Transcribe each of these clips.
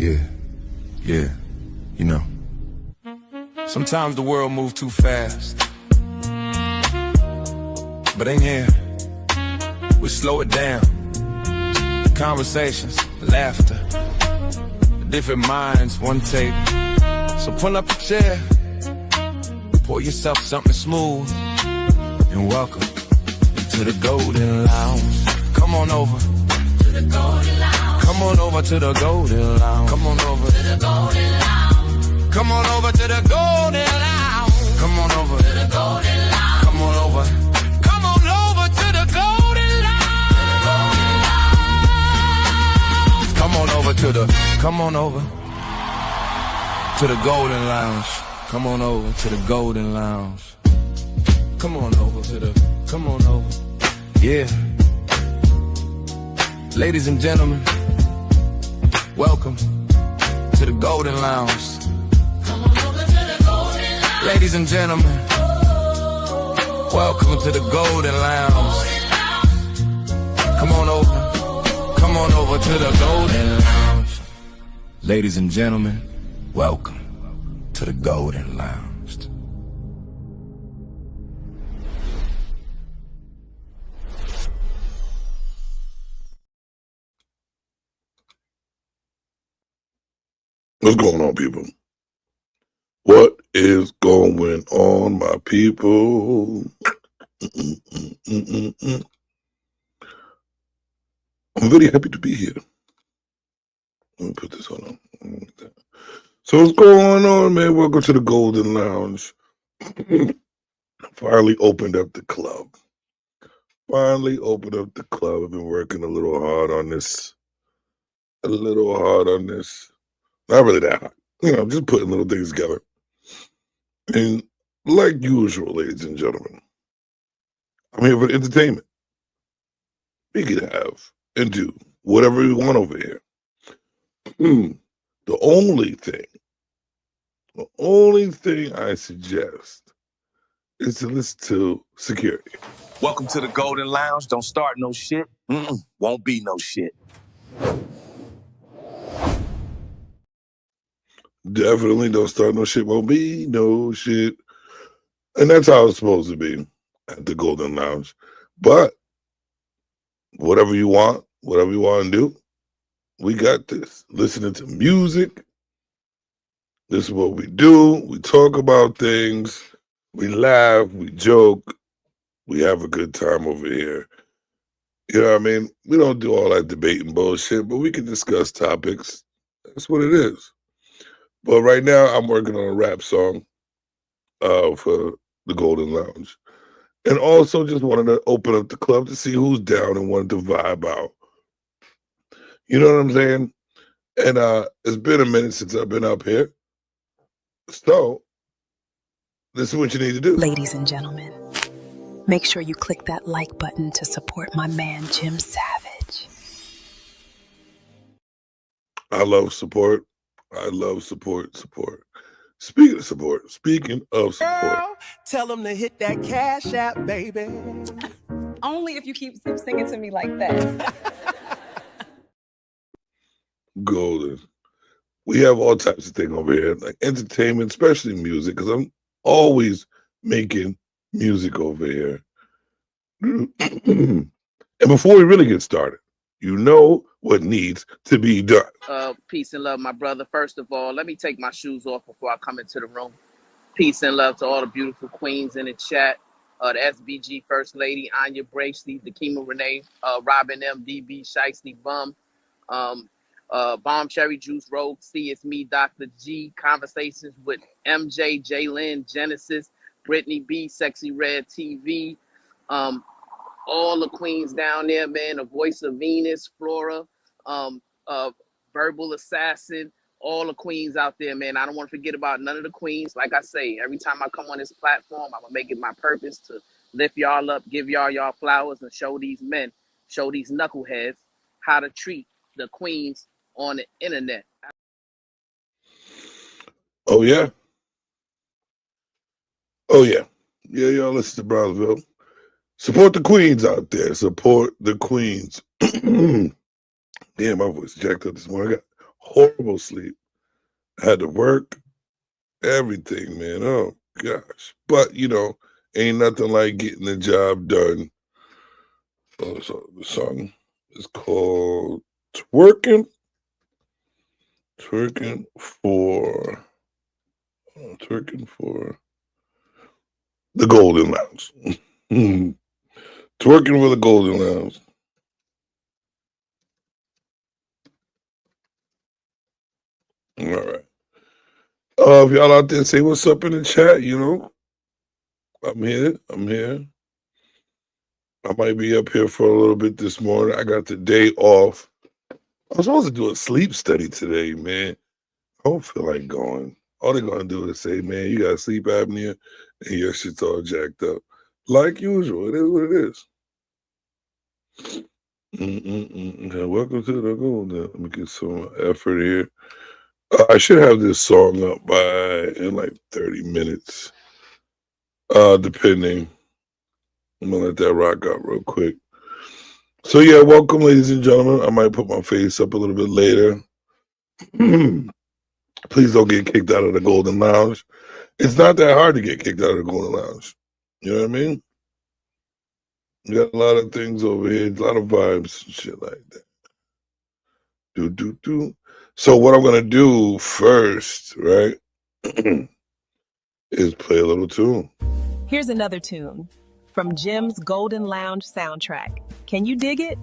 Yeah, you know. Sometimes the world moves too fast. But in here, we slow it down. Conversations, laughter, different minds, one take. So pull up a chair, pour yourself something smooth, and welcome to the Golden Lounge. Come on over to the Golden Lounge. Come on over to the Golden Lounge. Come on over to the Golden Lounge. Come on over to the Golden Lounge. Come on over to the Golden Lounge. Come on over. Come on over to the Golden Lounge. Come on over to the. Come on over to the Golden Lounge. Come on over to the Golden Lounge. Come on over to the. Come on over. Yeah. Ladies and gentlemen, welcome to the Golden Lounge. Come on over to the Golden Lounge. Ladies and gentlemen, welcome to the Golden Lounge. Come on over. Come on over to the Golden Lounge. Ladies and gentlemen, welcome to the Golden Lounge. What's going on, people? What is going on, my people? I'm very happy to be here. Let me put this on. So what's going on, man? Welcome to the Golden Lounge. Finally opened up the club. I've been working a little hard on this. Not really that hard. Just putting little things together. And like usual, ladies and gentlemen, I'm here for entertainment. We can have and do whatever we want over here. The only thing I suggest is to listen to security. Welcome to the Golden Lounge. Don't start no shit. Won't be no shit. Definitely don't start no shit. Won't be no shit. And that's how it's supposed to be at the Golden Lounge. But whatever you want to do, we got this. Listening to music. This is what we do. We talk about things. We laugh. We joke. We have a good time over here. You know what I mean? We don't do all that debating bullshit, but we can discuss topics. That's what it is. But right now, I'm working on a rap song for the Golden Lounge. And also just wanted to open up the club to see who's down and wanted to vibe out. You know what I'm saying? And it's been a minute since I've been up here. So, this is what you need to do. Ladies and gentlemen, make sure you click that like button to support my man, Jim Savage. I love support. Speaking of support. Girl, tell them to hit that Cash App, baby. Only if you keep singing to me like that. Golden. We have all types of things over here, like entertainment, especially music, because I'm always making music over here. And before we really get started, you know what needs to be done. Peace and love, my brother. First of all, let me take my shoes off before I come into the room. Peace and love to all the beautiful queens in the chat. The SBG First Lady, Anya Bracely, Dakima Renee, Robin M, DB, Shiesty Bum, Bomb Cherry Juice Rogue, C, it's me, Dr. G, Conversations with MJ, Jalen, Genesis, Brittany B, Sexy Red TV, all the queens down there, man, the Voice of Venus, Flora, Verbal Assassin, all the queens out there, man. I don't want to forget about none of the queens. Like I say, every time I come on this platform, I'm going to make it my purpose to lift y'all up, give y'all flowers, and show these men, show these knuckleheads how to treat the queens on the internet. Oh, yeah. Yeah, y'all listen to Brownsville. Support the queens out there. Support the queens. Damn, my voice jacked up this morning. I got Horrible sleep. I had to work, everything, man. Oh gosh. But ain't nothing like getting the job done. So the song is called Twerking. Twerking for the Golden Lounge. Twerking for the Golden Lounge. All right. If y'all out there, say what's up in the chat, I'm here. I might be up here for a little bit this morning. I got the day off. I was supposed to do a sleep study today, man. I don't feel like going. All they're going to do is say, man, you got sleep apnea and your shit's all jacked up. Like usual. It is what it is. Okay, welcome to the Golden. Let me get some effort here. I should have this song up in like 30 minutes, depending. I'm going to let that rock out real quick. So, yeah, welcome, ladies and gentlemen. I might put my face up a little bit later. Please don't get kicked out of the Golden Lounge. It's not that hard to get kicked out of the Golden Lounge. You know what I mean? You got a lot of things over here, a lot of vibes and shit like that. So what I'm going to do first, right, is play a little tune. Here's another tune from Jim's Golden Lounge soundtrack. Can you dig it?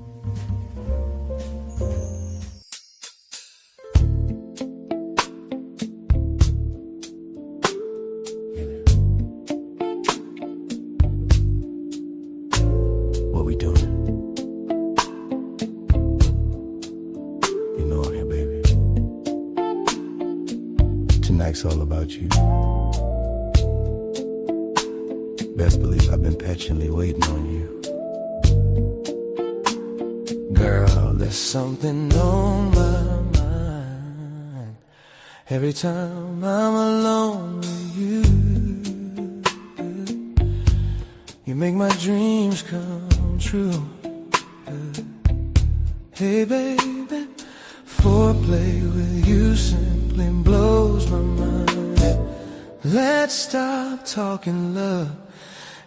What we doing? You know I'm here, baby. Tonight's all about you. Best believe I've been patiently waiting on you. Girl, there's something on my mind every time I'm alone with you. You make my dreams come true. Hey baby, foreplay with you simply blows my mind. Let's stop talking love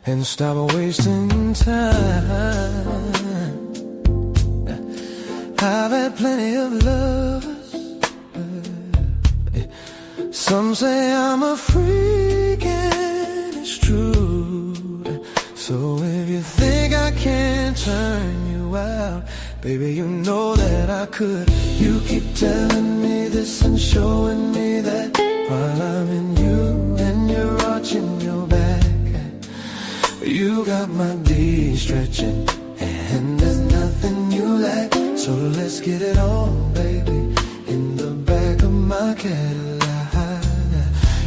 and stop wasting time. I've had plenty of lovers. Some say I'm a freak and it's true. So if you think I can't turn you out, baby, you know that I could. You keep telling me this and showing me that while I'm in you and you're arching your back. You got my D stretching, and there's nothing you lack. So let's get it on, baby, in the back of my Cadillac.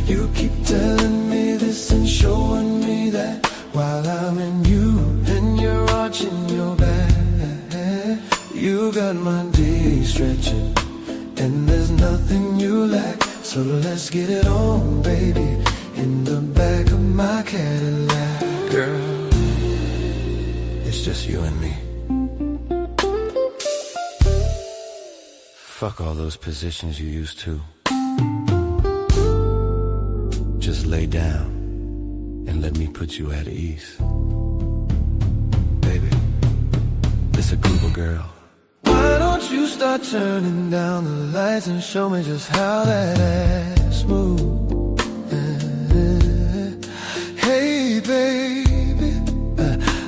You keep telling me this and showing me that while I'm in you and you're arching your back. You got my D stretching, and there's nothing you lack. So let's get it on, baby, in the back of my Cadillac. Girl, it's just you and me. Fuck all those positions you used to. Just lay down and let me put you at ease. Baby, it's a Google girl. Why don't you start turning down the lights and show me just how that ass moves? Hey baby,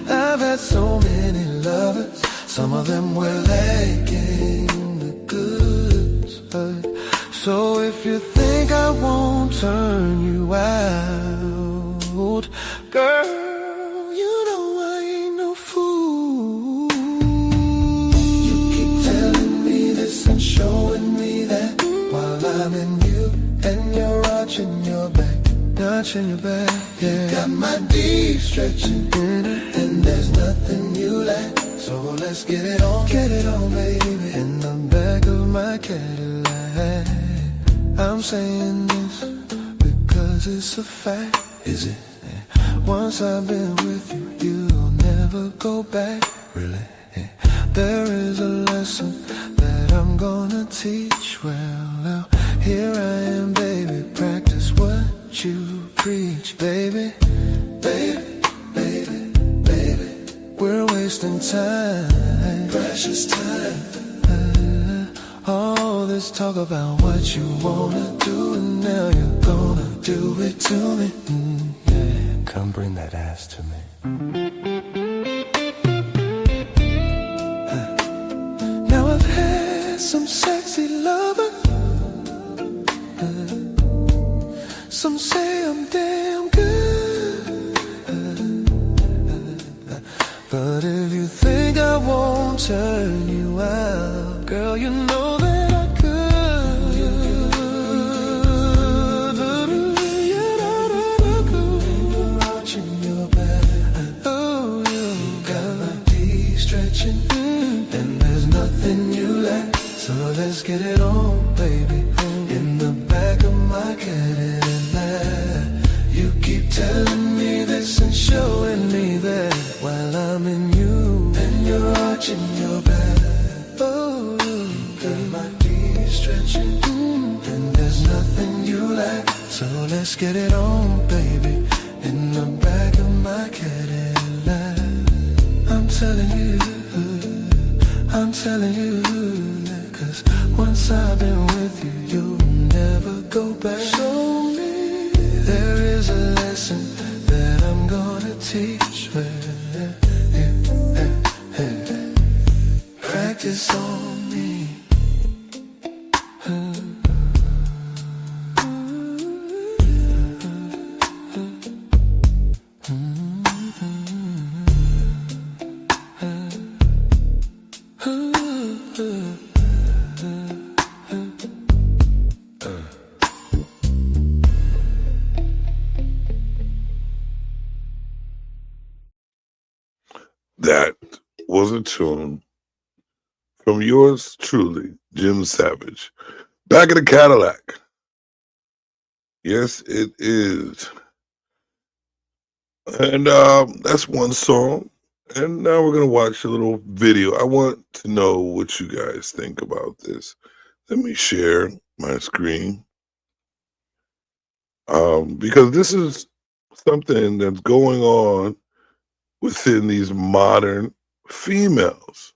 I've had so many lovers. Some of them were lacking the goods. So if you think I won't turn you out, girl, you know I ain't no fool. You keep telling me this and showing me that while I'm in you and you're arching your back. Arching your back, yeah. You got my D stretching, and there's nothing you lack. So let's get it on, baby, in the back of my Cadillac. I'm saying this because it's a fact. Is it? Once I've been with you, you'll never go back. Really? There is a lesson that I'm gonna teach. Well, now here I am, baby. Practice what you preach, baby. Baby, baby, baby. We're wasting time, precious time. All this talk about what you wanna do, and now you're gonna do it to me. Yeah, come bring that ass to me. Now I've had some sexy lover. Some say I'm damn good. But if you think I won't turn you out, girl, you know that I could. You're arching your back. Oh, you got my D stretching, and there's nothing you lack. So let's get it on, baby. In the back of my Cadillac. You keep telling me this and showing me that, while I'm in you and you're arching your back. Oh, you got my D stretching, and there's nothing you lack. So let's get it on, baby. In the back of my Cadillac. I'm telling you, cause once I've been with you, you'll never go back. Show me there is a lesson that I'm gonna teach. Practice on me. That was a tune from yours truly, Jim Savage. Back in the Cadillac. Yes, it is. And that's one song. And now we're going to watch a little video. I want to know what you guys think about this. Let me share my screen. Because this is something that's going on within these modern females.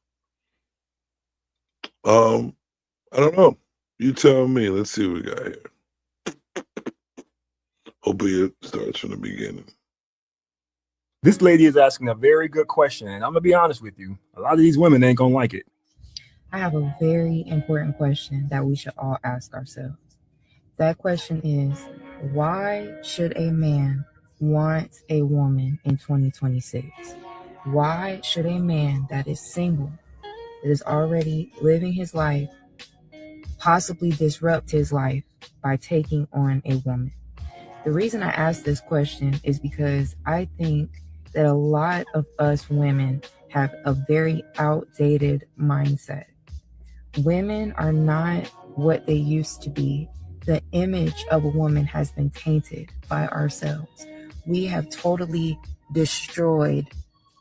I don't know. You tell me. Let's see what we got here. Hopefully it starts from the beginning. This lady is asking a very good question, and I'm gonna be honest with you. A lot of these women ain't gonna like it. I have a very important question that we should all ask ourselves. That question is, why should a man want a woman in 2026? Why should a man that is single, that is already living his life, possibly disrupt his life by taking on a woman? The reason I ask this question is because I think that a lot of us women have a very outdated mindset. Women are not what they used to be. The image of a woman has been tainted by ourselves. We have totally destroyed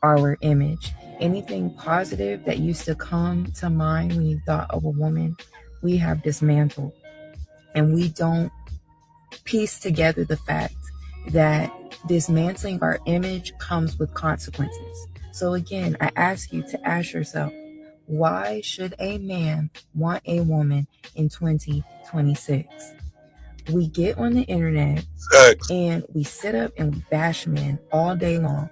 our image. Anything positive that used to come to mind when you thought of a woman, we have dismantled. And we don't piece together the fact that dismantling our image comes with consequences. So again, I ask you to ask yourself, why should a man want a woman in 2026? We get on the internet and we sit up and we bash men all day long.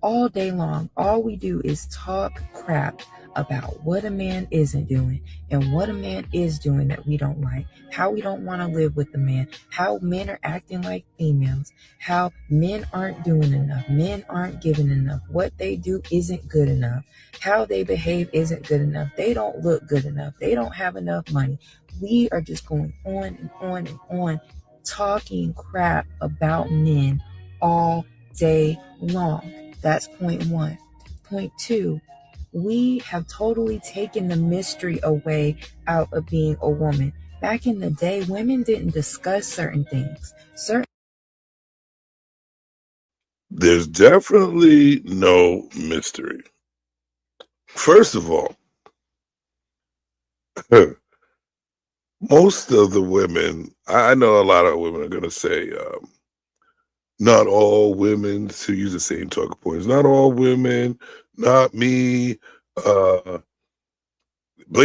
All day long, all we do is talk crap about what a man isn't doing and what a man is doing that we don't like, how we don't want to live with the man, how men are acting like females, how men aren't doing enough, men aren't giving enough, what they do isn't good enough, how they behave isn't good enough, they don't look good enough, they don't have enough money. We are just going on and on and on, talking crap about men all day long. That's point one. Point two, we have totally taken the mystery away out of being a woman. Back in the day, women didn't discuss certain things. There's definitely no mystery. First of all, most of the women, I know a lot of women are going to say, not all women, to use the same talking points, not all women, not me, blame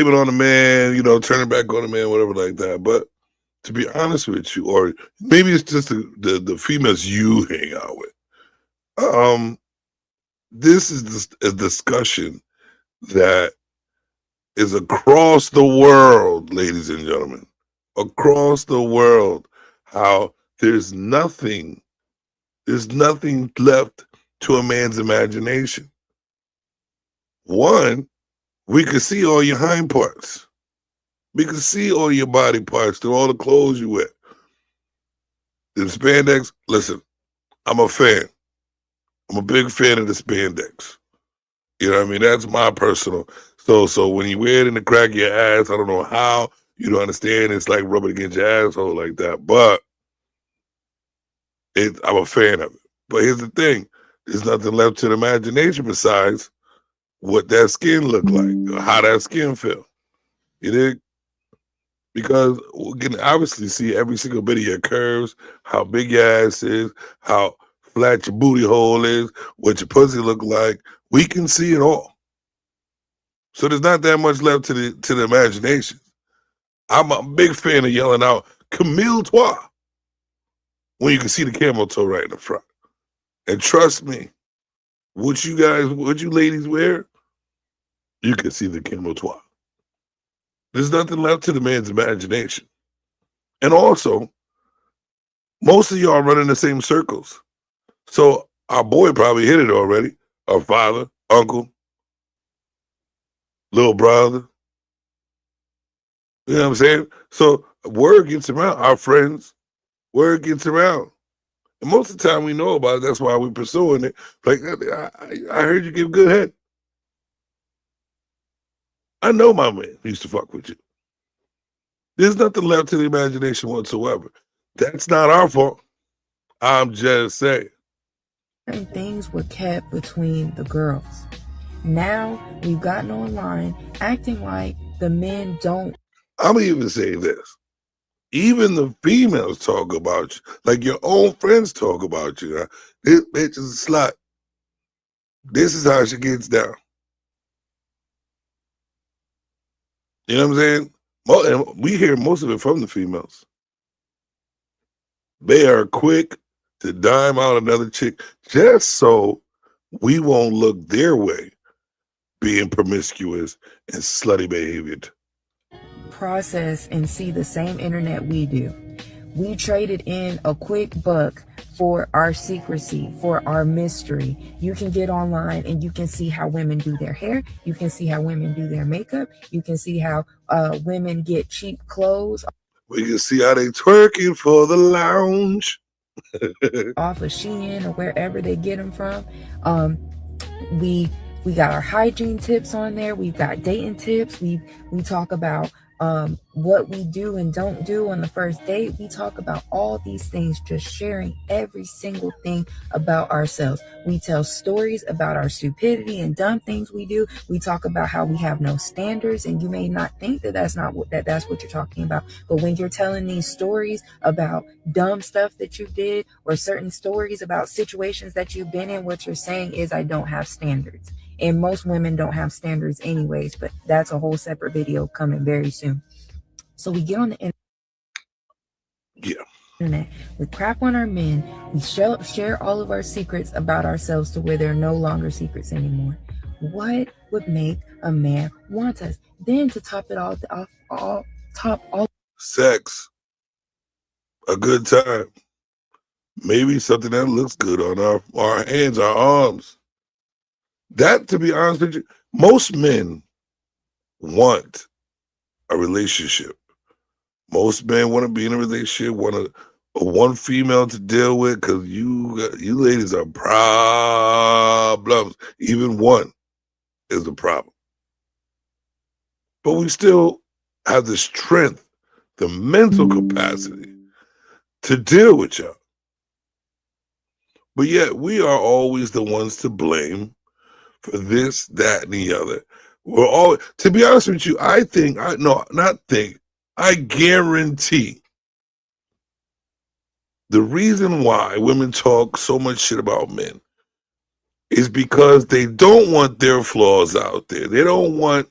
it on the man, turn it back on the man, whatever like that. But to be honest with you, or maybe it's just the females you hang out with, this is a discussion that is across the world, ladies and gentlemen, across the world, how there's nothing left to a man's imagination. One, we can see all your hind parts. We can see all your body parts through all the clothes you wear. The spandex, listen, I'm a fan. I'm a big fan of the spandex. You know what I mean? That's my personal. So when you wear it in the crack of your ass, I don't know how you don't understand. It's like rubbing against your asshole like that. But I'm a fan of it. But here's the thing. There's nothing left to the imagination besides what that skin look like, or how that skin feel. You dig? Because we can obviously see every single bit of your curves, how big your ass is, how flat your booty hole is, what your pussy look like. We can see it all. So there's not that much left to the imagination. I'm a big fan of yelling out Camille Toi when you can see the camel toe right in the front. And trust me, what you ladies wear, you can see the camel toe. There's nothing left to the man's imagination. And also, most of y'all run in the same circles. So our boy probably hit it already. Our father, uncle, little brother. You know what I'm saying? So word gets around. Our friends, word gets around. And most of the time we know about it. That's why we're pursuing it. Like, I heard you give good head. I know my man used to fuck with you. There's nothing left to the imagination whatsoever. That's not our fault. I'm just saying. Certain things were kept between the girls. Now we've gotten online acting like the men don't. I'm even saying this. Even the females talk about you. Like your own friends talk about you. Huh? This bitch is a slut. This is how she gets down. You know what I'm saying? And we hear most of it from the females. They are quick to dime out another chick just so we won't look their way being promiscuous and slutty behaved. Process and see the same internet we do. We traded in a quick buck for our secrecy, for our mystery. You can get online and you can see how women do their hair. You can see how women do their makeup. You can see how women get cheap clothes. We can see how they twerking for the lounge. Off of Shein or wherever they get them from. We got our hygiene tips on there. We've got dating tips. We talk about what we do and don't do on the first date. We talk about all these things, just sharing every single thing about ourselves. We tell stories about our stupidity and dumb things we do. We talk about how we have no standards, and you may not think that that's what you're talking about. But when you're telling these stories about dumb stuff that you did, or certain stories about situations that you've been in, what you're saying is, I don't have standards. And most women don't have standards anyways, but that's a whole separate video coming very soon. So we get on the internet, we crap on our men, we share all of our secrets about ourselves to where they're no longer secrets anymore. What would make a man want us? Then to top it all off, sex, a good time, maybe something that looks good on our hands, our arms. That, to be honest with you, most men want a relationship. Most men want to be in a relationship, want one female to deal with, because you ladies are problems. Even one is a problem. But we still have the strength, the mental capacity to deal with y'all. But yet we are always the ones to blame for this, that, and the other. We're all, to be honest with you, I guarantee the reason why women talk so much shit about men is because they don't want their flaws out there. They don't want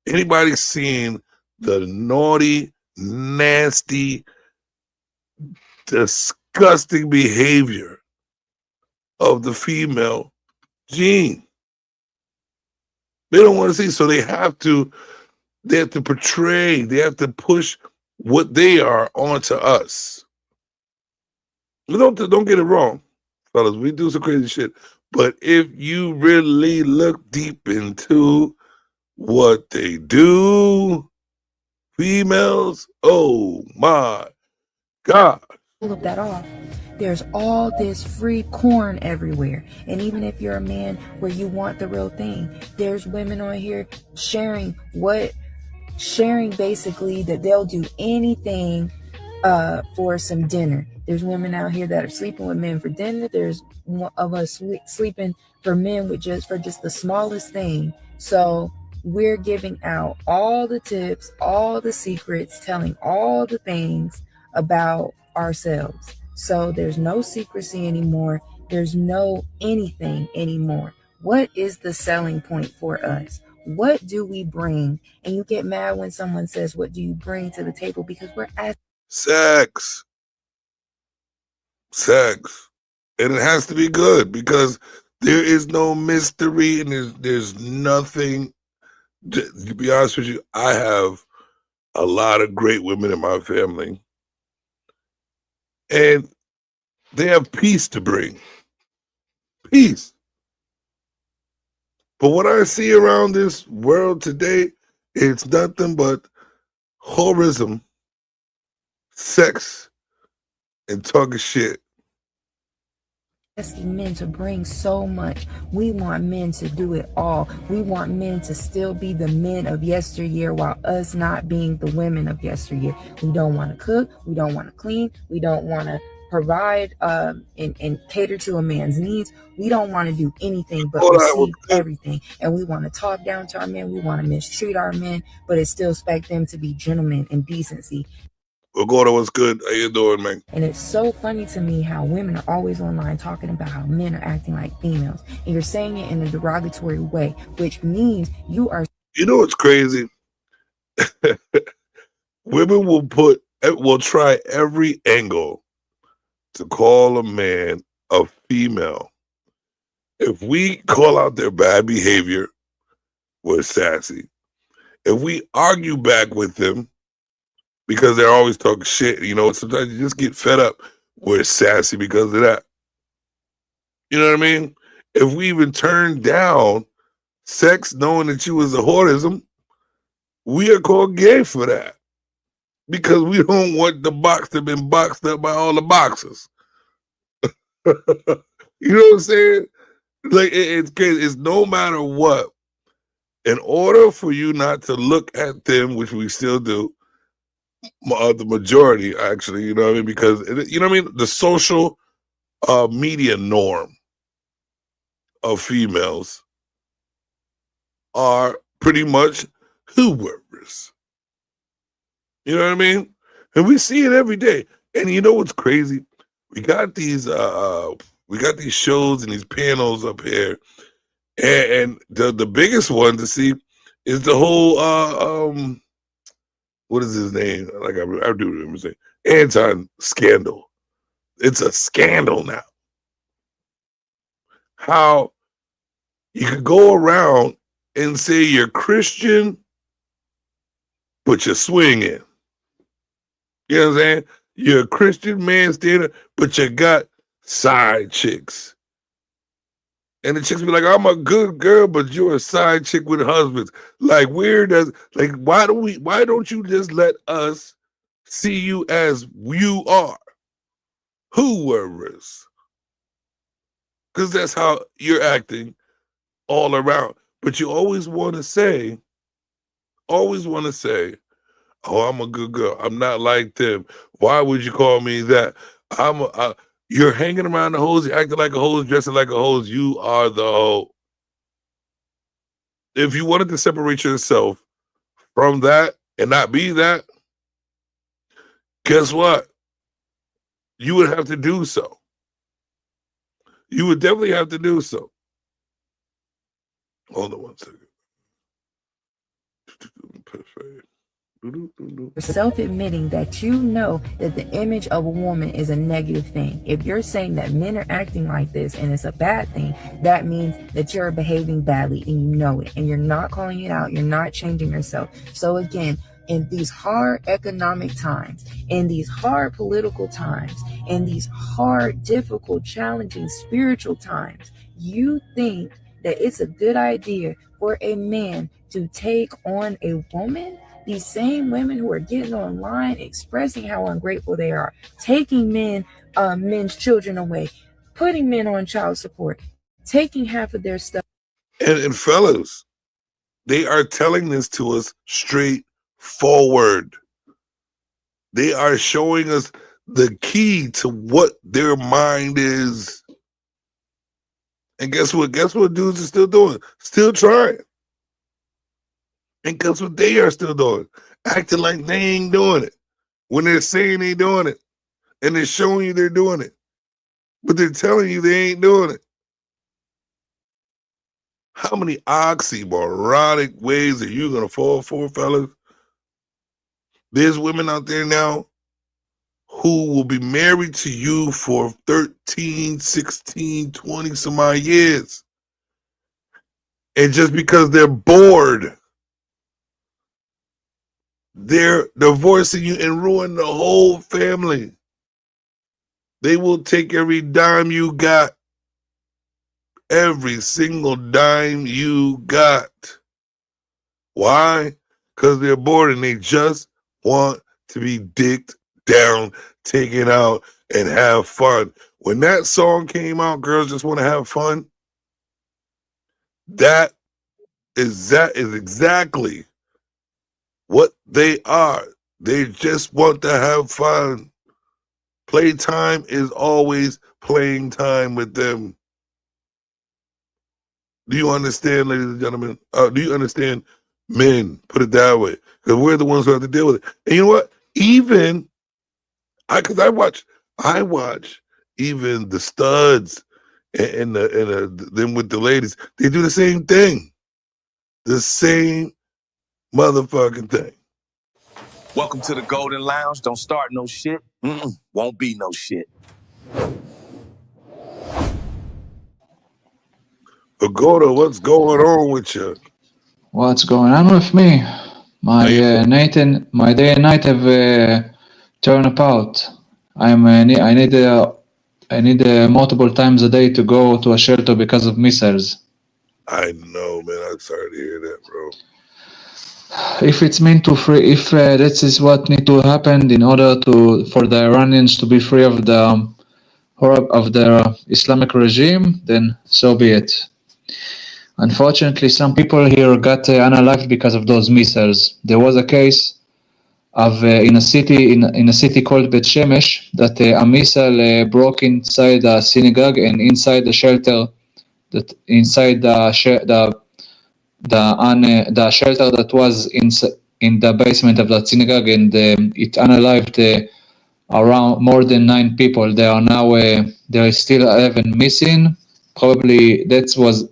anybody seeing the naughty, nasty, disgusting behavior of the female gene. They don't want to see, so they have to portray, they have to push what they are onto us. Don't get it wrong, fellas. We do some crazy shit. But if you really look deep into what they do, females, oh my God. All of that off. There's all this free corn everywhere. And even if you're a man where you want the real thing, there's women on here sharing basically that they'll do anything for some dinner. There's women out here that are sleeping with men for dinner. There's one of us sleeping for men with just the smallest thing. So we're giving out all the tips, all the secrets, telling all the things about ourselves. So there's no secrecy anymore. There's no anything anymore. What is the selling point for us? What do we bring? And you get mad when someone says, what do you bring to the table? Because we're asking. Sex. And it has to be good because there is no mystery and there's nothing. To be honest with you, I have a lot of great women in my family. And they have peace to bring. Peace. But what I see around this world today, it's nothing but whorism, sex, and talking shit. Asking men to bring so much. We want men to do it all. We want men to still be the men of yesteryear while us not being the women of yesteryear. We don't want to cook. We don't want to clean. We don't want to provide and cater to a man's needs. We don't want to do anything but receive everything. And we want to talk down to our men. We want to mistreat our men, but it still expect them to be gentlemen and decency. Gordo, what's good? How you doing, man? And it's so funny to me how women are always online talking about how men are acting like females. And you're saying it in a derogatory way, which means you are... You know what's crazy? Women will try every angle to call a man a female. If we call out their bad behavior, we're sassy. If we argue back with them, because they're always talking shit, sometimes you just get fed up. We're sassy because of that. You know what I mean? If we even turn down sex knowing that you was a whorism, we are called gay for that. Because we don't want the box to have been boxed up by all the boxers. You know what I'm saying? Like, it's crazy. It's no matter what. In order for you not to look at them, which we still do, the majority actually, you know what I mean? Because, you know what I mean? The social media norm of females are pretty much whoever's. You know what I mean? And we see it every day. And you know what's crazy? We got these shows and these panels up here, and the biggest one to see is the whole what is his name? Like I do remember saying Anton scandal. It's a scandal now. How you could go around and say you're Christian, but you're swinging. You know what I'm saying? You're a Christian man standing, but you got side chicks. And the chicks be like, I'm a good girl, but you're a side chick with husbands. Like, why don't you just let us see you as you are? Whoever's. Because that's how you're acting all around. But you always want to say, oh, I'm a good girl. I'm not like them. Why would you call me that? You're hanging around the hoes, you're acting like a hose, dressing like a hose. You are the hoe. if you wanted to separate yourself from that and not be that, guess what? You would have to do so. You would definitely have to do so. Hold on one second. Self-admitting that you know that the image of a woman is a negative thing. If you're saying that men are acting like this and it's a bad thing, that means that you're behaving badly and you know it, and you're not calling it out. You're not changing yourself. So again, in these hard economic times, in these hard political times, in these hard, difficult, challenging spiritual times, you think that it's a good idea for a man to take on a woman? These same women who are getting online expressing how ungrateful they are, taking men's children away, putting men on child support, taking half of their stuff. And fellas, they are telling this to us straightforward. They are showing us the key to what their mind is. And guess what? Guess what dudes are still doing? Still trying. And guess what they are still doing? Acting like they ain't doing it. When they're saying they doing it. And they're showing you they're doing it. But they're telling you they ain't doing it. How many oxymoronic ways are you going to fall for, fellas? There's women out there now who will be married to you for 13, 16, 20 some odd years. And just because they're bored, they're divorcing you and ruin the whole family. They will take every dime you got. Every single dime you got. Why? Because they're bored and they just want to be dicked down, taken out, and have fun. When that song came out, Girls Just Want to Have Fun, that is exactly what they are. They just want to have fun. Playtime is always playing time with them. Do you understand, ladies and gentlemen? Do you understand, men? Put it that way, because we're the ones who have to deal with it. And you know what? Even because I watch even the studs and them with the ladies. They do the same thing, the same motherfucking thing. Welcome to the Golden Lounge. Don't start no shit. Won't be no shit. Pagoda, what's going on with you? What's going on with me? My day and night have turned apart. I need multiple times a day to go to a shelter because of missiles. I know, man. I'm sorry to hear that, bro. If it's meant to free, if this is what need to happen in order for the Iranians to be free of the Islamic regime, then so be it. Unfortunately, some people here got unalived because of those missiles. There was a case of in a city called Bet Shemesh that a missile broke inside a synagogue and inside the shelter, the shelter that was in the basement of that synagogue, and it unalived around more than 9 people. There are now there is still 11 missing. Probably that was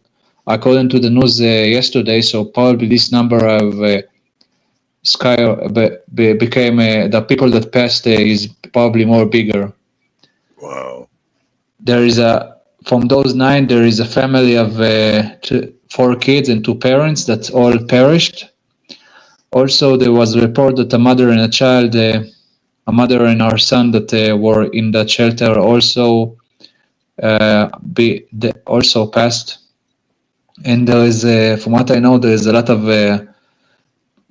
according to the news yesterday. So probably this number of became the people that passed is probably more bigger. Wow. There is from those 9, there is a family of 4 kids and 2 parents that all perished. Also, there was a report that a mother and a child, a mother and her son that were in that shelter also also passed. And there is, from what I know, there is a lot of,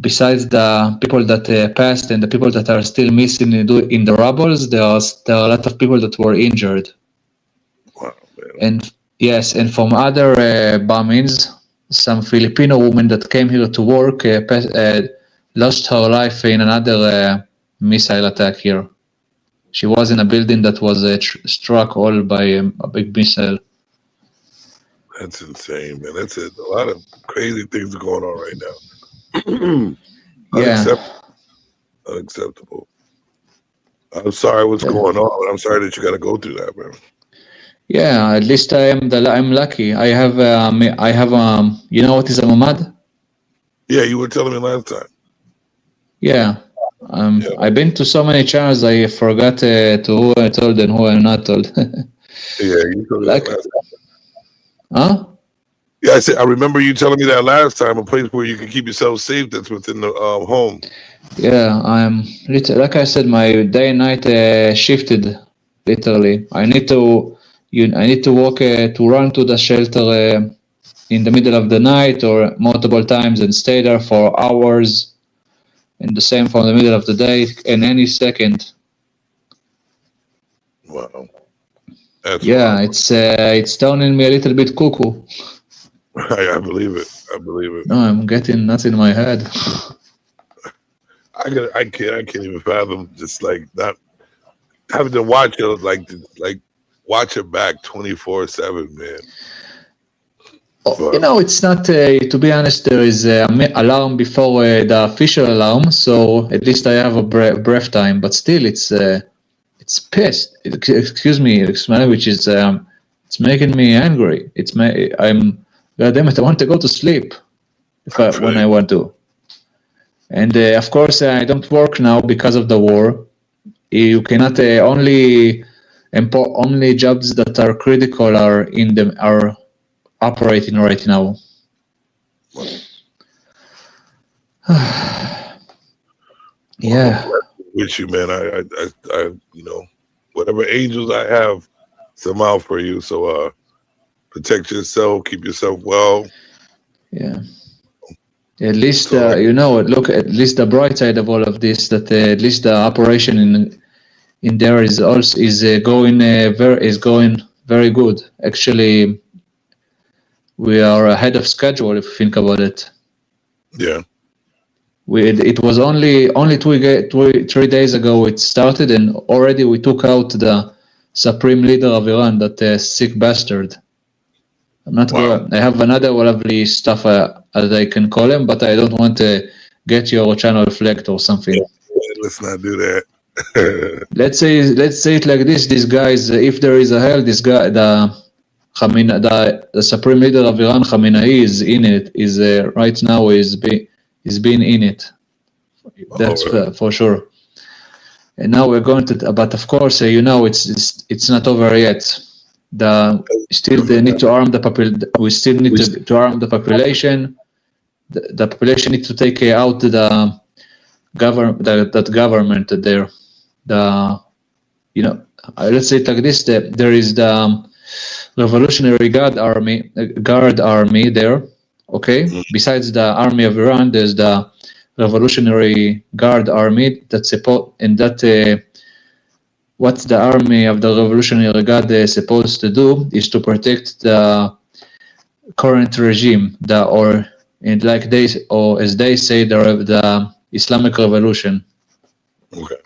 besides the people that passed and the people that are still missing in the rubbles, there are a lot of people that were injured. Wow, man. And yes, and from other bombings, some Filipino woman that came here to work lost her life in another missile attack here. She was in a building that was struck all by a big missile. That's insane, man. That's a lot of crazy things are going on right now. Yeah. Unacceptable. I'm sorry what's going on. I'm sorry that you got to go through that, man. Yeah, at least I'm lucky. I have you know what is a mamad? Yeah, you were telling me last time. Yeah. I've been to so many channels I forgot to who I told and who I'm not told. Yeah, you told me that last time. Huh? Yeah, I remember you telling me that last time, a place where you can keep yourself safe that's within the home. Yeah, like I said, my day and night shifted literally. I need to walk to run to the shelter in the middle of the night or multiple times and stay there for hours, and the same for the middle of the day in any second. Wow. Yeah, it's turning me a little bit cuckoo. I believe it. I believe it. No, I'm getting nuts in my head. I can't even fathom just like not having to watch it like watch it back 24/7, man. You know, it's not. To be honest, there is an alarm before the official alarm, so at least I have a breath time. But still, it's pissed. Excuse me, which is it's making me angry. Goddamn it, I want to go to sleep when I want to. And of course, I don't work now because of the war. You cannot only jobs that are critical are operating right now. Yeah. With you, man. I you know, whatever angels I have, somehow for you. So protect yourself, keep yourself well. Yeah. At least you know, look at least the bright side of all of this. That at least the operation in there is going very good. Actually, we are ahead of schedule if you think about it. Yeah. It was only 3 days ago it started, and already we took out the supreme leader of Iran, that sick bastard. I'm not going. I have another lovely stuff as I can call him, but I don't want to get your channel flagged or something. Let's not do that. Let's say it like this: these guys, if there is a hell, this guy, the supreme leader of Iran, Khamenei, is in it. Is right now is being in it. That's for sure. And now we're going to, but of course, you know, it's not over yet. They need to arm the we still need to arm the population. The population needs to take out that government there. Let's say it like this: there is the Revolutionary Guard Army there. Okay. Besides the army of Iran, there's the Revolutionary Guard Army what the army of the Revolutionary Guard is supposed to do is to protect the current regime, as they say, the Islamic Revolution. Okay.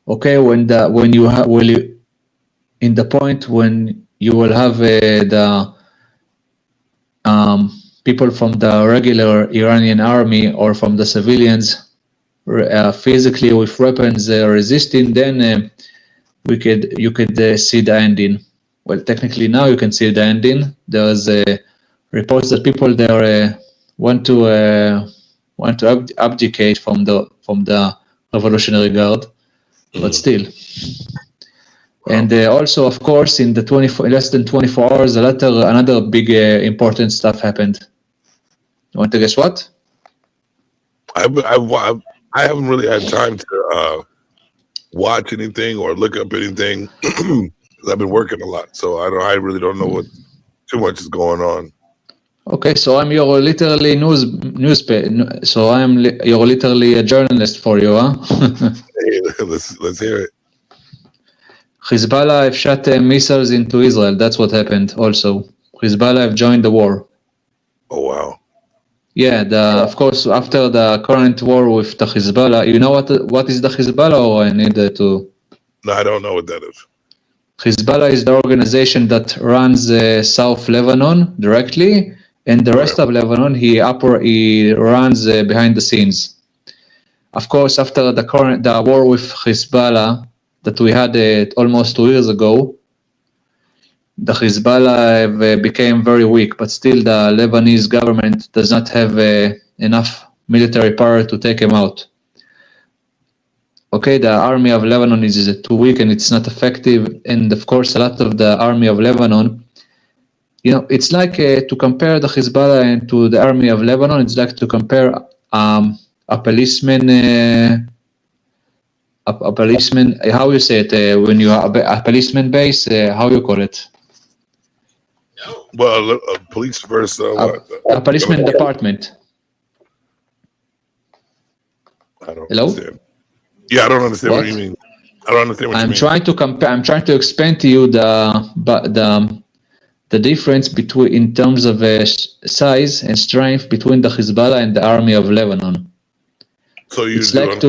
Okay. When you will have the people from the regular Iranian army or from the civilians physically with weapons resisting, then you could see the ending. Well, technically now you can see the ending. There's reports that people there want to abdicate from the Revolutionary Guard, but still. And also, of course, in the less than 24 hours, another big important stuff happened. You want to guess what? I haven't really had time to watch anything or look up anything. I've been working a lot, so I really don't know what too much is going on. Okay, so I'm your literally so I'm you're literally a journalist for you, huh? Hey, let's hear it. Hezbollah have shot missiles into Israel. That's what happened. Also, Hezbollah have joined the war. Oh wow! Yeah, of course, after the current war with the Hezbollah, you know what is the Hezbollah, or I need to? No, I don't know what that is. Hezbollah is the organization that runs South Lebanon directly, and the rest of Lebanon, he runs behind the scenes. Of course, after the war with Hezbollah that we had almost 2 years ago, the Hezbollah became very weak, but still the Lebanese government does not have enough military power to take him out. Okay, the army of Lebanon is too weak and it's not effective. And of course, a lot of the army of Lebanon, it's like to compare the Hezbollah to the army of Lebanon, it's like to compare a policeman, how you say it, when you have a policeman base, how you call it? Well, a police versus a policeman department. I don't Hello? understand. Yeah, I don't understand what you mean. I don't understand what you mean. I'm trying to explain to you the difference in terms of size and strength between the Hezbollah and the army of Lebanon. So it's like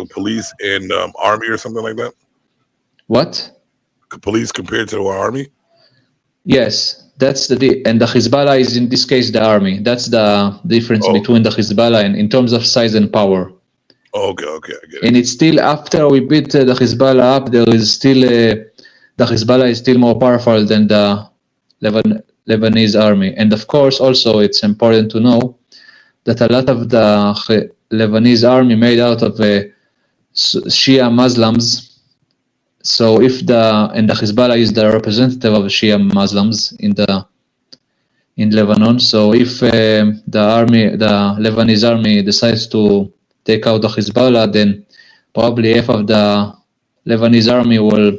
police and army or something like that? What? Police compared to our army? Yes, that's and the Hezbollah is in this case the army. That's the difference between the Hezbollah and in terms of size and power. Okay, I get it. And it's still after we beat the Hezbollah up, there is still the Hezbollah is still more powerful than the Lebanese army. And of course, also it's important to know that a lot of the Lebanese army made out of Shia Muslims. So the Hezbollah is the representative of Shia Muslims in Lebanon. So if the Lebanese army decides to take out the Hezbollah, then probably half of the Lebanese army will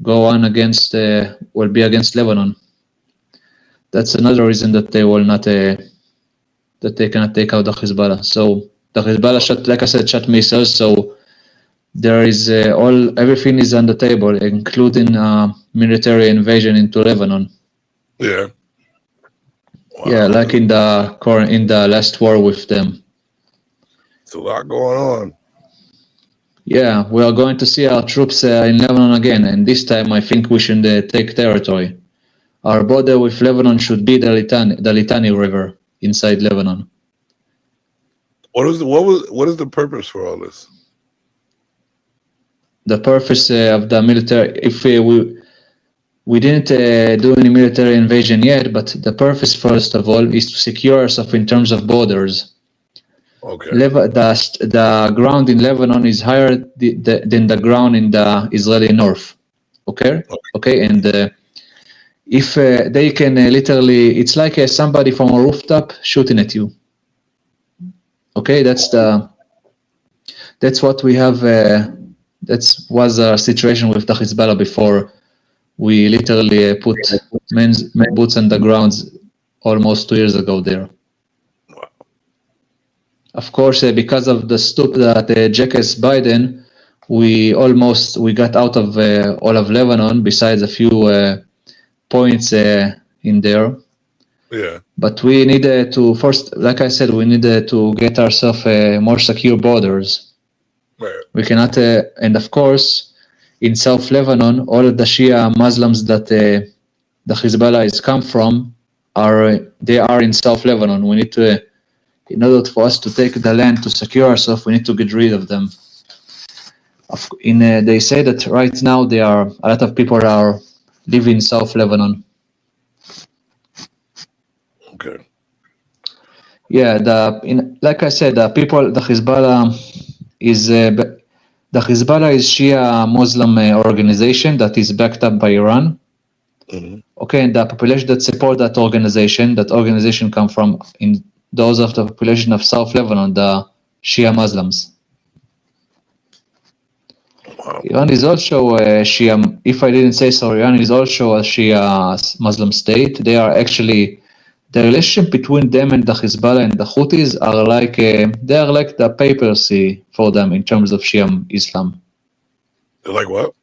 go on will be against Lebanon. That's another reason that they will not that they cannot take out the Hezbollah. So the Hezbollah shot missiles. So there is everything is on the table, including military invasion into Lebanon. Yeah. Wow. Yeah, like in the last war with them. It's a lot going on. Yeah, we are going to see our troops in Lebanon again, and this time I think we should take territory. Our border with Lebanon should be the Litani River inside Lebanon. What is the purpose for all this? The purpose of the military, if we didn't do any military invasion yet, but the purpose, first of all, is to secure ourselves in terms of borders. Okay. The ground in Lebanon is higher than the ground in the Israeli north. Okay. And if they can literally, it's like somebody from a rooftop shooting at you. Okay, that's what we have. That was a situation with the Hezbollah before we literally put men boots on the ground almost 2 years ago there. Wow. Of course, because of the stop that Jacques Biden, we got out of all of Lebanon besides a few points in there. Yeah. But we needed to first, like I said, we needed to get ourselves more secure borders. Right. We cannot, and of course, in South Lebanon, all of the Shia Muslims that the Hezbollah has come from are in South Lebanon. We need to, in order for us to take the land to secure ourselves, we need to get rid of them. They say that right now a lot of people are living in South Lebanon. Okay. Yeah, like I said, the Hezbollah is Shia Muslim organization that is backed up by Iran. Mm-hmm. Okay, and the population that support that organization come from in those of the population of South Lebanon, the Shia Muslims. Wow. Iran is also a Shia. If I didn't say so, Iran is also a Shia Muslim state. They are actually. The relationship between them and the Hezbollah and the Houthis are like the papacy for them in terms of Shia Islam. They're like what?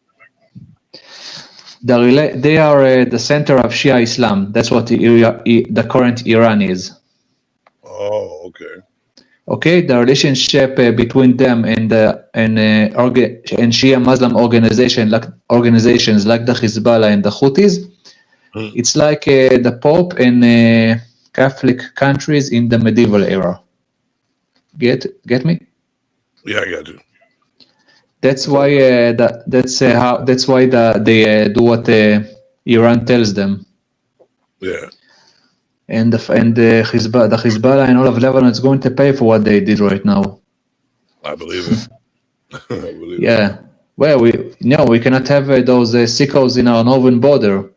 They are the center of Shia Islam. That's what the current Iran is. Oh, okay. Okay, the relationship between them and Shia Muslim organizations like the Hezbollah and the Houthis. It's like the Pope and Catholic countries in the medieval era. Get me? Yeah, I got you. That's why that's why they do what Iran tells them. Yeah. And the Hezbollah and all of Lebanon is going to pay for what they did right now. I believe it. I believe Yeah. Well, we cannot have those sickos in our northern border.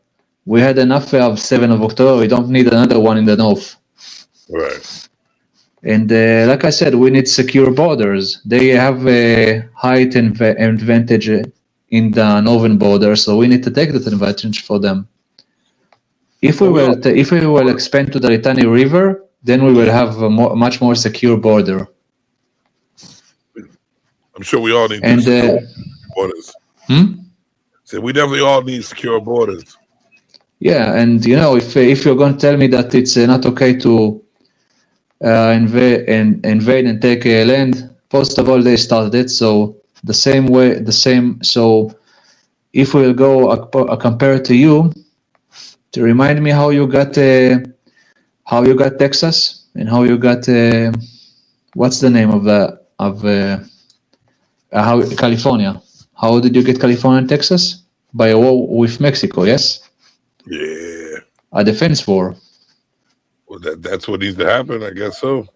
We had enough of 7th of October. We don't need another one in the north. Right. And like I said, we need secure borders. They have a height advantage in the northern border, so we need to take that advantage for them. If we will expand to the Litani River, then we will have a much more secure border. I'm sure we all need And secure borders. So we definitely all need secure borders. yeah, and if you're going to tell me that it's not okay to invade and take land, first of all, they started it. So So if we'll go compare to you, to remind me how you got Texas and how you got what's the name of California? How did you get California and Texas? By a war with Mexico, yes? Yeah. A defense war. Well, that's what needs to happen, I guess so.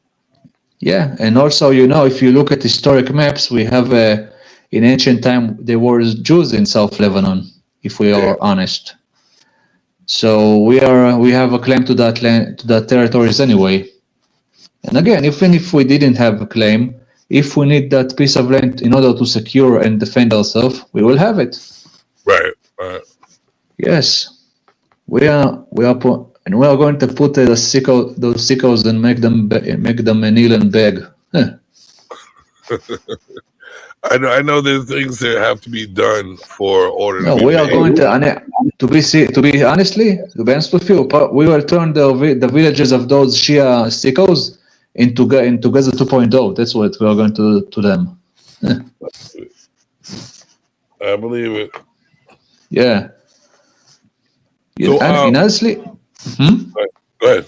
Yeah, and also, if you look at historic maps, we have in ancient time there were Jews in South Lebanon, if we are honest. So we have a claim to that land, to that territories anyway. And again, even if we didn't have a claim, if we need that piece of land in order to secure and defend ourselves, we will have it. Right. Right. Yes, we are going to put those sickos and make them kneel and beg. Huh. I know there's things that have to be done for order. No, we are going to be honest with you, we will turn the villages of those Shia sickos into Gaza 2.0. That's what we are going to do to them. I believe it. Yeah. So, honestly, go ahead.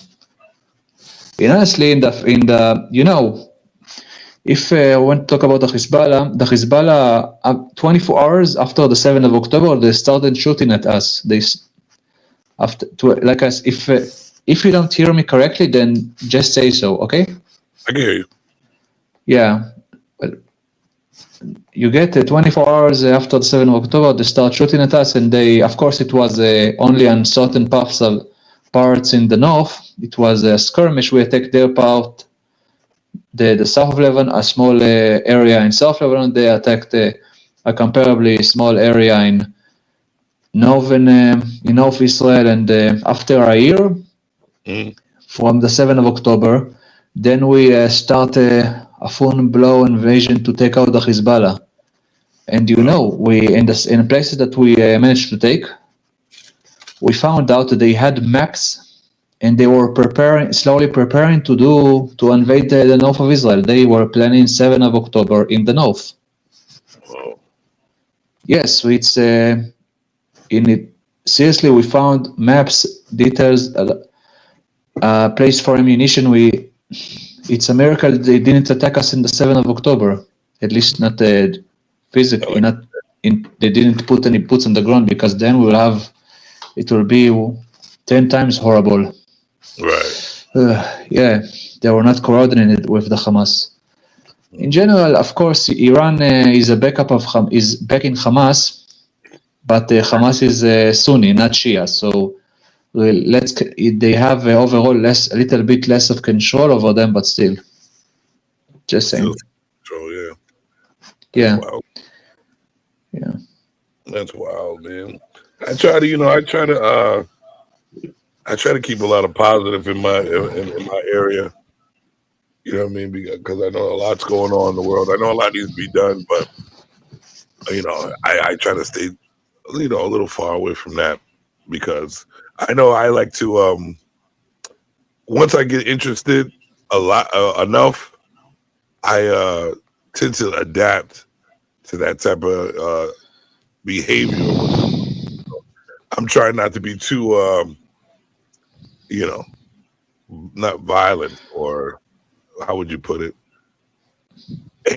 Honestly, in the if I want to talk about the Hezbollah, 24 hours after the 7th of October, they started shooting at us. If you don't hear me correctly, then just say so, okay? I can hear you. Yeah. Well, you get 24 hours after the 7th of October, they start shooting at us, and of course, it was only on certain parts in the north. It was a skirmish. We attacked their part. The south of Lebanon, a small area in South Lebanon. They attacked a comparably small area in North Israel. And after a year, from the 7th of October, then we start a full-blown invasion to take out the Hezbollah. And we in the places that we managed to take, we found out that they had maps. And they were slowly preparing to invade the north of Israel. They were planning 7th of October in the north. Oh. Yes, it's seriously, we found maps, details, place for ammunition. It's a miracle they didn't attack us in the 7th of October. At least not physically. They didn't put any boots on the ground, because then it will be 10 times horrible. Right. Yeah, they were not coordinated with the Hamas. In general, of course, Iran is backing Hamas, but Hamas is Sunni, not Shia. So they have overall a little bit less of control over them, but still, just saying. Control, yeah. Wow. Yeah. That's wild, man. I try to keep a lot of positive in my area. You know what I mean? Because I know a lot's going on in the world. I know a lot needs to be done, but I try to stay a little far away from that, because I know I like to once I get interested enough, I tend to adapt to that type of behavior. I'm trying not to be too not violent, or how would you put it?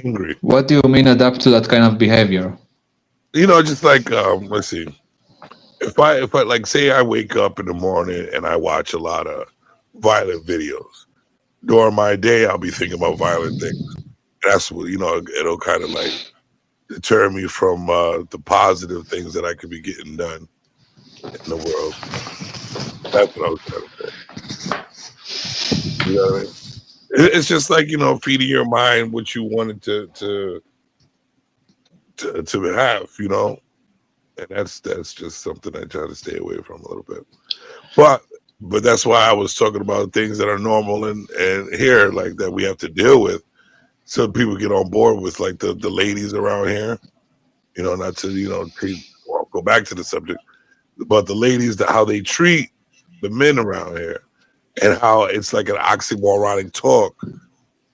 Angry. What do you mean adapt to that kind of behavior? Just like let's see. If I like say I wake up in the morning and I watch a lot of violent videos, during my day I'll be thinking about violent things. That's what it'll kind of like deter me from the positive things that I could be getting done in the world. That's what I was trying to say. You know what I mean? It's just like feeding your mind what you wanted to have, and that's just something I try to stay away from a little bit. But that's why I was talking about things that are normal and here, like that we have to deal with, so people get on board with, like the ladies around here. Not to go back to the subject, but the ladies, how they treat the men around here, and how it's like an oxymoronic talk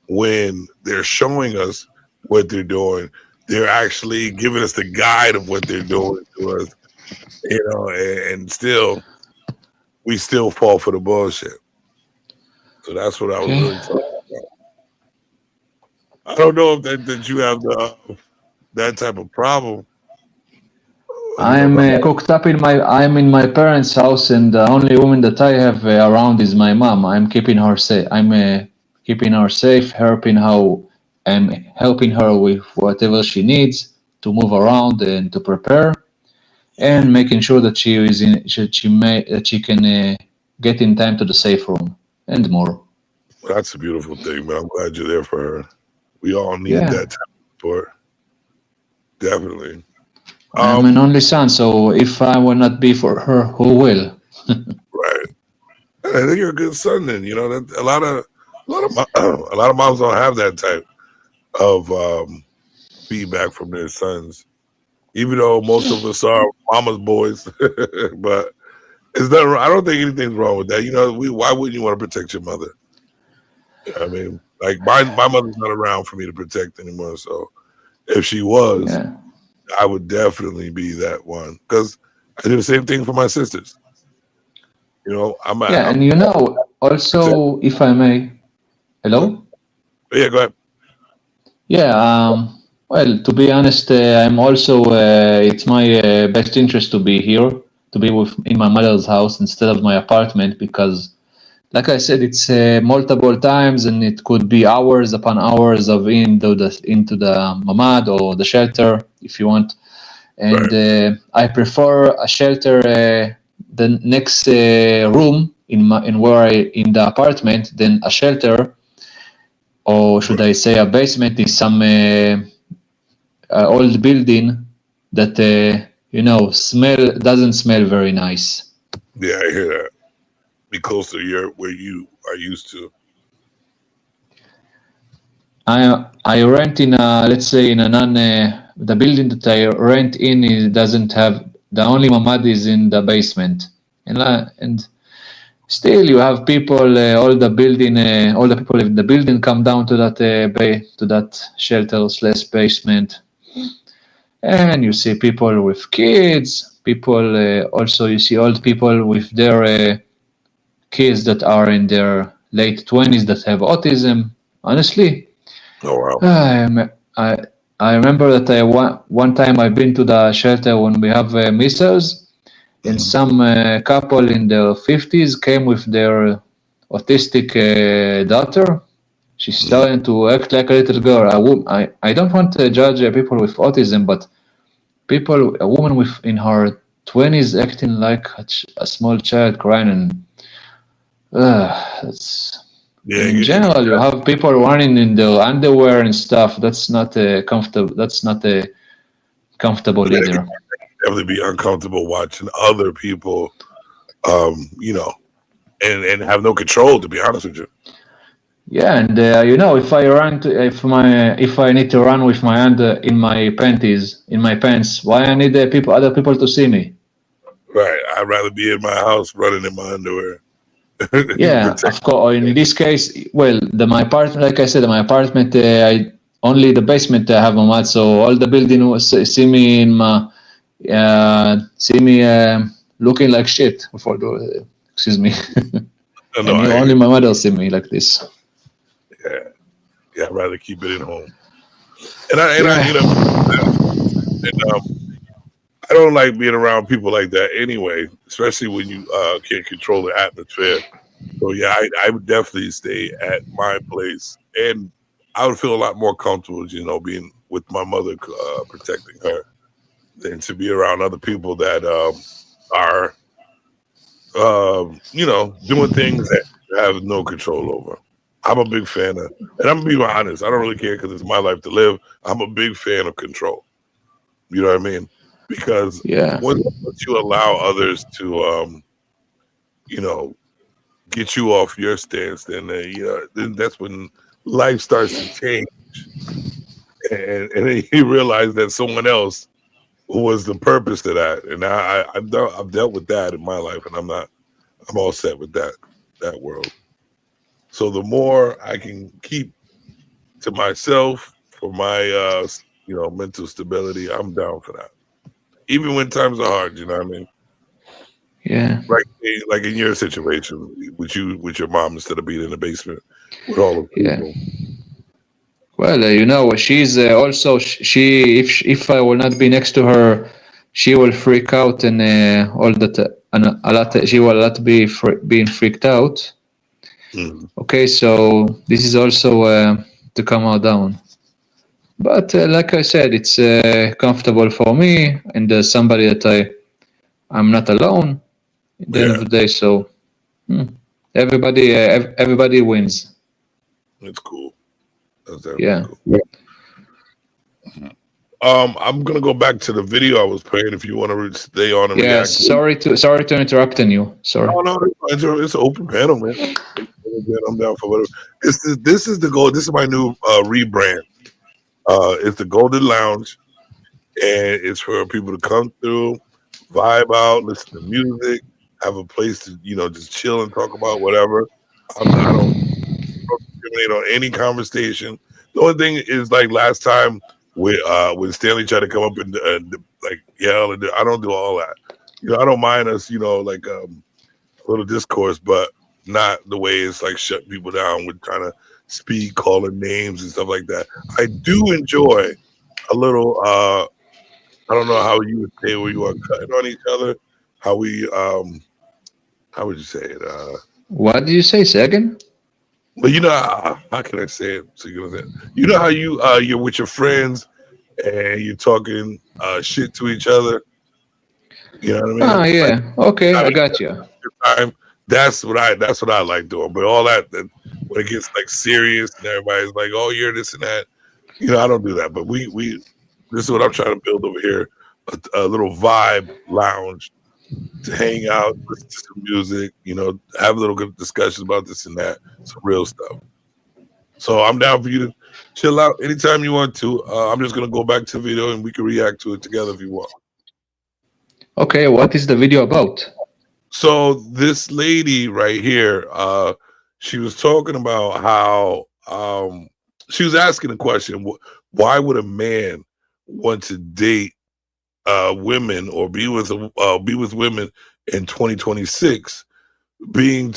when they're showing us what they're doing. They're actually giving us the guide of what they're doing to us, and still, we still fall for the bullshit. So that's what I was really talking about. I don't know if that you have that type of problem. I'm cooked up I'm in my parents' house, and the only woman that I have around is my mom. I'm keeping her safe. Keeping her safe, I'm helping her with whatever she needs to move around and to prepare, and making sure that she can get in time to the safe room and more. Well, that's a beautiful thing, man. I'm glad you're there for her. We all need that type of support. Definitely. I'm an only son, so if I will not be for her, who will? Right. I think you're a good son. Then that a lot of moms don't have that type of feedback from their sons, even though most of us are mama's boys. But it's not. I don't think anything's wrong with that. Why wouldn't you want to protect your mother? I mean, like my mother's not around for me to protect anymore. So if she was, I would definitely be that one, because I do the same thing for my sisters. Also, if I may, hello. Yeah, go ahead. Yeah. Well, to be honest, I'm also. It's my best interest to be here, to be in my mother's house instead of my apartment, because, like I said, it's multiple times, and it could be hours upon hours of into the mamad or the shelter, if you want. And I prefer a shelter, the next room in the apartment, than a shelter, or should I say a basement, is some old building that doesn't smell very nice. Yeah, I hear that. Be close to where you are used to. I rent in let's say in the building that I rent in doesn't have, the only mamad is in the basement, and still you have people, all the people in the building come down to that shelter / basement, and you see people with kids. Also you see old people with their kids that are in their late 20s that have autism. Honestly, I remember that one time I've been to the shelter when we have missiles, and some couple in their 50s came with their autistic daughter. She's starting to act like a little girl. I don't want to judge people with autism, but a woman in her 20s acting like a small child, crying, and in general, you have people running in their underwear and stuff. That's not comfortable. That's not comfortable either. Definitely be uncomfortable watching other people, and have no control. To be honest with you. Yeah, and if I need to run with my hand in my pants, why I need other people to see me? Right. I'd rather be in my house running in my underwear. Yeah, of course. In this case, well, my apartment, like I said, only the basement I have a mat, so all the building see me looking like shit. Excuse me. No, And I only my mother see me like this. Yeah, I'd rather keep it at home. And I I don't like being around people like that anyway, especially when you can't control the atmosphere. So yeah, I would definitely stay at my place, and I would feel a lot more comfortable, being with my mother, protecting her, than to be around other people that are, doing things that you have no control over. I'm a big fan of, and I'm gonna be honest. I don't really care because it's my life to live. I'm a big fan of control. You know what I mean? Because once you allow others to, get you off your stance, then then that's when life starts to change, and then you realize that someone else was the purpose to that. And I've dealt with that in my life, and I'm all set with that world. So the more I can keep to myself for my mental stability, I'm down for that. Even when times are hard, you know what I mean? Yeah. Like in your situation with your mom, instead of being in the basement with all the people. Well, she's also she. If I will not be next to her, she will freak out and all that. And a lot. She will not be being freaked out. Okay, so this is also to calm her down. But like I said, it's comfortable for me, and there's somebody that I'm not alone at the end of the day. So everybody wins. It's cool. That's Cool. I'm gonna go back to the video I was playing. If you want to stay on and react. Sorry to interrupt you. Sorry. No, it's an open panel, man. I'm down for whatever. This is the goal. This is my new rebrand. It's the Golden Lounge, and it's for people to come through, vibe out, listen to music, have a place to just chill and talk about whatever. I don't discriminate on any conversation. The only thing is, like last time when Stanley tried to come up and like yell, and I don't do all that. I don't mind us, like a little discourse, but not the way it's like shut people down with trying to speak, calling names and stuff like that. I do enjoy a little. I don't know how you would say where you are cutting on each other. How we how would you say it? What did you say? Say again? But how can I say it? So you know how you're with your friends and you're talking shit to each other. You know what I mean? Yeah. Okay, I got you. That's what I like doing. But all that when it gets like serious and everybody's like, "Oh, you're this and that," I don't do that. But we this is what I'm trying to build over here: a little vibe lounge to hang out, listen to some music, have a little good discussions about this and that, some real stuff. So I'm down for you to chill out anytime you want to. I'm just gonna go back to the video and we can react to it together if you want. Okay, what is the video about? So this lady right here, she was talking about how she was asking a question: why would a man want to date women or be with women in 2026, being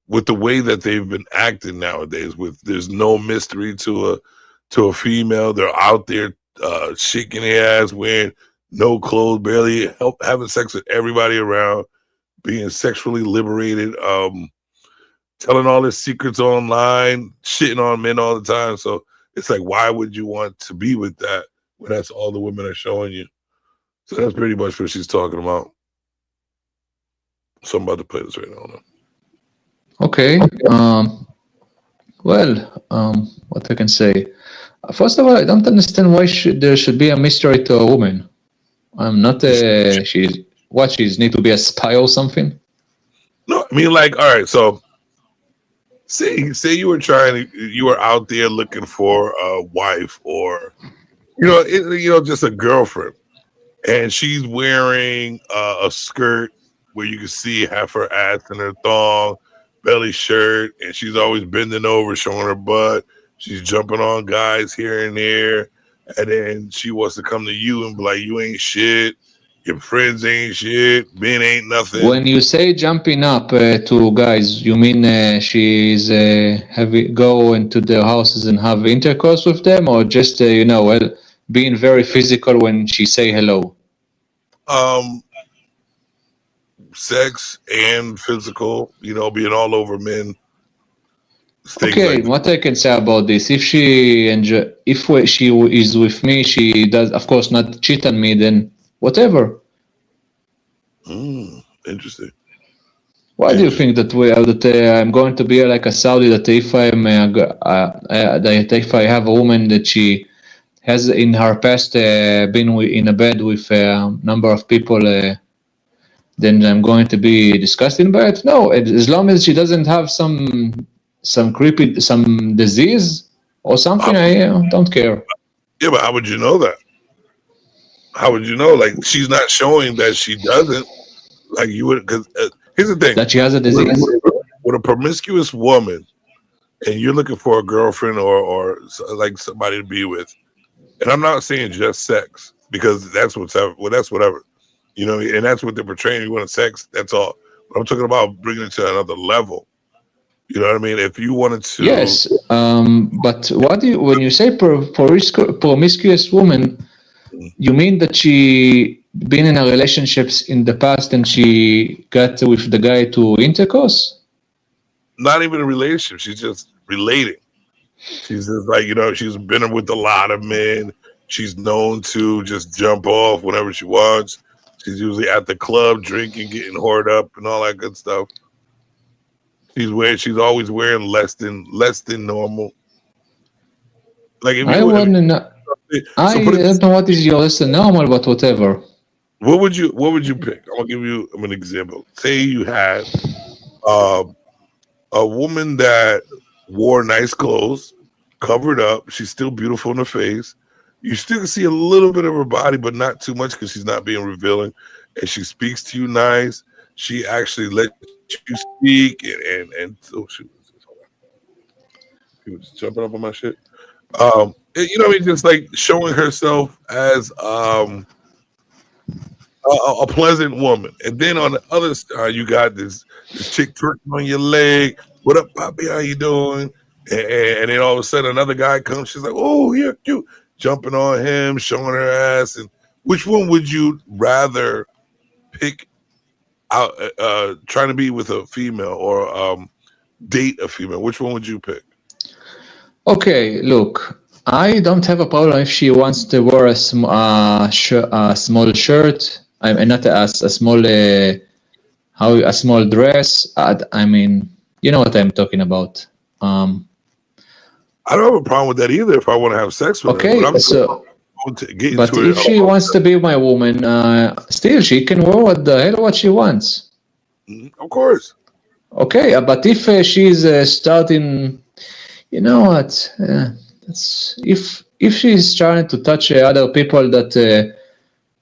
with the way that they've been acting nowadays? There's no mystery to a female. They're out there shaking their ass, wearing no clothes, barely having sex with everybody around, being sexually liberated, telling all their secrets online, shitting on men all the time. So it's like, why would you want to be with that when that's all the women are showing you? So that's pretty much what she's talking about. So I'm about to play this right now. Okay. What I can say. First of all, I don't understand why there should be a mystery to a woman. I'm not she's need to be a spy or something? No, I mean, like, all right, so say you were out there looking for a wife or just a girlfriend, and she's wearing a skirt where you can see half her ass and her thong, belly shirt, and she's always bending over, showing her butt. She's jumping on guys here and there, and then she wants to come to you and be like, "You ain't shit. Your friends ain't shit. Men ain't nothing. When you say jumping up to guys, you mean she's go into their houses and have intercourse with them, or just being very physical when she say hello? Sex and physical, being all over men. Okay, what I can say about this, if she is with me, she does, of course, not cheat on me, then whatever. Interesting. Why do you think that I'm going to be like a Saudi, that if if I have a woman that she has in her past been in a bed with a number of people, then I'm going to be disgusted by it? No, as long as she doesn't have some disease or something, I don't care. Yeah, but how would you know that? How would you know? Like, she's not showing that she doesn't. Like, you would, because here's the thing. That she has a disease? With a promiscuous woman, and you're looking for a girlfriend or like somebody to be with, and I'm not saying just sex, because that's that's whatever. And that's what they're portraying. You want sex, that's all. But I'm talking about bringing it to another level. You know what I mean? If you wanted to... Yes, but when you say promiscuous woman, you mean that she been in a relationships in the past and she got with the guy to intercourse? Not even a relationship. She's just relating. She's just like, she's been with a lot of men. She's known to just jump off whenever she wants. She's usually at the club drinking, getting whored up and all that good stuff. She's always wearing less than normal. Like, if I don't know what is your less than normal, but whatever. What would you pick? I'm gonna give you an example. Say you had a woman that wore nice clothes, covered up. She's still beautiful in the face. You still can see a little bit of her body, but not too much because she's not being revealing. And she speaks to you nice. She actually lets you speak and oh shoot, people just jumping up on my shit. Just like showing herself as a pleasant woman. And then on the other side, you got this chick twerking on your leg. What up, Poppy? How you doing? And then all of a sudden another guy comes. She's like, oh, you're cute. Jumping on him, showing her ass. And which one would you rather pick out, trying to be with a female or date a female? Which one would you pick? Okay, look, I don't have a problem if she wants to wear a small shirt. I'm not a small a small dress. I mean, you know what I'm talking about. I don't have a problem with that either if I want to have sex with her. But if she wants to be my woman, still she can wear what she wants. Of course. Okay, but if she's starting, you know what? That's if she's trying to touch other people that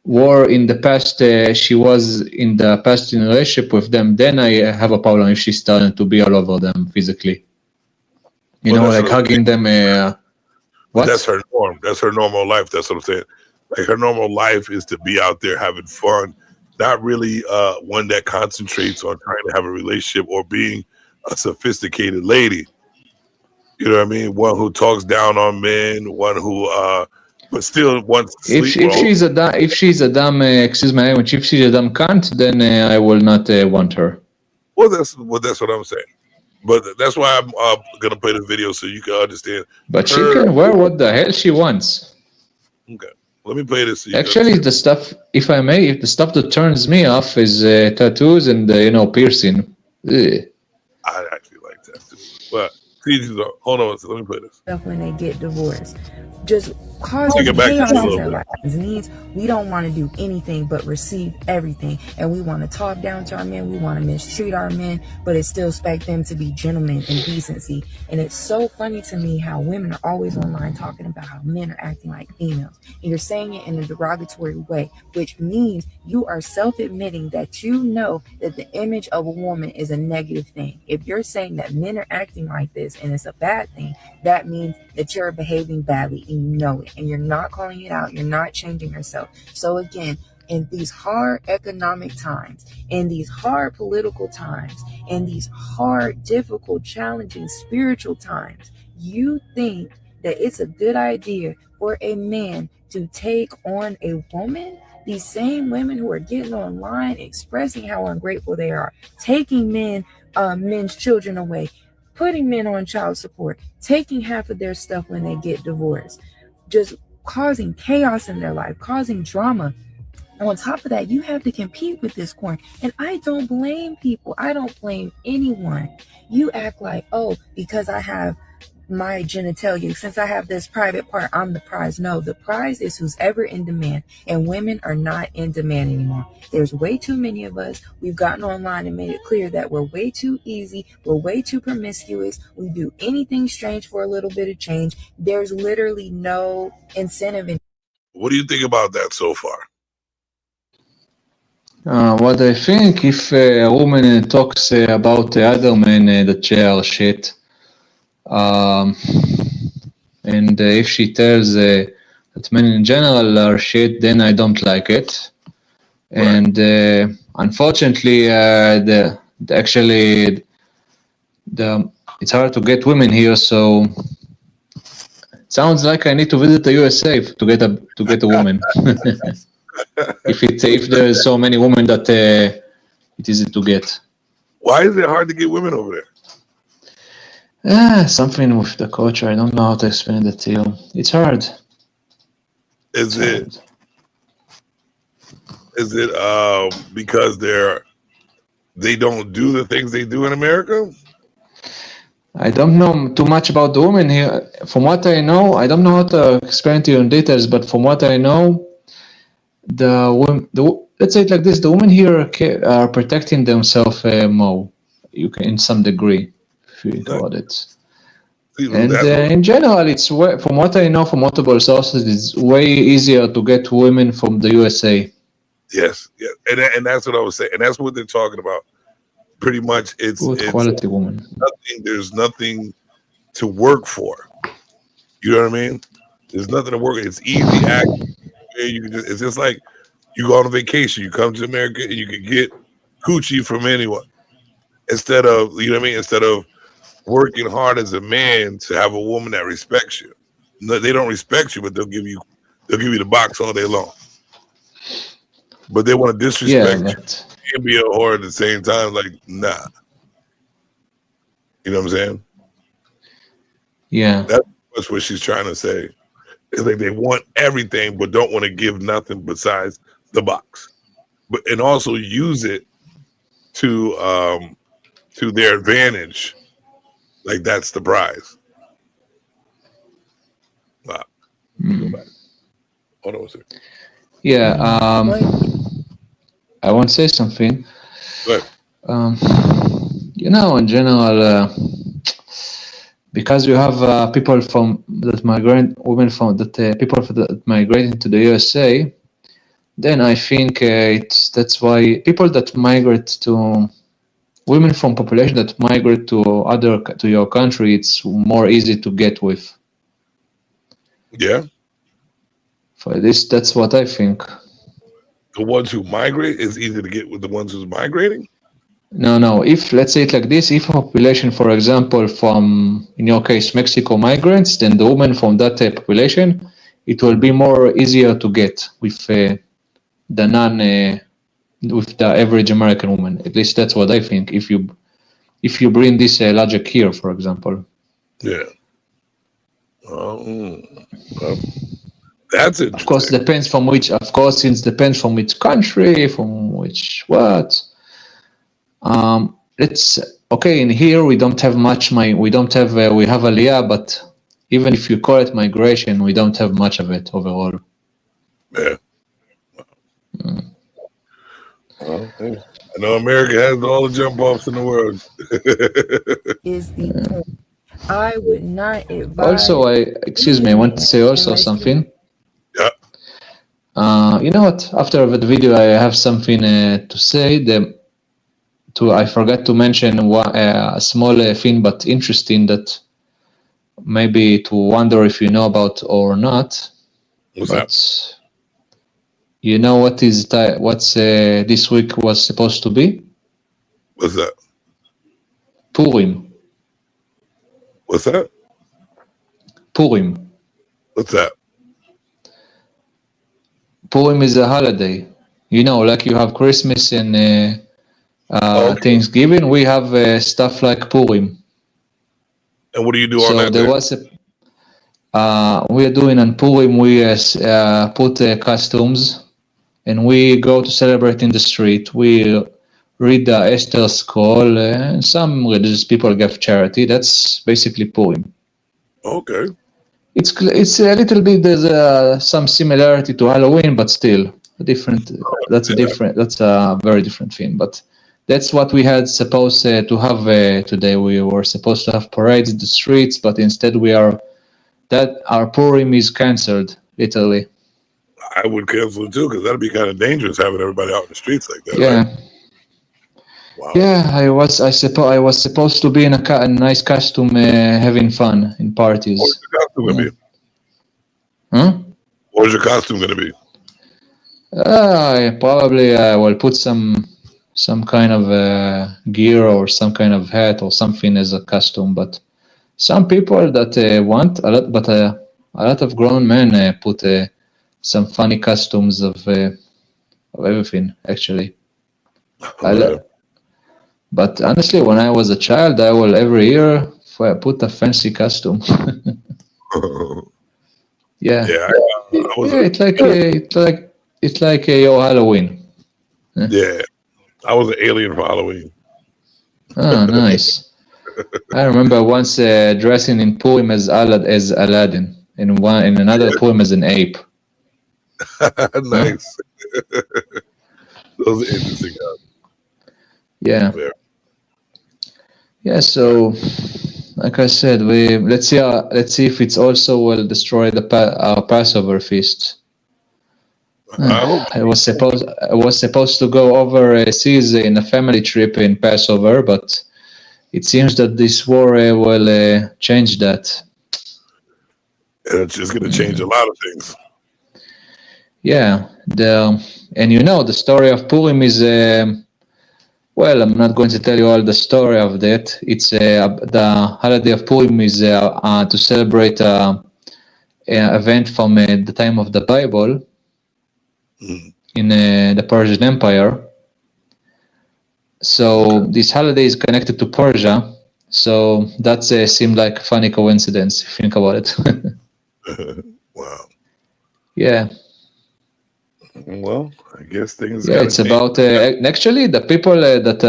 were in the past, she was in the past in a relationship with them, then I have a problem if she's starting to be all over them physically. Like hugging them. What? That's her norm. That's her normal life. That's what I'm saying. Like, her normal life is to be out there having fun, not really one that concentrates on trying to have a relationship or being a sophisticated lady. You know what I mean? One who talks down on men, one who but still wants to sleep. If she's a dumb excuse my language, if she's a dumb cunt, then I will not want her. Well, that's what I'm saying. But that's why I'm gonna play the video so you can understand. But she can wear what the hell she wants. Okay, let me play this. Actually, the stuff, if I may, the stuff that turns me off is tattoos and piercing. Ugh. I actually like that too. But hold on, let me play this. When they get divorced, just cause chaos in their lives. It means we don't want to do anything but receive everything, and we want to talk down to our men, we want to mistreat our men, but it still expect them to be gentlemen and decency. And it's so funny to me how women are always online talking about how men are acting like females, and you're saying it in a derogatory way, which means you are self-admitting that you know that the image of a woman is a negative thing. If you're saying that men are acting like this and it's a bad thing, that means that you're behaving badly and you know it, and you're not calling it out, you're not changing yourself. So again, in these hard economic times, in these hard political times, in these hard, difficult, challenging spiritual times, you think that it's a good idea for a man to take on a woman? These same women who are getting online expressing how ungrateful they are, taking men's children away, putting men on child support, taking half of their stuff when they get divorced, just causing chaos in their life, causing drama. And on top of that, you have to compete with this corn. And I don't blame people. I don't blame anyone. You act like, oh, because I have my genitalia, since I have this private part, I'm the prize. No, the prize is who's ever in demand, and women are not in demand anymore. There's way too many of us. We've gotten online and made it clear that we're way too easy, we're way too promiscuous, we do anything strange for a little bit of change. There's literally no incentive in. What do you think about that so far? What I think, if a woman talks about the other men that they are shit, and if she tells that men in general are shit, then I don't like it. Right. And unfortunately, it's hard to get women here, so it sounds like I need to visit the USA to get a woman. if there's so many women that it easy to get. Why is it hard to get women over there? Something with the culture. I don't know how to explain that to you. It's hard. Is it because they don't do the things they do in America? I don't know too much about the women here. From what I know, I don't know how to explain to you in details, but from what I know, let's say it like this: the women here are protecting themselves more. You can, in some degree. About it. And in general, it's from what I know from multiple sources, it's way easier to get women from the USA. Yes, and that's what I was saying, and that's what they're talking about. Pretty much, it's quality woman. There's nothing to work for. You know what I mean? There's nothing to work. It's easy action. It's just like you go on a vacation. You come to America and you can get coochie from anyone. Instead of, you know what I mean? Instead of working hard as a man to have a woman that respects you. No, they don't respect you, but they'll give you the box all day long. But they want to disrespect you and be a whore at the same time. Like, nah. You know what I'm saying? Yeah. That's what she's trying to say. It's like they want everything, but don't want to give nothing besides the box. And also use it to their advantage. Like that's the prize. Wow. Go back. Hold on a second. Yeah, I want to say something. Go ahead. In general, because you have people that migrate into the USA, then I think that's why people that migrate to women from population that migrate to your country, it's more easy to get with. Yeah. For this, that's what I think. The ones who migrate is easier to get with the ones who's migrating? No. If, let's say it like this, if a population, for example, from, in your case, Mexico migrants, then the women from that population, it will be more easier to get with with the average American woman. At least that's what I think. If you bring this logic here, for example. Yeah. That's it. Of course, depends from which. Of course, it depends from which country, from which what. In here we don't have much. We have Aliyah, but even if you call it migration, we don't have much of it overall. Yeah. Well, I know America has all the jump offs in the world. I would not advise. Also, I want to say also something. Yeah. You know what? After the video, I have something to say. I forgot to mention a small thing, but interesting that maybe to wonder if you know about or not. What's that? You know what is what's this week was supposed to be? What's that? Purim. What's that? Purim. What's that? Purim is a holiday. You know, like you have Christmas and Thanksgiving. We have stuff like Purim. And what do you do on So that there day? was we are doing on Purim. We put costumes, and we go to celebrate in the street. We read the Esther Scroll, and some religious people give charity. That's basically Purim. Okay. It's a little bit, there's some similarity to Halloween, but still different. That's a very different thing. But that's what we had supposed to have today. We were supposed to have parades in the streets, but instead our Purim is cancelled, literally. I would cancel it too, because that'd be kind of dangerous having everybody out in the streets like that. Yeah. Right? Wow. Yeah, I was supposed to be in a nice costume, having fun in parties. What's your costume gonna be? Huh? What's your costume gonna be? I probably will put some kind of gear or some kind of hat or something as a costume. But some people that want a lot, but a lot of grown men put some funny costumes of everything. Actually, but honestly, when I was a child, I will every year put a fancy costume. Yeah. Yeah. It's like your Halloween. Yeah. I was an alien for Halloween. Oh, nice. I remember once dressing in Purim as Aladdin, in another Purim as an ape. Nice. Those are interesting. Yeah. Yeah. So, like I said, let's see if it's also will destroy our Passover feast. I was supposed to go overseas in a family trip in Passover, but it seems that this war will change that. And it's just going to change a lot of things. Yeah, and the story of Purim is well, I'm not going to tell you all the story of that. It's the holiday of Purim is to celebrate an event from the time of the Bible. In the Persian Empire. So this holiday is connected to Persia. So that seemed like a funny coincidence if you think about it. Wow. Yeah. Well, I guess things. Yeah, it's about actually the people that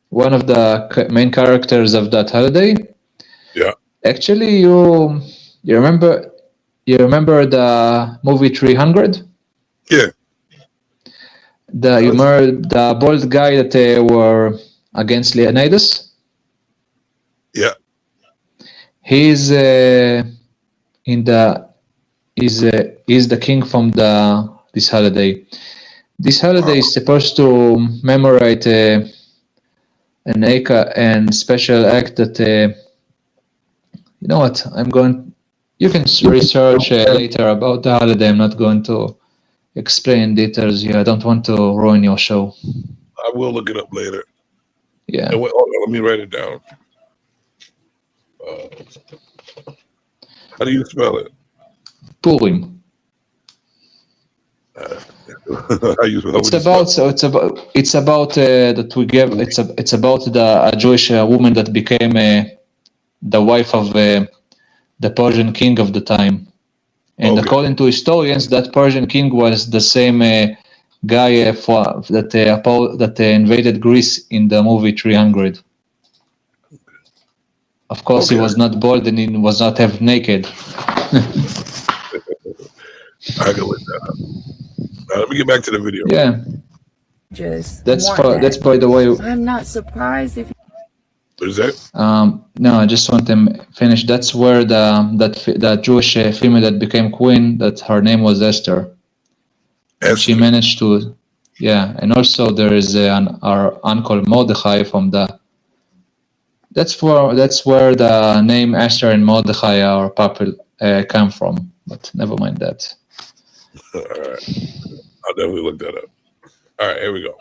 one of the main characters of that holiday. Yeah. Actually, you remember the movie 300? Yeah. You remember the bald guy that were against Leonidas? Yeah. He's the king from this holiday. This holiday is supposed to commemorate an special act that you know what? You can research later about the holiday. I'm not going to explain details here. I don't want to ruin your show. I will look it up later. Yeah. And wait, hold on, let me write it down. How do you spell it? Purim. How you spell it? It's about that we give. It's about a Jewish woman that became the wife of the Persian king of the time. And according to historians, that Persian king was the same guy that invaded Greece in the movie 300. Of course, he was not bald and he was not half naked. I go with that. Let me get back to the video. Yeah. That's by the way. I'm not surprised if. What is that? No, I just want to finish. That's where that Jewish female that became queen, that her name was Esther. She managed to, yeah. And also there is our uncle Mordechai from the. That's where the name Esther and Mordechai are come from. But never mind that. All right. I'll definitely look that up. All right, here we go.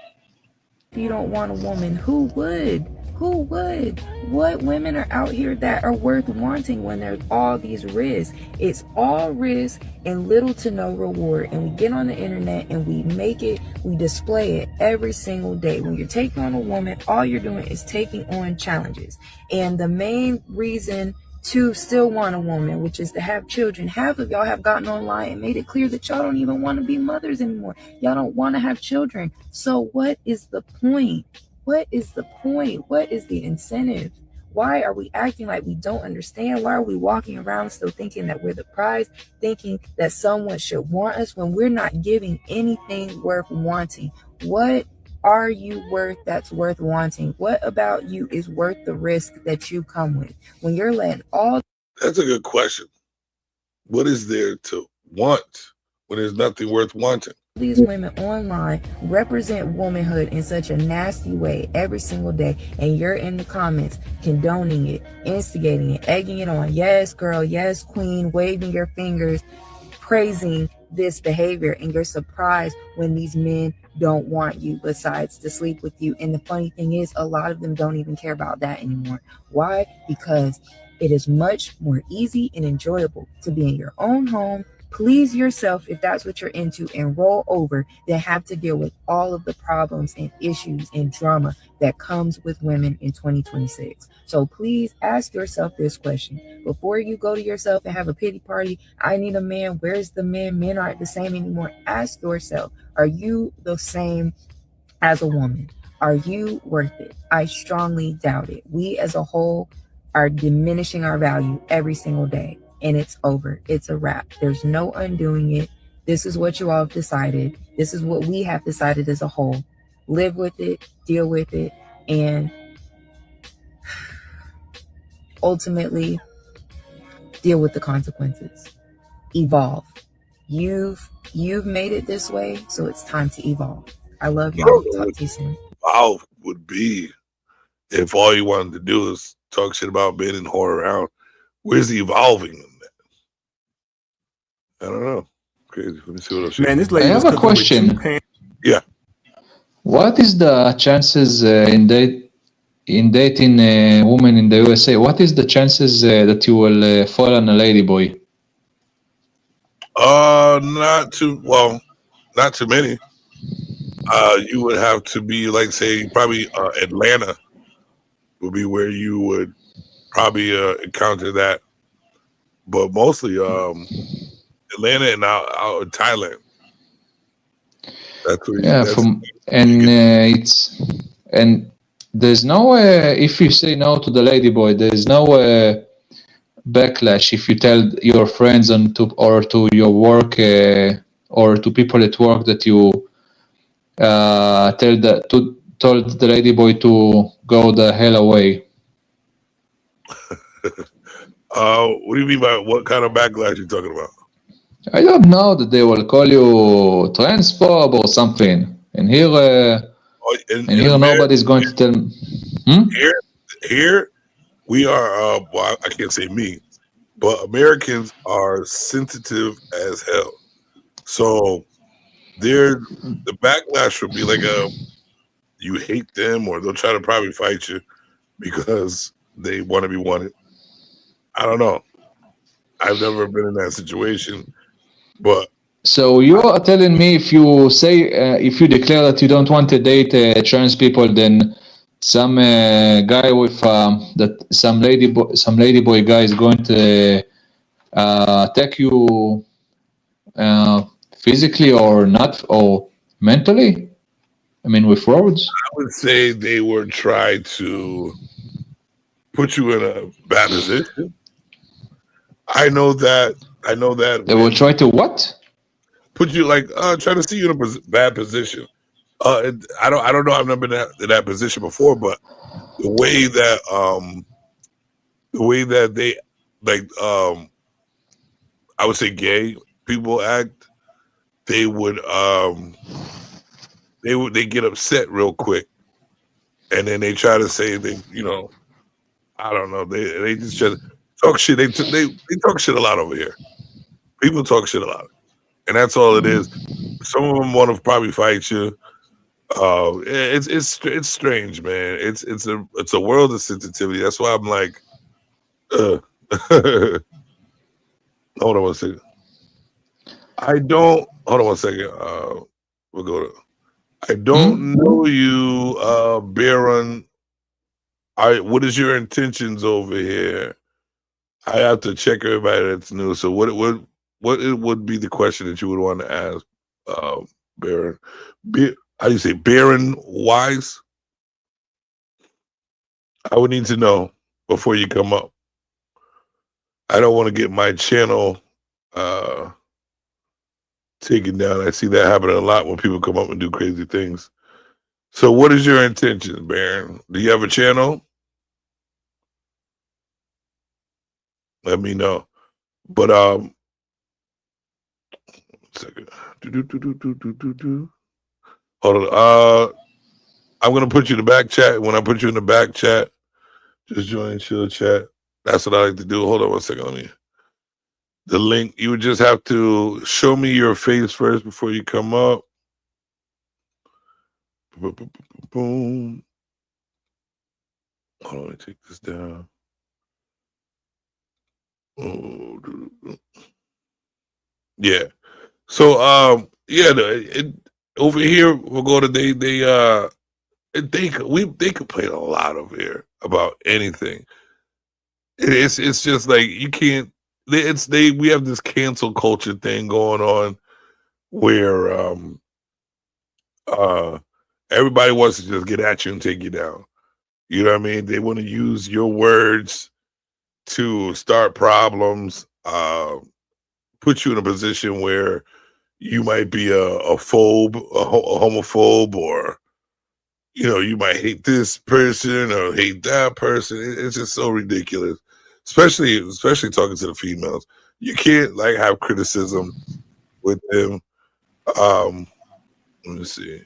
If you don't want a woman, who would? Who would? What women are out here that are worth wanting when there's all these risks? It's all risk and little to no reward. And we get on the internet and we make it, we display it every single day. When you're taking on a woman, all you're doing is taking on challenges. And the main reason to still want a woman, which is to have children, half of y'all have gotten online and made it clear that y'all don't even want to be mothers anymore. Y'all don't want to have children. So what is the point? What is the point? What is the incentive? Why are we acting like we don't understand? Why are we walking around still thinking that we're the prize, thinking that someone should want us when we're not giving anything worth wanting? What are you worth that's worth wanting? What about you is worth the risk that you come with? When you're letting all... That's a good question. What is there to want when there's nothing worth wanting? These women online represent womanhood in such a nasty way every single day, and you're in the comments condoning it, instigating it, egging it on. Yes, girl, yes, queen, waving your fingers, praising this behavior, and you're surprised when these men don't want you besides to sleep with you. And the funny thing is, a lot of them don't even care about that anymore. Why? Because it is much more easy and enjoyable to be in your own home, please yourself if that's what you're into, and roll over than have to deal with all of the problems and issues and drama that comes with women in 2026. So please ask yourself this question before you go to yourself and have a pity party. I need a man. Where's the men? Men aren't the same anymore. Ask yourself, are you the same as a woman? Are you worth it? I strongly doubt it. We as a whole are diminishing our value every single day. And it's over. It's a wrap. There's no undoing it. This is what you all have decided. This is what we have decided as a whole. Live with it, deal with it, and ultimately deal with the consequences. Evolve. You've made it this way, so it's time to evolve. I love y'all. Talk to you soon. Evolve would be if all you wanted to do is talk shit about men and whore around. Where's the evolving in that? I don't know. Crazy. Let me see what else. Man, this lady I have a question. Yeah. What is the chances in dating a woman in the USA? What is the chances that you will fall on a ladyboy? Not too many. You would have to be like, say, probably Atlanta would be where you would probably encounter that, but mostly Atlanta and out in Thailand. That's where and there's no if you say no to the ladyboy, there's no backlash if you tell your friends or to your work or to people at work that you told the ladyboy to go the hell away. What do you mean by what kind of backlash you talking about? I don't know, that they will call you transphobe or something. And here, here nobody's going to tell me. Here we are. Well, I can't say me, but Americans are sensitive as hell. So the backlash will be like you hate them, or they'll try to probably fight you because they want to be wanted. I don't know. I've never been in that situation, but so you are telling me if you say if you declare that you don't want to date trans people, then some guy with some ladyboy guy is going to attack you physically or not, or mentally? I mean, with words. I would say they would try to put you in a bad position. I know that they will try to what? Put you like try to see you in a bad position. I don't know. I've never been in that position before, but the way that they like I would say gay people act, they get upset real quick, and then they try to say I don't know. They just try to talk shit. They talk shit a lot over here. People talk shit a lot. and that's all it is. Some of them want to probably fight you. It's strange, man. It's a world of sensitivity. That's why I'm like, hold on one second. Hold on one second. We'll go to. I don't know you, Baron. What is your intentions over here? I have to check everybody that's new. So what would be the question that you would want to ask, Baron? How do you say Baron Wise? I would need to know before you come up. I don't want to get my channel taken down. I see that happening a lot when people come up and do crazy things. So what is your intention, Baron? Do you have a channel? Let me know. But second. Hold on. I'm gonna put you in the back chat. When I put you in the back chat, just join chill chat. That's what I like to do. Hold on one second. Let me. The link. You would just have to show me your face first before you come up. Boom. Hold on. Let me take this down. Oh, yeah. So over here we'll go to they complain a lot over here about anything. It's just like you can't. We have this cancel culture thing going on where everybody wants to just get at you and take you down. You know what I mean? They want to use your words to start problems, put you in a position where you might be a homophobe, or you might hate this person or hate that person. It's just so ridiculous, especially talking to the females. You can't have criticism with them. Let me see.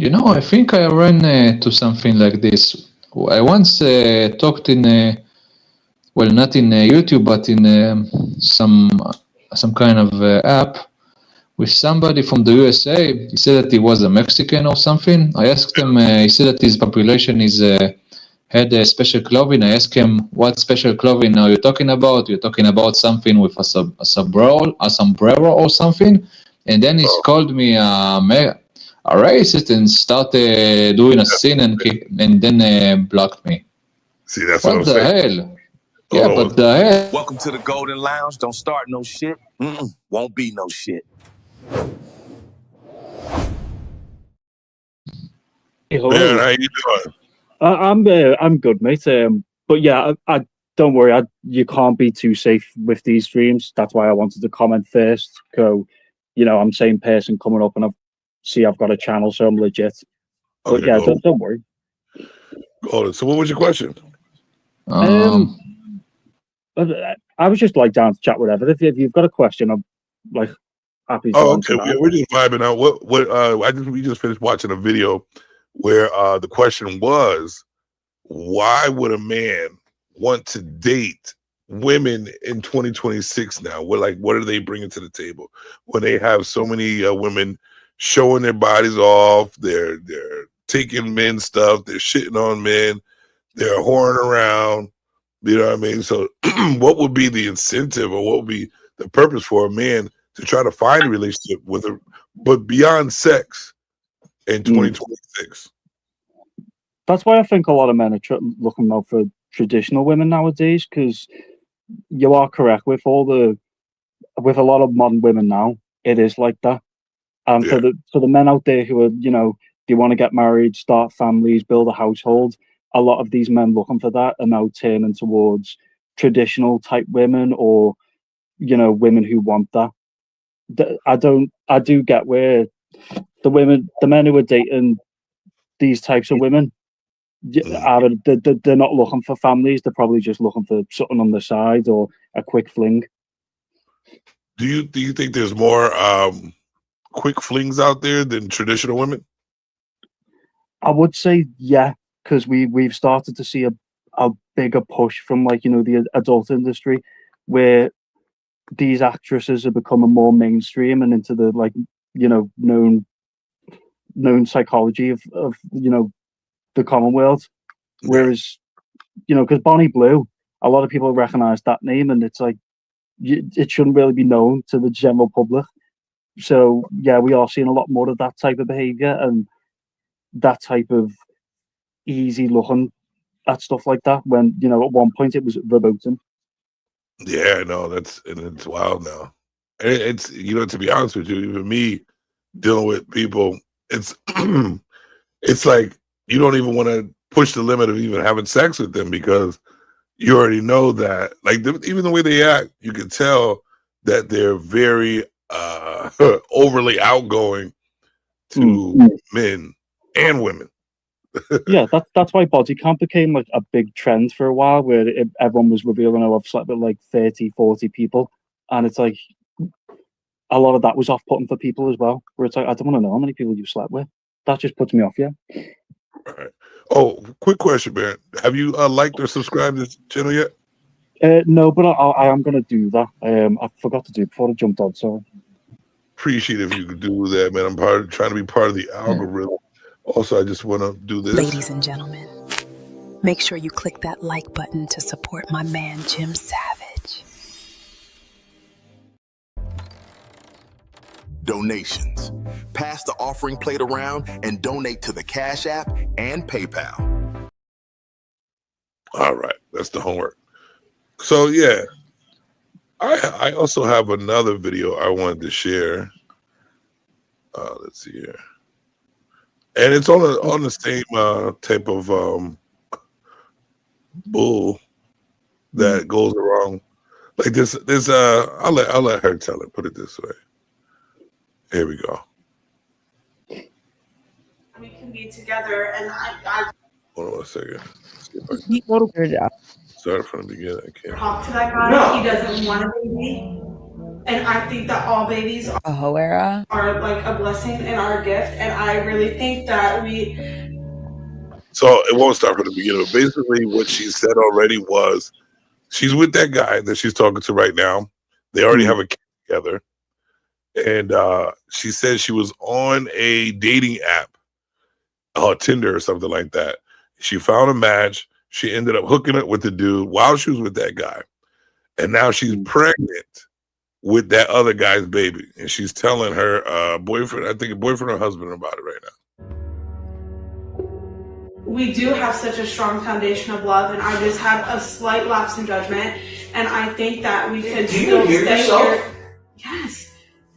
I think I ran to something like this. I once talked in, not in YouTube, but in some kind of app with somebody from the USA. He said that he was a Mexican or something. I asked him, he said that his population had a special clothing. I asked him, what special clothing are you talking about? You're talking about something with a sombrero or something? And then he called me a racist and started doing a scene and then blocked me. See, that's what the hell? Yeah, but the hell. Welcome to the Golden Lounge. Don't start no shit. Won't be no shit. Hey, hello. Man, how you doing? I'm good, mate. But yeah, I don't worry. You can't be too safe with these streams. That's why I wanted to comment first. So, I'm same person coming up, and I've got a channel, so I'm legit. But yeah, don't worry. So what was your question? I was just down to chat, whatever. If you've got a question, I'm happy to answer that. We're just vibing out. We just finished watching a video where the question was, why would a man want to date women in 2026 now? What are they bringing to the table when they have so many women showing their bodies off? They're taking men's stuff. They're shitting on men. They're whoring around. You know what I mean? So what would be the incentive, or what would be the purpose for a man to try to find a relationship with her, but beyond sex in 2026? That's why I think a lot of men are looking out for traditional women nowadays, because you are correct with a lot of modern women now, it is like that. And for the men out there who are, they want to get married, start families, build a household, a lot of these men looking for that are now turning towards traditional type women, or women who want that. I do get where the men who are dating these types of women, they're not looking for families. They're probably just looking for something on the side or a quick fling. Do you think there's more quick flings out there than traditional women? I would say yeah, because we've started to see a bigger push from the adult industry, where these actresses are becoming more mainstream and into the known psychology of the common world. Whereas, because Bonnie Blue, a lot of people recognize that name, and it's like it shouldn't really be known to the general public. So yeah, we are seeing a lot more of that type of behavior and that type of easy looking at stuff like that. When at one point it was verboten. Yeah, no, it's wild now. And it's to be honest with you, even me dealing with people, it's it's like you don't even want to push the limit of even having sex with them because you already know that, like, even the way they act, you can tell that they're very overly outgoing to men and women. Yeah, that's why body count became like a big trend for a while, where everyone was revealing, I've slept with like 30, 40 people, and it's like a lot of that was off-putting for people as well, where it's like, I don't want to know how many people you slept with. That just puts me off, yeah. All right. Oh, quick question, man. Have you liked or subscribed to this channel yet? No, but I am going to do that. I forgot to do it before I jumped on, so. Appreciate if you could do that, man. I'm trying to be part of the algorithm. Also, I just want to do this. Ladies and gentlemen, make sure you click that like button to support my man, Jim Savage. Donations. Pass the offering plate around and donate to the Cash App and PayPal. All right, that's the homework. So yeah, I also have another video I wanted to share. Let's see here, and it's on the same type of bull that goes around like this. I'll let her tell it. Put it this way. Here we go. We can be together, and I Hold on a second. Start from the beginning. I can't talk to that guy. He doesn't want a baby, and I think that all babies are like a blessing and our gift. And I really think that So it won't start from the beginning. But basically, what she said already was she's with that guy that she's talking to right now. They already have a kid together. And she said she was on a dating app, Tinder or something like that. She found a match. She ended up hooking up with the dude while she was with that guy. And now she's pregnant with that other guy's baby. And she's telling her boyfriend, I think a boyfriend or husband about it right now. we do have such a strong foundation of love, and I just had a slight lapse in judgment, and I think that we could still stay here. Yes.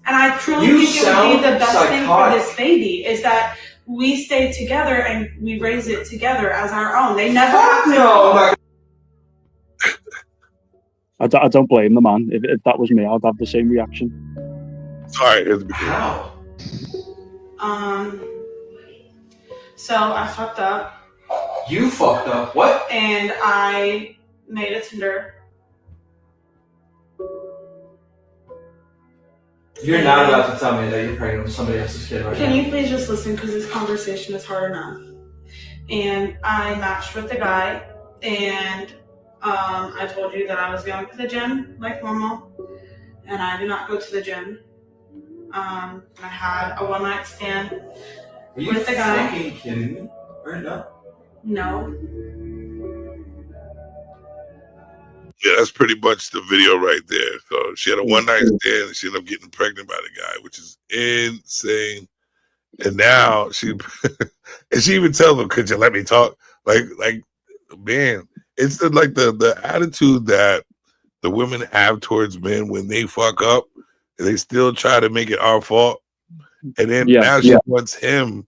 And I truly think it would be the best thing for this baby is that we stay together and we raise it together as our own. They never have to. I don't blame the man. If that was me, I'd have the same reaction. Sorry, How? So I fucked up. You fucked up? What? And I made a Tinder. You're not allowed to tell me that you're pregnant with somebody else's kid right now. Can you please just listen, because this conversation is hard enough. And I matched with the guy, and I told you that I was going to the gym like normal, and I did not go to the gym. I had a one-night stand with the guy. Are you fucking kidding me right now? No. Yeah, that's pretty much the video right there. So she had a one-night stand and she ended up getting pregnant by the guy, which is insane. And now she even tells him, "Could you let me talk?" Like man, it's the attitude that the women have towards men when they fuck up, and they still try to make it our fault. And then now she wants him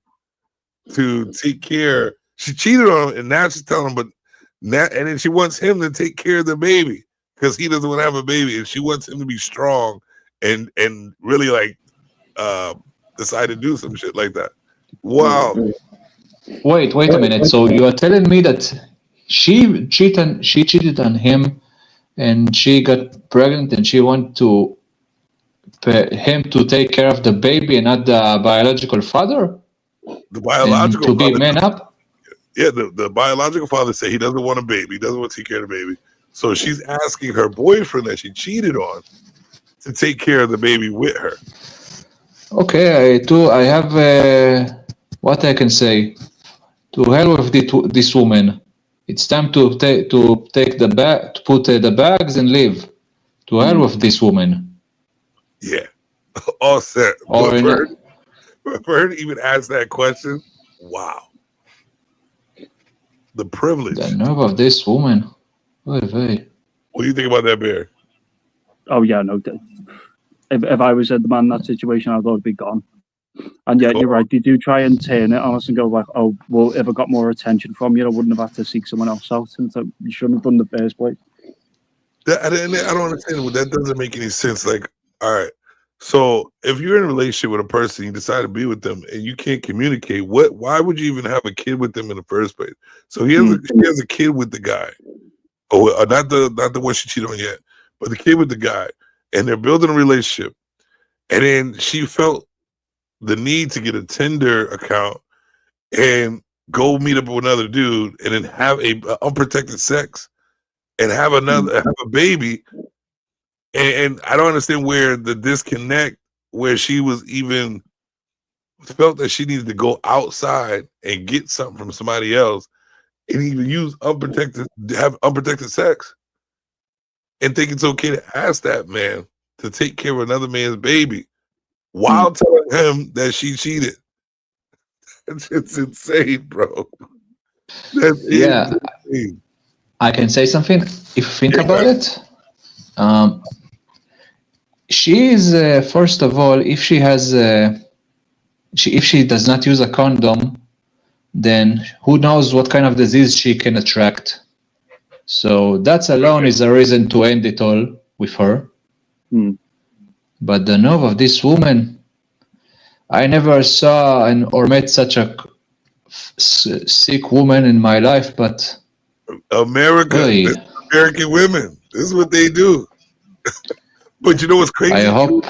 to take care. She cheated on him, and now she's telling him, and then she wants him to take care of the baby because he doesn't want to have a baby, and she wants him to be strong and really decide to do some shit like that. Wow. Wait a minute. So you are telling me that she cheated on him, and she got pregnant, and she wanted him to take care of the baby and not the biological father? The biological and to be man up? Yeah, the biological father said he doesn't want a baby. He doesn't want to take care of the baby. So she's asking her boyfriend that she cheated on to take care of the baby with her. Okay, I have what I can say. To hell with this woman. It's time to take the bag, to put the bags and leave. To hell with this woman. Yeah, all set. Or for her to even ask that question, wow. The privilege. The nerve of this woman. What do you think about that, Bear? Oh yeah, no. If I was the man in that situation, I thought it'd be gone. And yeah, you're right. They do try and turn it on us and go like, "Oh, well, if I got more attention from you, I wouldn't have had to seek someone else out." And so you shouldn't have done the first place. I don't understand. That doesn't make any sense. Like, all right, so if you're in a relationship with a person, you decide to be with them, and you can't communicate, why would you even have a kid with them in the first place? So she has a kid with the guy. Oh, not the one she cheated on yet, but the kid with the guy, and they're building a relationship, and then she felt the need to get a Tinder account and go meet up with another dude, and then have a unprotected sex, and have a baby, and I don't understand where the disconnect, where she was even felt that she needed to go outside and get something from somebody else, and even have unprotected sex, and think it's okay to ask that man to take care of another man's baby while telling him that she cheated. It's insane, bro. That's insane. I can say something. If you think about it, she is first of all, if she has, if she does not use a condom, then who knows what kind of disease she can attract. So that alone is a reason to end it all with her. But the nerve of this woman, I never saw or met such a sick woman in my life. But American women, this is what they do. But you know what's crazy? I hope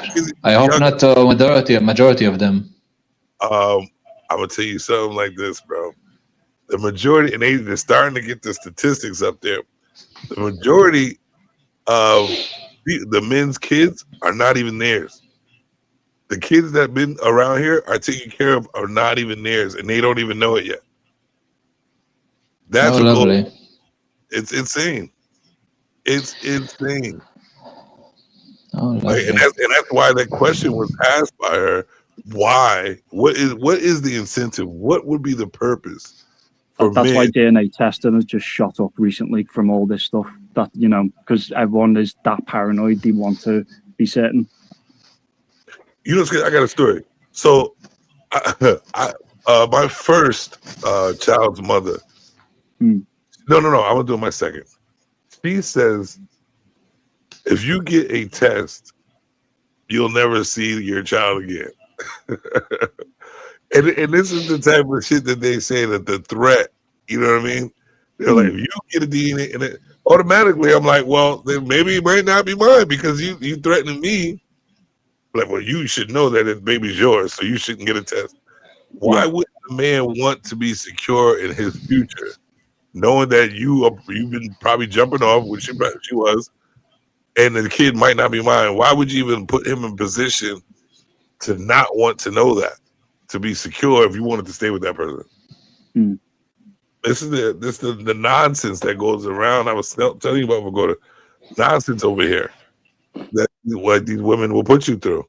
not a majority of them. I'm gonna tell you something like this, bro. The majority, and they're starting to get the statistics up there. The majority of the men's kids are not even theirs. The kids that have been around here are taken care of are not even theirs, and they don't even know it yet. That's lovely. It's insane. It's insane. Oh, and that's why that question was asked by her. Why? What is the incentive? What would be the purpose? That's why DNA testing has just shot up recently from all this stuff. That, you know, because everyone is that paranoid, they want to be certain. You know, I got a story. So, my first child's mother. No, I'm gonna do my second. She says, if you get a test, you'll never see your child again. and this is the type of shit that they say, that the threat, you know what I mean? They're like, if you get a DNA, and automatically I'm like, well, then maybe it might not be mine because you threatening me. Like, well, you should know that the baby's yours, so you shouldn't get a test. Why would a man want to be secure in his future, knowing that you've been probably jumping off, which she was, and the kid might not be mine? Why would you even put him in position to not want to know that, to be secure if you wanted to stay with that person? This is the nonsense that goes around. I was telling you about, we'll go to nonsense over here. That what these women will put you through.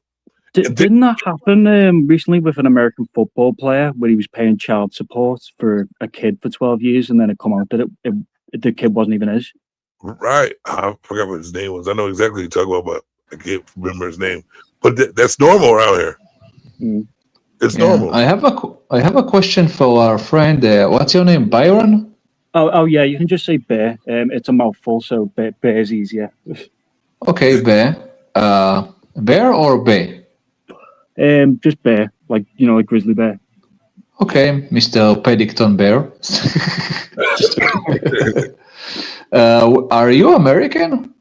Didn't that happen recently with an American football player where he was paying child support for a kid for 12 years and then it come out that the kid wasn't even his? Right. I forgot what his name was. I know exactly what you're talking about, but I can't remember his name. But that's normal around here. It's normal. I have a question for our friend. What's your name, Byron? Oh yeah, you can just say Bear. It's a mouthful, so Bear is easier. Okay, Bear. Bear or Bay? Just Bear, like grizzly bear. Okay, Mr. Paddington Bear. Are you American?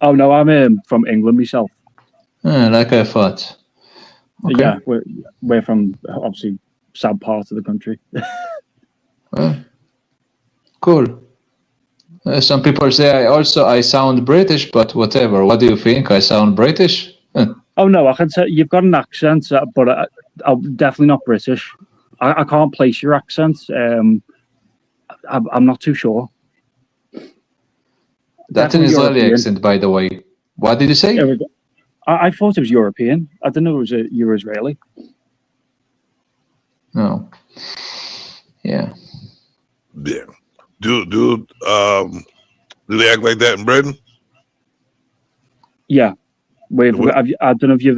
Oh no, I'm from England myself. Like I thought. Okay. Yeah, we're from obviously sad part of the country. Cool. Some people say I sound British, but whatever. What do you think? I sound British? Oh no, I can tell you've got an accent, but I'm definitely not British. I can't place your accent. I'm not too sure. That's an Definitely Israeli European. accent, by the way. What did you say? I thought it was European. I didn't know you were Israeli. No. Yeah. Yeah. Do they act like that in Britain? Yeah. I don't know if you've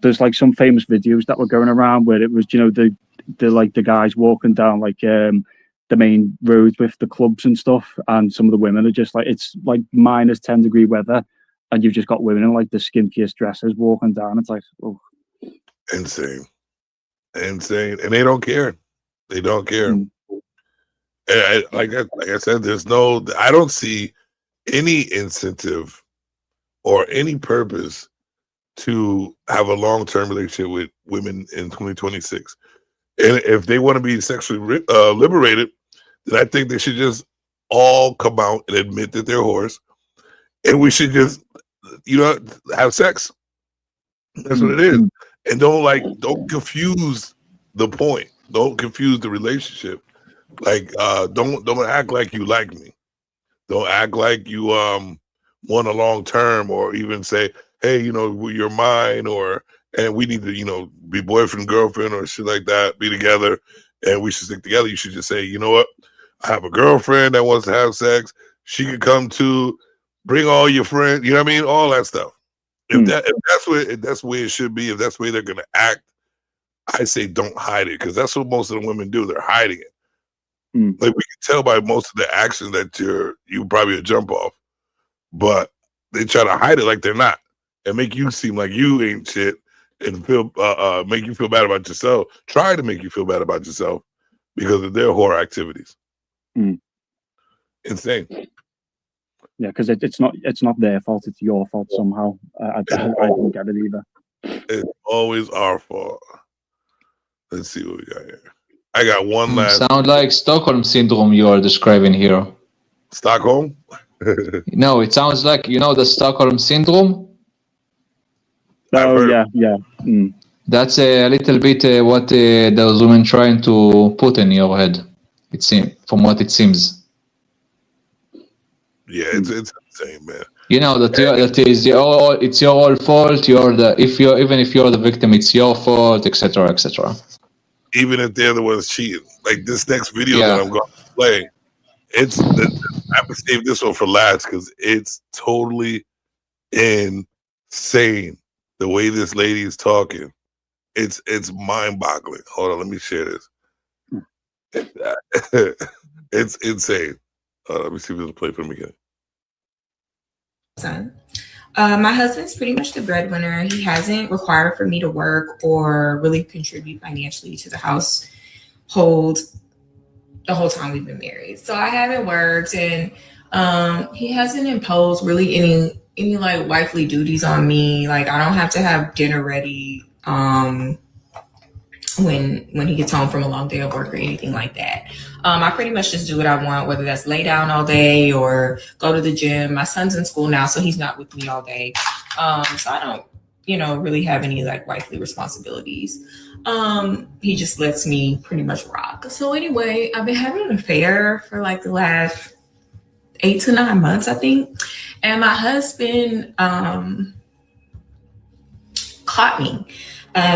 there's like some famous videos that were going around where it was, the guys walking down like the main roads with the clubs and stuff, and some of the women are just like, it's like minus 10 degree weather, and you've just got women in like the skimpiest dresses walking down. It's like, oh, insane, and they don't care. They don't care. And like I said, I don't see any incentive or any purpose to have a long-term relationship with women in 2026. And if they want to be sexually liberated, then I think they should just all come out and admit that they're whores, and we should just, have sex. That's what it is. And don't confuse the point. Don't confuse the relationship. Like, don't act like you like me. Don't act like you want a long term, or even say, hey, you're mine, and we need to, be boyfriend, girlfriend, or shit like that, be together, and we should stick together. You should just say, you know what? I have a girlfriend that wants to have sex. She could come too. Bring all your friends. You know what I mean? All that stuff. If that's the way it should be, if that's the way they're gonna act, I say don't hide it, because that's what most of the women do. They're hiding it. Like, we can tell by most of the actions that you probably a jump off, but they try to hide it like they're not, and make you seem like you ain't shit, and make you feel bad about yourself. Try to make you feel bad about yourself because of their horror activities. Insane. Yeah, because it's not their fault; it's your fault somehow. I don't get it either. It's always our fault. Let's see what we got here. I got one last. Sound like Stockholm syndrome you are describing here. Stockholm? No, it sounds like, the Stockholm syndrome. Oh yeah. That's a little bit what those women trying to put in your head. It seems, from what it seems. Yeah, it's insane, man. It's your own fault. Even if you're the victim, it's your fault, etc., etc. Even if they're the ones cheating. Like this next video that I'm going to play, I'm going to save this one for last because it's totally insane the way this lady is talking. It's mind-boggling. Hold on, let me share this. It's insane. Let me see if this will play for me again. Son. My husband's pretty much the breadwinner. He hasn't required for me to work or really contribute financially to the household the whole time we've been married. So I haven't worked, and he hasn't imposed really any like wifely duties on me. Like, I don't have to have dinner ready when he gets home from a long day of work or anything like that. I pretty much just do what I want, whether that's lay down all day or go to the gym. My son's in school now, so he's not with me all day. So I don't, really have any like wifely responsibilities. He just lets me pretty much rock. So anyway, I've been having an affair for like the last 8 to 9 months, I think. And my husband caught me.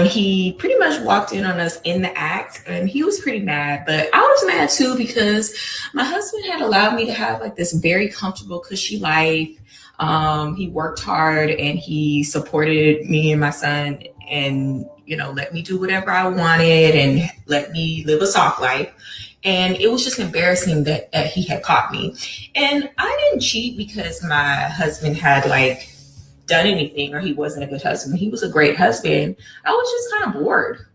He pretty much walked in on us in the act, and he was pretty mad, but I was mad too because my husband had allowed me to have like this very comfortable, cushy life. He worked hard and he supported me and my son, and let me do whatever I wanted and let me live a soft life. And it was just embarrassing that he had caught me. And I didn't cheat because my husband had like done anything or he wasn't a good husband. He was a great husband. I was just kind of bored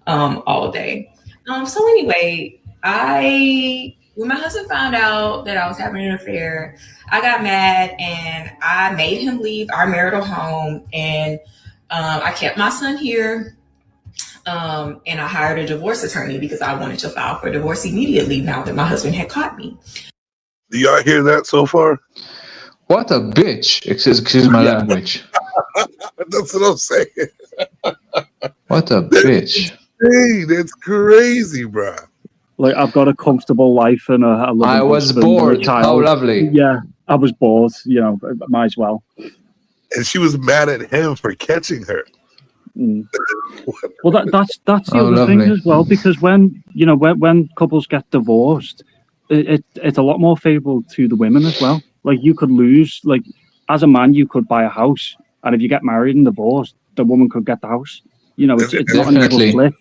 all day. So anyway, when my husband found out that I was having an affair, I got mad and I made him leave our marital home, and I kept my son here. And I hired a divorce attorney because I wanted to file for divorce immediately now that my husband had caught me. Do y'all hear that so far? What a bitch. Excuse my language. That's what I'm saying. What a bitch. Hey, that's crazy, bro. Like, I've got a comfortable life and a loving I was husband and a bored. How child. lovely. Yeah, I was bored. You know, might as well. And she was mad at him for catching her. Mm. Well, that's the Oh, other thing lovely. as well, because when couples get divorced, it's a lot more favorable to the women as well. Like, you could lose, like, as a man, you could buy a house, and if you get married and divorced, the woman could get the house. You know, it's not an equal Definitely. split.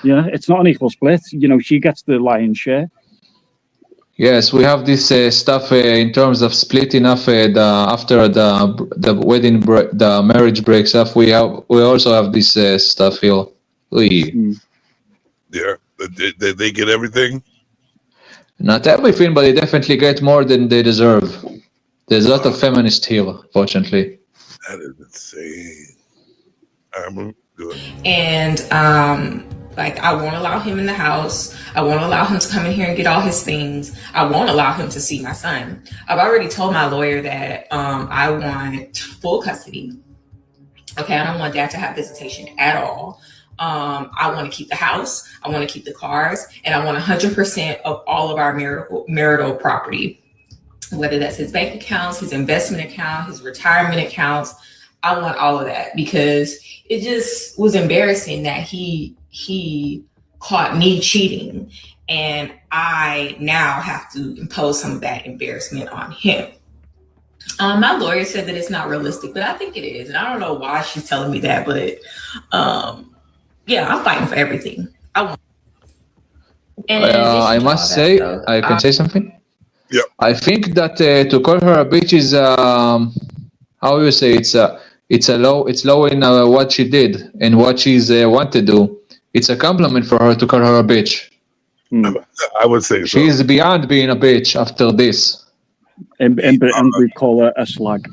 Yeah, it's not an equal split. You know, she gets the lion's share. Yes, we have this stuff in terms of splitting up after the marriage breaks up. We also have this stuff here. Oy. Yeah, they get everything. Not everything, but they definitely get more than they deserve. There's a lot of feminists here, fortunately. That is insane. I'm good. And like, I won't allow him in the house. I won't allow him to come in here and get all his things. I won't allow him to see my son. I've already told my lawyer that I want full custody. Okay, I don't want dad to have visitation at all. I want to keep the house. I want to keep the cars, and I want 100% of all of our marital property, whether that's his bank accounts, his investment account, his retirement accounts. I want all of that, because it just was embarrassing that he caught me cheating, and I now have to impose some of that embarrassment on him. My lawyer said that it's not realistic, but I think it is, and I don't know why she's telling me that, but yeah, I'm fighting for everything. I want. And in addition I to must all that say, stuff, I can say something. Yeah. I think that to call her a bitch is how you say it's low in what she did and what she's want to do. It's a compliment for her to call her a bitch. I would say so. She's beyond being a bitch after this. In Britain, we call her a slag.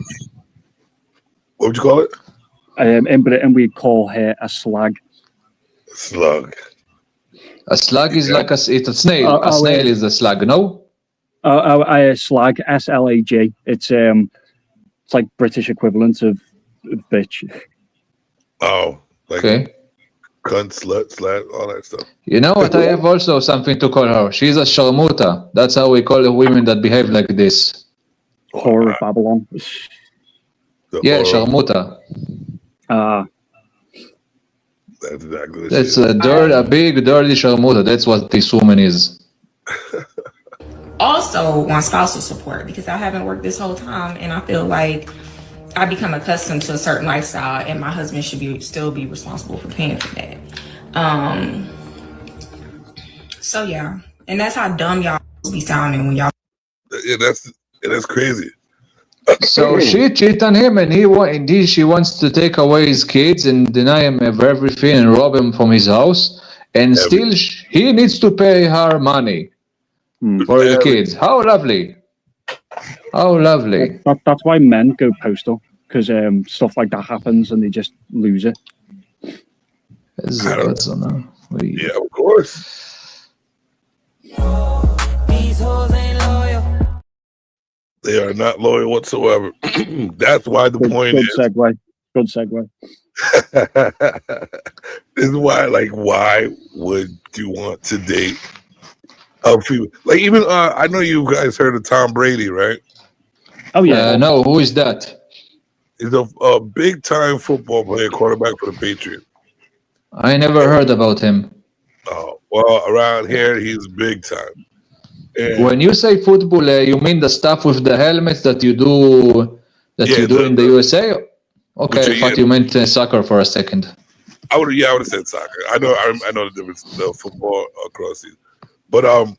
What would you call it? In Britain, we call her a slag. Slug. A slug is like it's a snail. A snail is a slug, no? Slag, SLAG. It's like British equivalent of bitch. Oh, like Okay. cunt, slut, slat, all that stuff. You know what? I have also something to call her. She's a sharmuta. That's how we call the women that behave like this. Whore of Babylon. Yeah, sharmuta. That's exactly what That's a big dirty sharmuta. That's what this woman is. also want spousal support, because I haven't worked this whole time, and I feel like I become accustomed to a certain lifestyle, and my husband should still be responsible for paying for that. So yeah, and that's how dumb y'all be sounding when y'all. Yeah, that's crazy. So she cheated on him, and she wants to take away his kids and deny him of everything and rob him from his house, and still he needs to pay her money for the kids. How lovely! How lovely! That's why men go postal, because stuff like that happens and they just lose it. Yeah, of course. They are not loyal whatsoever. That's why the point Good is. segue. Good segue. This is why, like, why would you want to date a female? Like, even I know you guys heard of Tom Brady, right? Oh yeah. No, who is that? He's a big time football player, quarterback for the Patriots. I never heard about him. Oh, well, around here he's big time. And When you say football, you mean the stuff with the helmets that you do in the USA? Okay, I thought you meant soccer for a second. I would have said soccer. I know the difference in football across these. But what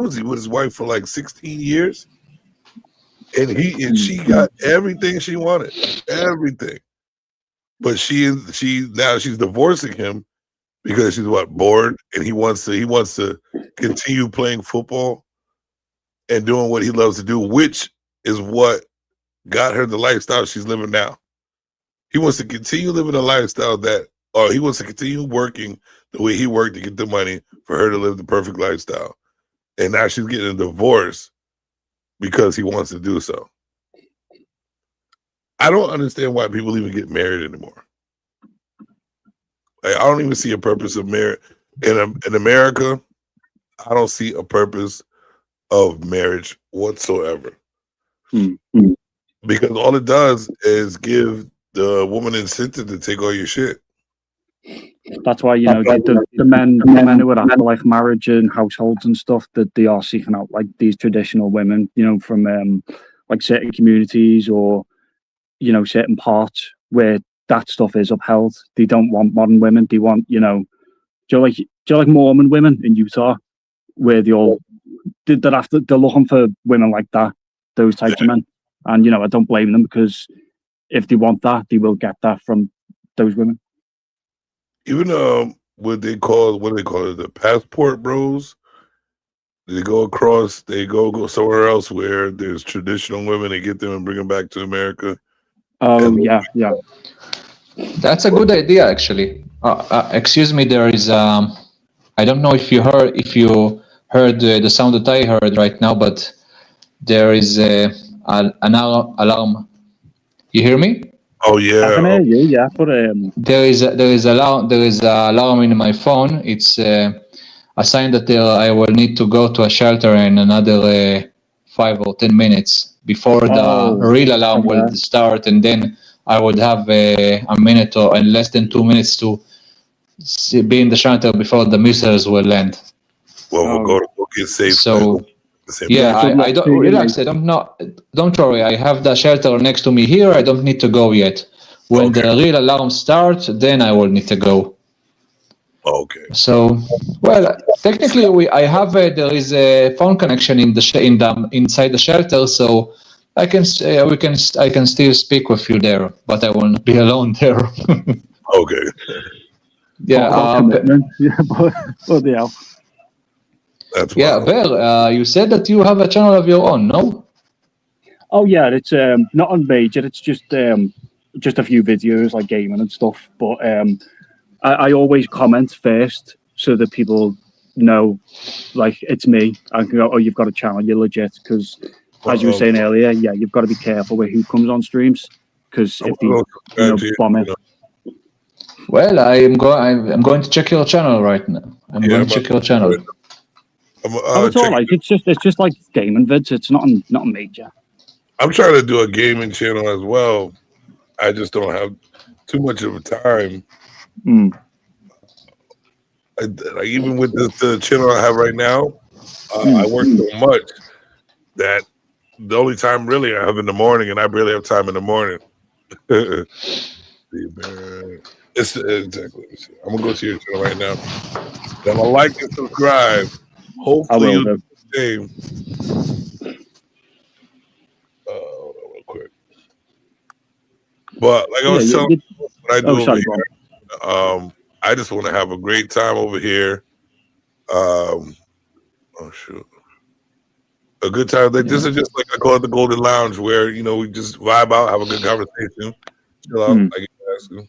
was he with his wife for like 16 years? And she got everything she wanted. Everything. But now she's divorcing him because she's bored, and he wants to continue playing football and doing what he loves to do, which is what got her the lifestyle she's living now. He wants to continue living a lifestyle he wants to continue working the way he worked to get the money for her to live the perfect lifestyle. And now she's getting a divorce because he wants to do so. I don't understand why people even get married anymore. Like, I don't even see a purpose of marriage in America. I don't see a purpose of marriage whatsoever. Because all it does is give the woman incentive to take all your shit. That's why, you know, the men who are after like marriage and households and stuff, that they are seeking out like these traditional women, you know, from like certain communities or, you know, certain parts where that stuff is upheld. They don't want modern women. They want, you know, do you like Mormon women in Utah, where they're looking for women like that, those types of men. And, you know, I don't blame them, because if they want that, they will get that from those women. Even what do they call it, the passport bros? They go across, they go somewhere else where there's traditional women, they get them and bring them back to America. Oh, yeah. That's a good idea, actually. Excuse me, there is I don't know if you heard the sound that I heard right now, but there is an alarm. You hear me? Oh yeah. I can hear you, yeah. But there is an alarm in my phone. It's a sign that I will need to go to a shelter in another 5 or 10 minutes before the real alarm will start, and then I would have a minute or in less than 2 minutes to be in the shelter before the missiles will land. Well, we'll go get safe. So yeah, I don't relax. Don't worry. I have the shelter next to me here. I don't need to go yet. When the real alarm starts, then I will need to go. Okay. So, well, technically, I have there is a phone connection inside the shelter, so I can still speak with you there, but I will not be alone there. Okay. Yeah. But yeah. That's Bear, you said that you have a channel of your own, no? Oh yeah, it's not on major. It's just a few videos like gaming and stuff. But I always comment first so that people know, like, it's me. I can go, oh, you've got a channel, you're legit. Because as you were saying earlier, yeah, you've got to be careful with who comes on streams, because if they bomb it. Well, I'm going to check your channel right now. I'm going to check your channel. It's all right. It's just like gaming vids. It's not major. I'm trying to do a gaming channel as well. I just don't have too much of a time. Even with the channel I have right now, I work so much that the only time really I have in the morning, and I barely have time in the morning. It's exactly. I'm gonna go to your channel right now. Then I'll like and subscribe. Hopefully you'll do the same. Hold on real quick. But like I was telling you, what I do over here, I just want to have a great time over here. A good time. Like, this is just like I call it the Golden Lounge, where we just vibe out, have a good conversation, chill out. I get to ask you.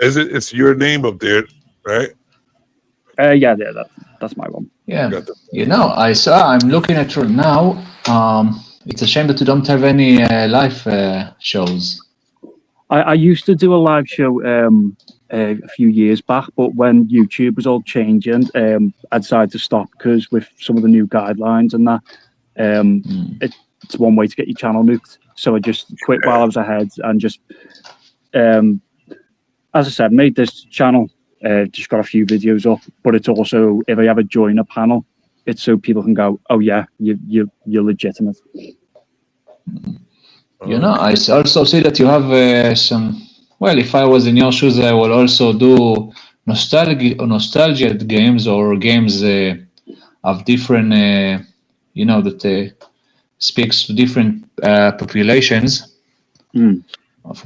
It's your name up there, right? Yeah, that's my one. Yeah, I'm looking at it now. It's a shame that you don't have any live shows. I used to do a live show a few years back, but when YouTube was all changing, I decided to stop, because with some of the new guidelines and that, it's one way to get your channel nuked. So I just quit while I was ahead, and just, as I said, made this channel. Just got a few videos up, but it's also, if I ever join a panel, it's so people can go, oh yeah, you're legitimate. I also see that you have some. Well, if I was in your shoes, I will also do nostalgia games, or games of different, that speaks to different populations. From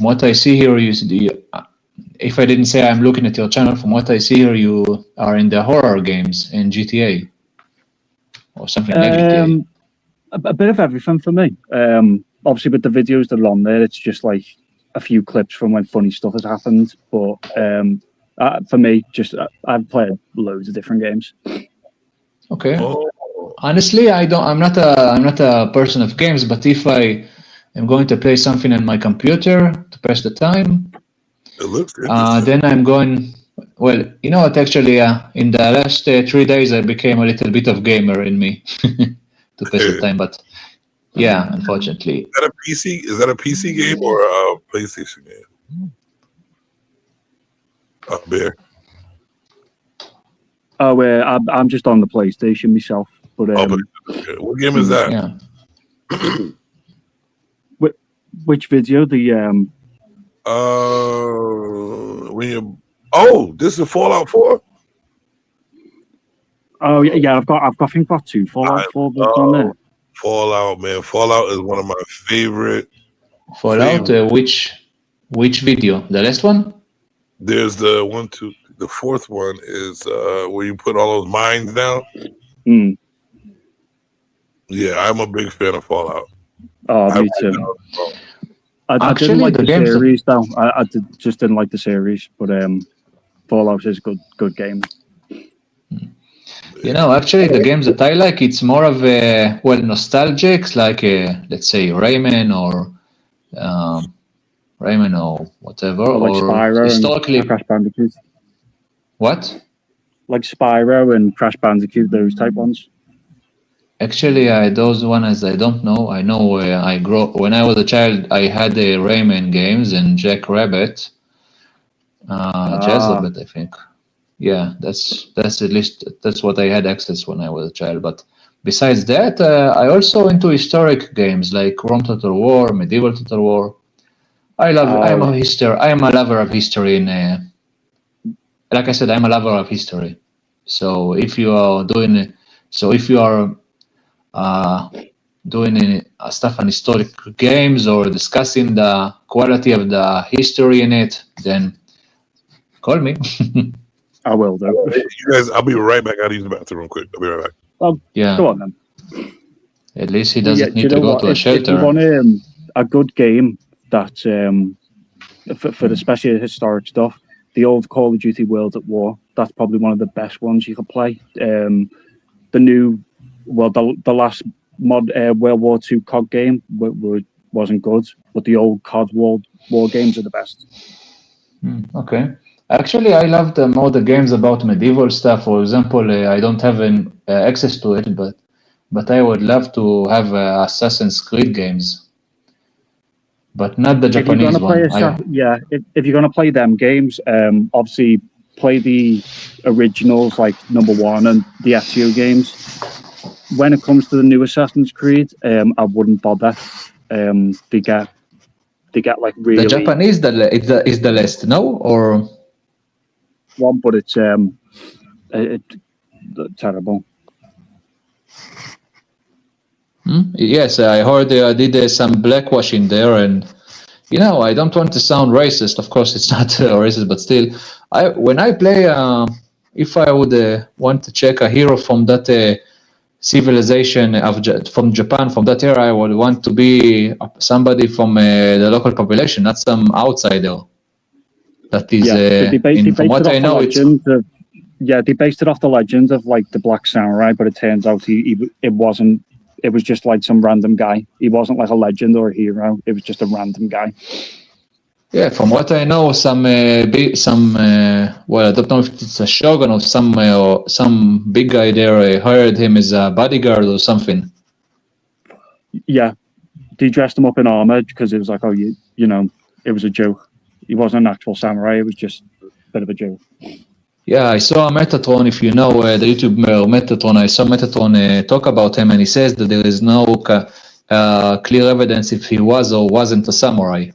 what I see here, if I didn't say I'm looking at your channel, from what I see here, you are in the horror games in GTA or something like GTA. A bit of everything for me. Obviously, with the videos that are on there, it's just like a few clips from when funny stuff has happened. But for me, I've played loads of different games. Okay. Honestly, I'm not a person of games, but if I I'm going to play something on my computer to pass the time. It looks interesting. Then I'm going. Well, you know what? Actually, in the last 3 days, I became a little bit of gamer in me to pass the time. But yeah, unfortunately. Is that a PC? Is that a PC game or a PlayStation game? Bear. Oh, I'm just on the PlayStation myself. But what game is that? Yeah. Which video? The when you this is Fallout 4. Oh yeah, I think I've got 2 Fallout 4 on there. Fallout, man. Fallout is one of my favorite. Fallout, which video? The last one? There's the 1, 2. The fourth one is where you put all those mines down. Mm. Yeah, I'm a big fan of Fallout. Oh, me too. I didn't like the series though. I just didn't like the series, but Fallout is a good game. You know, actually, the games that I like, it's more of a nostalgic, like let's say Rayman or whatever, or like Spyro historically and Crash Bandicoot. What? Like Spyro and Crash Bandicoot, those type ones. Actually, those ones I don't know. I know when I was a child, I had the Rayman games and Jack Rabbit, Jazz Rabbit, I think. Yeah, that's at least that's what I had access when I was a child. But besides that, I also into historic games like Rome Total War, Medieval Total War. I love. I'm a lover of history. Like I said, I'm a lover of history. So if you are doing stuff on historic games or discussing the quality of the history in it, then call me. I will do. You guys, I'll be right back. I'll use the bathroom real quick. I'll be right back. Well, yeah. Go on then. At least he doesn't need to go to a shelter. If you want a good game that for especially historic stuff, the old Call of Duty World at War, that's probably one of the best ones you could play. The last World War II COD game wasn't good, but the old COD World War games are the best. Okay. Actually, I love more the games about medieval stuff. For example, I don't have access to it, but I would love to have Assassin's Creed games, but not the Japanese one. If you're gonna play them games, obviously play the originals like #1 and the Ezio games. When it comes to the new Assassin's Creed, I wouldn't bother. They get like really. The Japanese is the last, no, or one, but it's terrible. Yes, I heard they did some blackwashing there, and I don't want to sound racist. Of course, it's not racist, but still, when I play, if I would want to check a hero from that civilization from Japan, from that era, I would want to be somebody from the local population, not some outsider. That is, from what I know, they based it off the legend of like the Black Samurai, but it turns out it wasn't. It was just like some random guy. He wasn't like a legend or a hero. It was just a random guy. Yeah, from what I know, I don't know if it's a shogun or some big guy there hired him as a bodyguard or something. Yeah, they dressed him up in armor because it was like, it was a joke. He wasn't an actual samurai. It was just a bit of a joke. Yeah, I saw Metatron. If you know the YouTube Metatron, I saw Metatron talk about him, and he says that there is no clear evidence if he was or wasn't a samurai.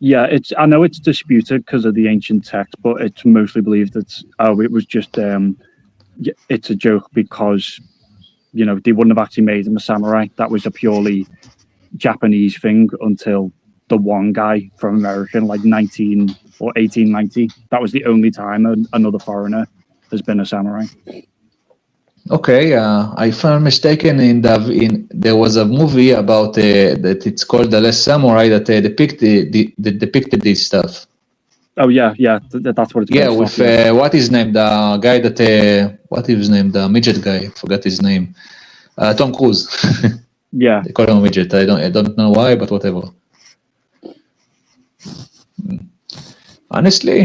Yeah, I know it's disputed because of the ancient text, but it's mostly believed that it was just it's a joke because they wouldn't have actually made him a samurai. That was a purely Japanese thing until the one guy from America in like 19 or 1890. That was the only time another foreigner has been a samurai. Okay, if I'm mistaken, there was a movie about that it's called The Last Samurai that depicted this stuff. Oh yeah, that's what it's. Yeah, with what is his name? The guy what is his name? The midget guy. Forgot his name. Tom Cruise. Yeah. They call him a midget. I don't know why, but whatever. Honestly,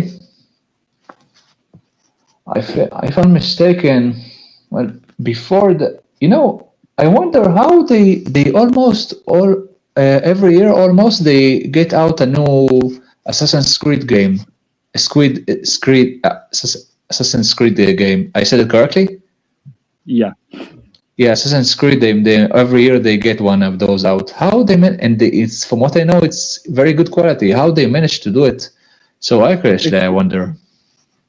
if I'm mistaken, well, before I wonder how they almost all every year almost they get out a new Assassin's Creed game, Assassin's Creed game. I said it correctly? Yeah. Yeah, Assassin's Creed. They every year they get one of those out. How they it's from what I know, it's very good quality. How they managed to do it so accurately, I wonder.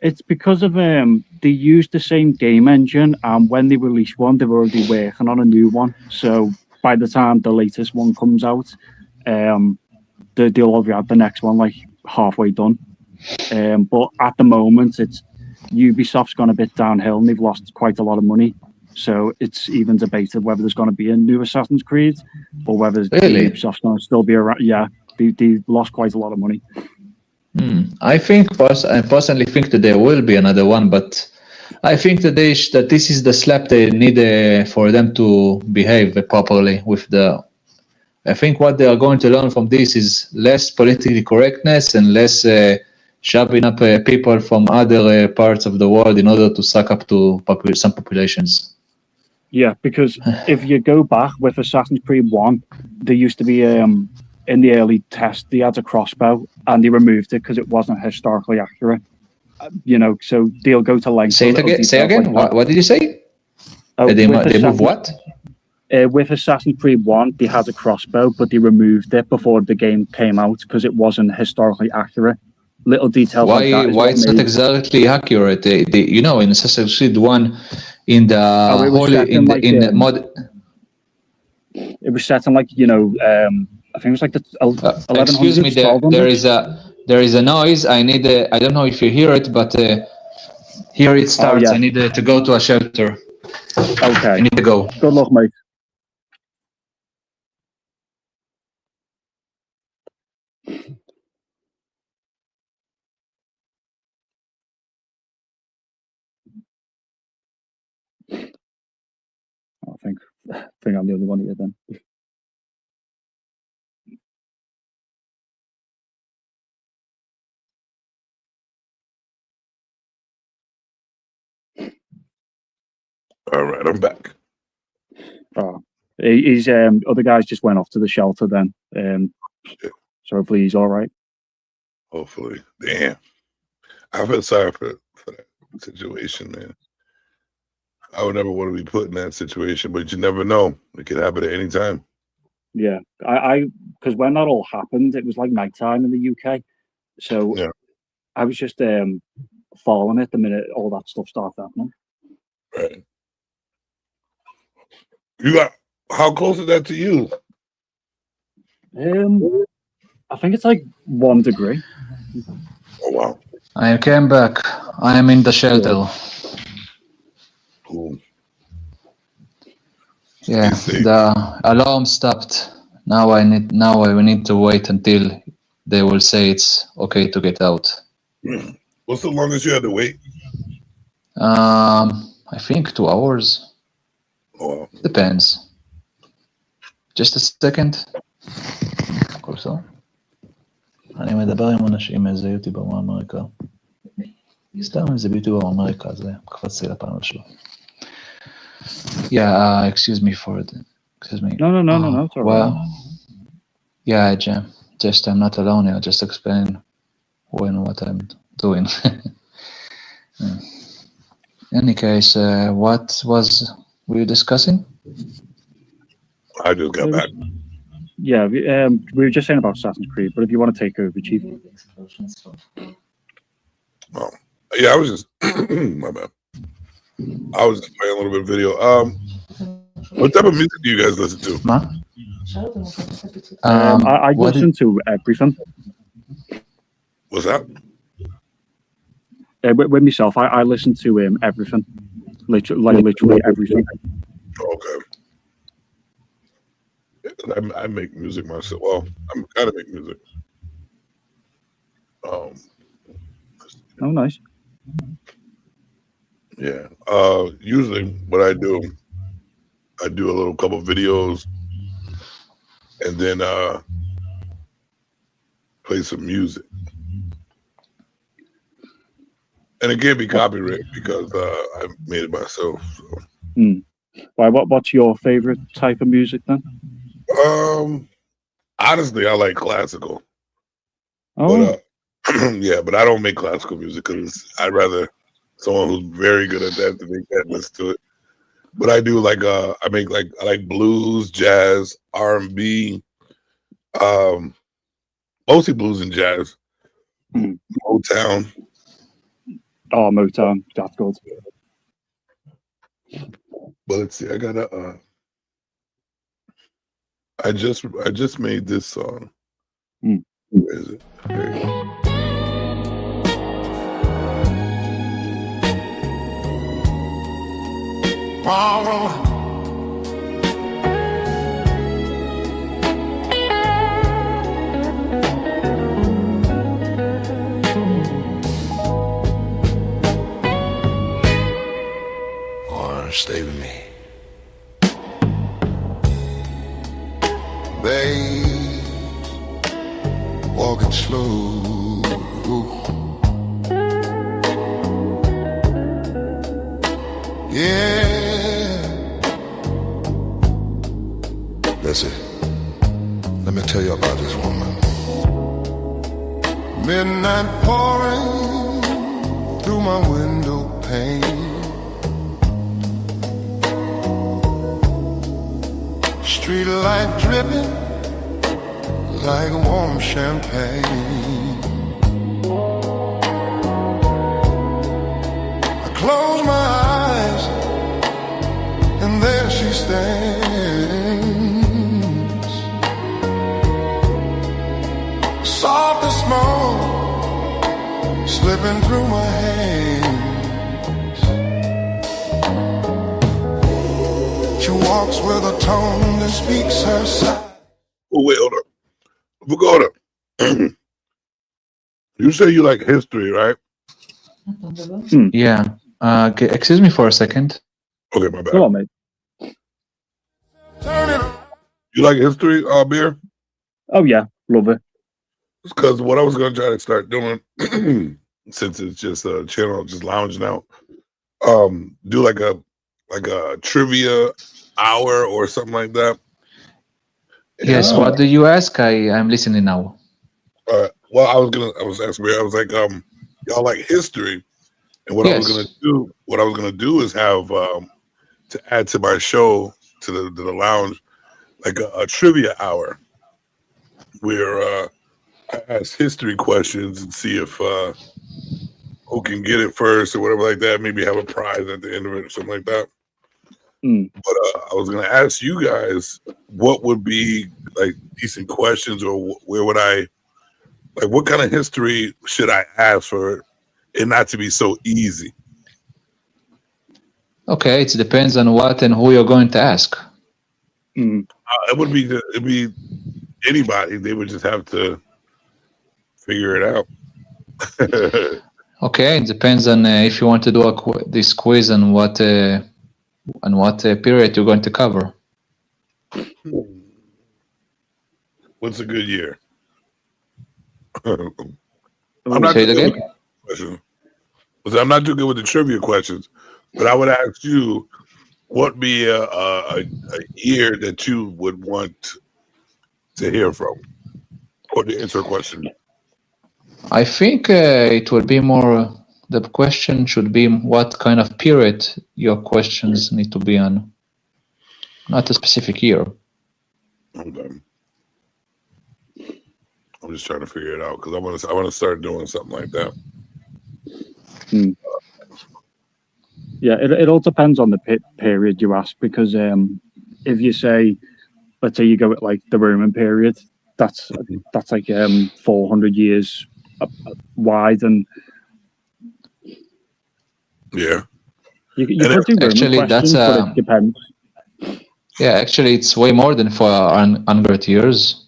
It's because of they use the same game engine, and when they release one, they're already working on a new one. So by the time the latest one comes out, they'll already have the next one like halfway done. But at the moment, it's Ubisoft's gone a bit downhill, and they've lost quite a lot of money. So it's even debated whether there's going to be a new Assassin's Creed or whether Ubisoft's going to still be around. Yeah, they lost quite a lot of money. I personally think that there will be another one, but I think that that this is the slap they need for them to behave properly with the. I think what they are going to learn from this is less politically correctness and less shoving up people from other parts of the world in order to suck up to some populations. Yeah, because if you go back with Assassin's Creed 1, there used to be in the early test, they had a crossbow and they removed it because it wasn't historically accurate. So they'll go to lengths. Say it again. Say again. Like what did you say? They move what? With Assassin's Creed 1, they had a crossbow, but they removed it before the game came out because it wasn't historically accurate. Little details like that. Why it's not exactly accurate? In Assassin's Creed 1, in the mod. It was set in I think it was like the 1100s. Excuse me, there is a noise. I don't know if you hear it, but here it starts. Oh, yeah. I need to go to a shelter. Okay. I need to go. Good luck, mate. I think I'm the only one here then. All right, I'm back. Oh, he's other guys just went off to the shelter then. So hopefully he's all right. Hopefully, damn. I feel sorry for that situation, man. I would never want to be put in that situation, but you never know. It could happen at any time. Yeah, I because when that all happened, it was like nighttime in the UK, so yeah. I was just following it the minute all that stuff started happening. Right. How close is that to you? I think it's like 1 degree. Oh wow! I came back. I am in the shelter. Cool. Yeah, the alarm stopped. Now we need to wait until they will say it's okay to get out. What's the longest you had to wait? I think 2 hours. Oh. Depends. Just a second. קורסו. אני מדבר עם אנשים, איזה יוטיובר מאמריקה. סתם איזה יוטיובר מאמריקה, זה קפצתי לפאנל שלו. Yeah, excuse me for it. Excuse me. No, it's all right. Yeah, Jim. Just I'm not alone here. Just explain what I'm doing. In any case, what was we discussing? I just got back. Yeah, we were just saying about Assassin's Creed, but if you want to take over, Chief. Oh, yeah, I was just my bad. I was just playing a little bit of video. What type of music do you guys listen to? I listen to everything. What's that? With myself, I listen to everything, literally everything. Okay. I make music myself. Well, I'm kind of make music. Oh, nice. Yeah. Usually, what I do a little couple videos, and then play some music. And it can't be copyrighted because I made it myself. So. Why? What's your favorite type of music then? Honestly, I like classical. Oh, But, yeah, but I don't make classical music because I'd rather someone who's very good at that to make that listen to it. But I do like I like blues, jazz, R&B, mostly blues and jazz. Motown. Oh, Motown, that's good. But let's see, I gotta I just made this song. Where is it? There you go. Or stay with me. Babe, walking slow. Yeah. Listen, let me tell you about this woman. Midnight pouring through my window pane. Street light dripping like warm champagne. I close my eyes and there she stands, soft as smoke slipping through my hands. She walks with a tone that speaks her side. Oh, wait, hold up. Pagoda. You say you like history, right? Yeah. Excuse me for a second. Okay, my bad. Go on, mate. You like history, Beer? Oh yeah, love it. Because what I was going to try to start doing, since it's just a channel, just lounging out, do like a trivia hour or something like that. Yes. What do you ask? I'm listening now. Well, I was asking, I was like, y'all like history, and what I was gonna do is have to add to my show to the lounge like a trivia hour where I ask history questions and see if who can get it first or whatever like that. Maybe have a prize at the end of it or something like that. But I was gonna ask you guys what would be like decent questions, or where would I like what kind of history should I ask for it not to be so easy? Okay, it depends on what and who you're going to ask. It'd be anybody. They would just have to figure it out. Okay, it depends on if you want to do this quiz and what period you're going to cover. What's a good year? Say it again. I'm not too good with the trivia questions, but I would ask you, what be a year that you would want to hear from, or to answer a question? I think it will be more. The question should be what kind of period your questions need to be on, not a specific year. Okay. I'm just trying to figure it out because I want to start doing something like that. Yeah, it all depends on the period you ask, because if you say, let's say you go at like the Roman period, that's like 400 years wide, and yeah, you could do Roman actually questions, that's but it depends. Yeah, actually it's way more than 400 years,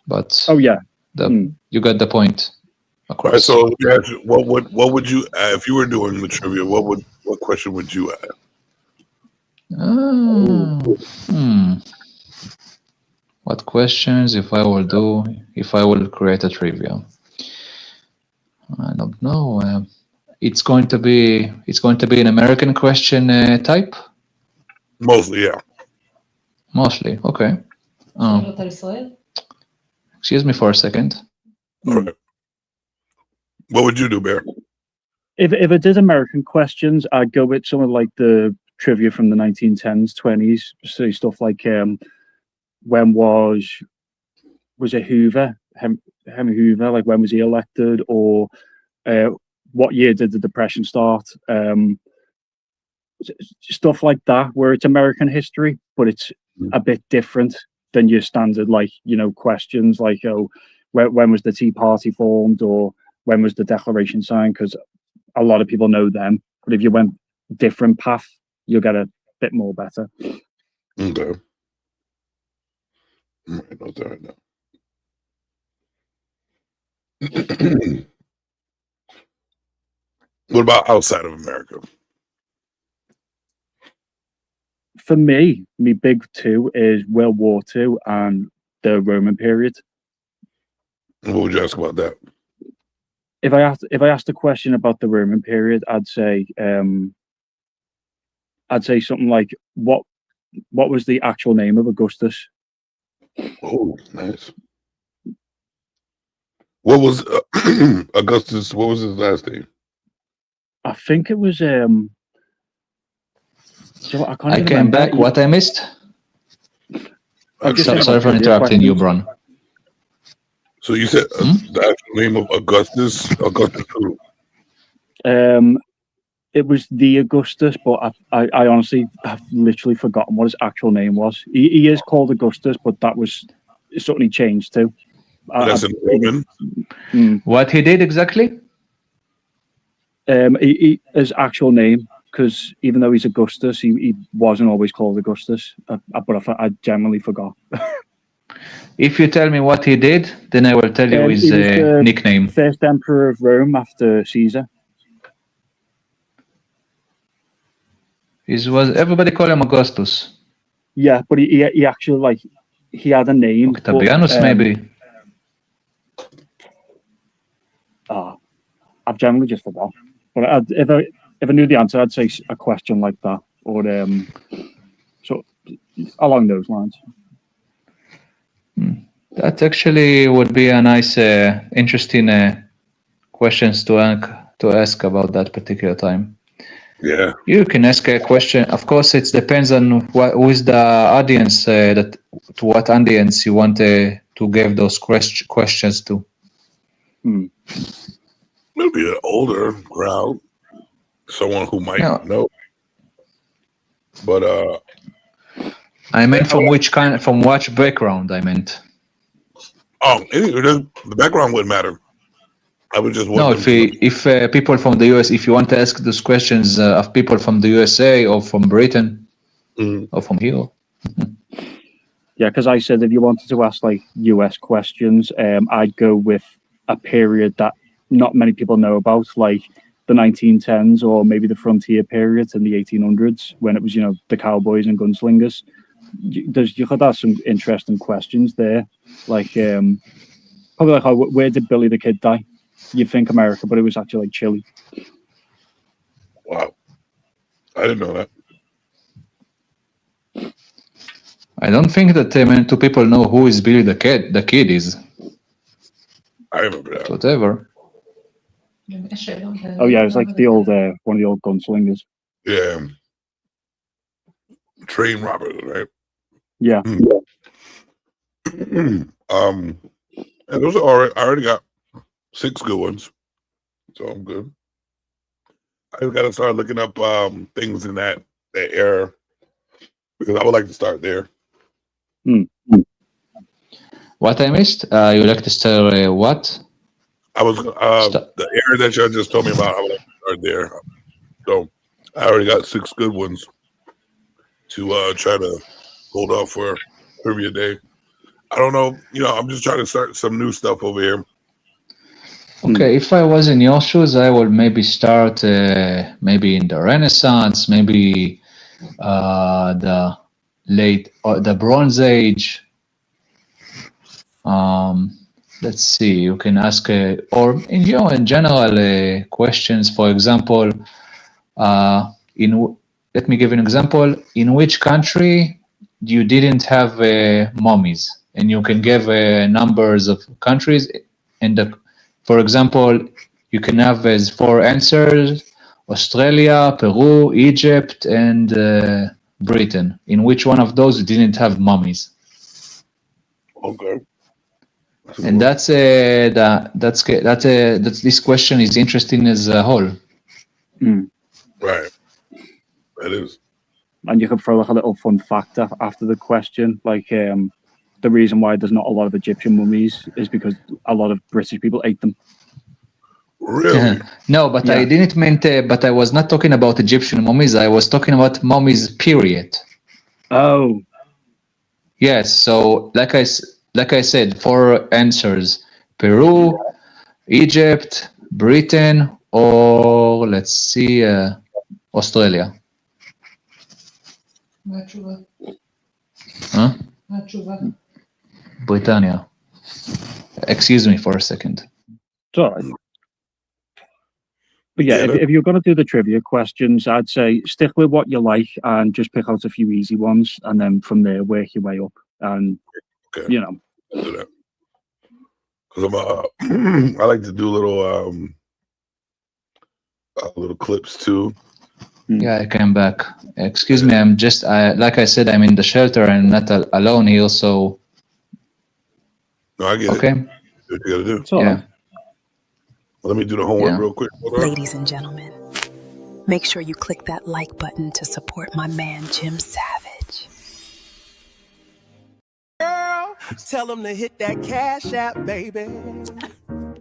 but oh yeah, you got the point. All right, so what would you if you were doing the trivia? What question would you ask? What questions if I will create a trivia? I don't know. It's going to be an American question type. Mostly, yeah. Mostly, okay. Excuse me for a second. All right. What would you do, Bear? If it is American questions, I'd go with some of like the trivia from the 1910s, 20s. So stuff like when was it Hoover, Henry Hoover? Like when was he elected, or what year did the Depression start? Stuff like that, where it's American history, but it's a bit different than your standard, like, you know, questions like, oh, when was the Tea Party formed, or when was the Declaration signed? Because a lot of people know them, but if you went different path, you'll get a bit more better. Okay. I'm writing those down right now. What about outside of America? For me, my big two is World War II and the Roman period. What would you ask about that? If I asked a question about the Roman period, I'd say something like, what was the actual name of Augustus? Oh, nice. What was Augustus? What was his last name? I think it was. I came remember. back. What I missed? Sorry for interrupting you, Bron. So you said the actual name of Augustus? Augustus who? It was the Augustus, but I honestly have literally forgotten what his actual name was. He is called Augustus, but that was something he changed to. That's in Roman. What he did exactly? His actual name, because even though he's Augustus, he wasn't always called Augustus. But I generally forgot. If you tell me what he did, then I will tell you his nickname. First emperor of Rome after Caesar. Everybody call him Augustus. Yeah, but he actually, like, he had a name. Octavianus, maybe. I've generally just forgot. But if I knew the answer, I'd say a question like that, or so along those lines. That actually would be a nice, interesting questions to ask about that particular time. Yeah, you can ask a question. Of course, it depends on who is the audience. To what audience you want to give those questions to. Maybe an older crowd, someone who might know. But I meant from which background? I meant. Oh, the background wouldn't matter. I would just no. If people from the US, if you want to ask those questions of people from the USA or from Britain or from here. Yeah, because I said if you wanted to ask like US questions, I'd go with a period that not many people know about, like the 1910s or maybe the frontier period in the 1800s when it was, you know, the cowboys and gunslingers. You could ask some interesting questions there, like probably like, where did Billy the Kid die? You'd think America, but it was actually like Chile. Wow, I didn't know that. I don't think that many people know who is Billy the Kid. The Kid is. I remember that. Whatever. Oh yeah, it's like the old one of the old gunslingers. Yeah, train robbers, right? Yeah. And those are already. I already got 6 good ones, so I'm good. I just got to start looking up things in that era because I would like to start there. What I missed? You like to start what? I was the area that you just told me about. I would like to start there. So I already got 6 good ones to try to hold off for trivia day. I don't know. You know, I'm just trying to start some new stuff over here. Okay, if I was in your shoes, I would maybe start maybe in the Renaissance, maybe the Bronze Age, Let's see. You can ask, or in general questions. For example, let me give you an example. In which country you didn't have mummies? And you can give numbers of countries. And for example, you can have as 4 answers: Australia, Peru, Egypt, and Britain. In which one of those didn't have mummies? Okay. And that's this question is interesting as a whole. Right. That is. And you can throw like a little fun fact after the question, like the reason why there's not a lot of Egyptian mummies is because a lot of British people ate them. Really? No, but Yeah. I didn't mean but I was not talking about Egyptian mummies. I was talking about mummies, period. Oh. Yes. So, like I said, 4 answers: Peru, Egypt, Britain, or let's see, Australia. Huh? Britannia. Excuse me for a second. It's all right. But yeah, if you're going to do the trivia questions, I'd say stick with what you like and just pick out a few easy ones, and then from there work your way up. And you know, I'll do that. Because I like to do little clips too. Yeah, I came back. Excuse me, I'm just like I said, I'm in the shelter and not alone here, so. No, I get okay. it. What you gotta do? Yeah. Let me do the homework real quick. Hold on. Ladies and gentlemen, make sure you click that like button to support my man, Jim Savage. Girl, tell them to hit that Cash App, baby.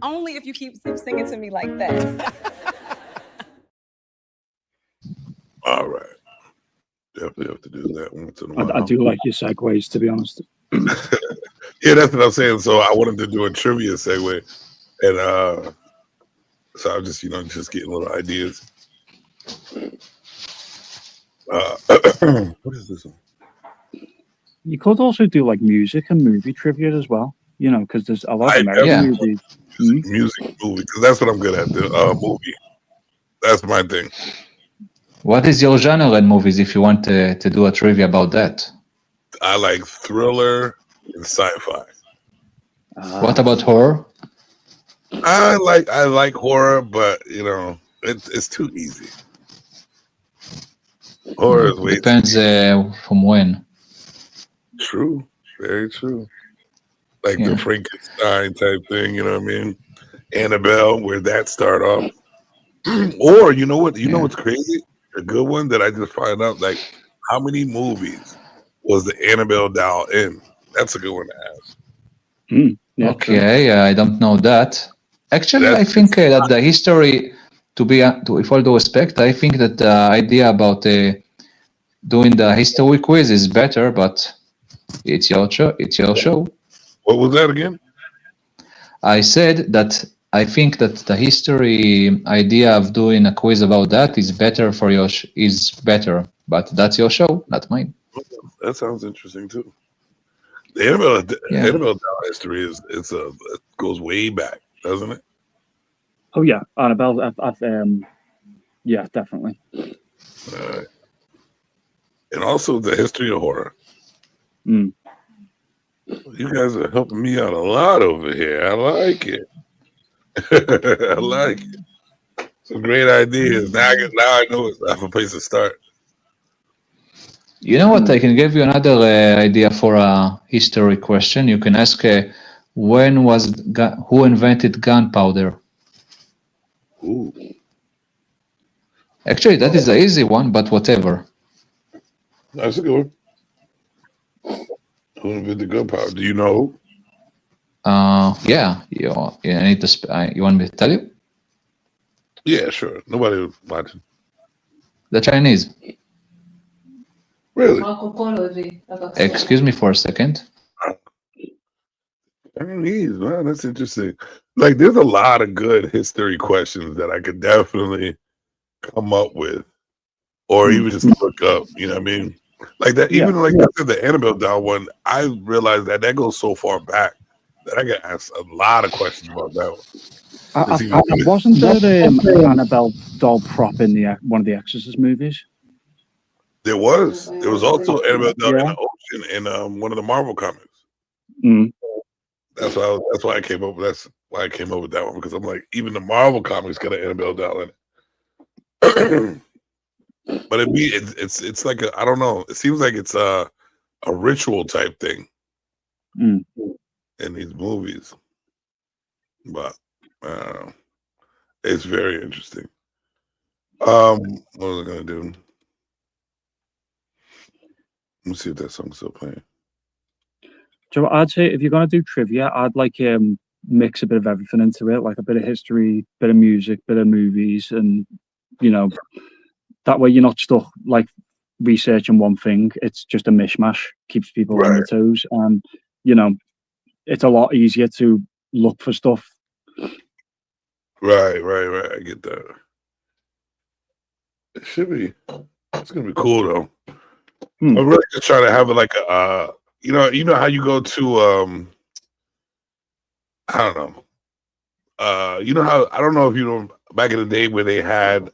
Only if you keep singing to me like that. All right. Definitely have to do that once in a while. I do like your segues, to be honest. Yeah, that's what I'm saying. So I wanted to do a trivia segue, and so I'm just just getting little ideas. What is this one? You could also do like music and movie trivia as well, because there's a lot of American movies. Music, movie, because that's what I'm good at. The movie. That's my thing. What is your genre in movies if you want to do a trivia about that? I like thriller and sci-fi. What about horror? I like horror, but it's too easy. Horror is way depends from when. True, very true. Like the Frankenstein type thing, you know what I mean? Annabelle, where that start off. Or you know what? You know what's crazy? A good one that I just find out, like, how many movies was the Annabelle doll in? That's a good one to ask. Okay, I don't know that. Actually, I think that the history, with all due respect, I think that the idea about doing the history quiz is better, but it's your show. It's your show. What was that again? I said that I think that the history idea of doing a quiz about that is better for is better, but that's your show, not mine. That sounds interesting too. The Annabelle doll history it goes way back, doesn't it? Oh yeah, Annabelle. Yeah, definitely. And also the history of horror. You guys are helping me out a lot over here. I like it. I like it. Some great ideas. Now I know I have a place to start. You know what? I can give you another idea for a history question. You can ask, who invented gunpowder? Ooh. Actually, that is an easy one, but whatever. That's a good one. Who invented gunpowder? Do you know? Yeah. You need to. You want me to tell you? Yeah, sure. Nobody was watching. The Chinese. Really? Excuse me for a second. Chinese, man, that's interesting. Like, there's a lot of good history questions that I could definitely come up with, or even just look up. You know what I mean? Like that. Even like I said, the Annabelle doll one. I realized that goes so far back I get asked a lot of questions about that one. Wasn't there Annabelle doll prop in one of the Exorcist movies? There was. There was also Annabelle doll in the ocean in one of the Marvel comics. Mm. That's why I came up with that one, because I'm like, even the Marvel comics got an Annabelle doll in it. But it's like I don't know. It seems like it's a ritual type thing in these movies. But it's very interesting. What was I gonna do? Let me see if that song's still playing. So I'd say if you're gonna do trivia, I'd like mix a bit of everything into it, like a bit of history, bit of music, bit of movies, and that way you're not stuck like researching one thing. It's just a mishmash, keeps people on their toes, and it's a lot easier to look for stuff. Right. I get that. It should be. It's gonna be cool though. I'm really just trying to have it like a, you know how you go to, I don't know. You know how, I don't know if you know, back in the day where they had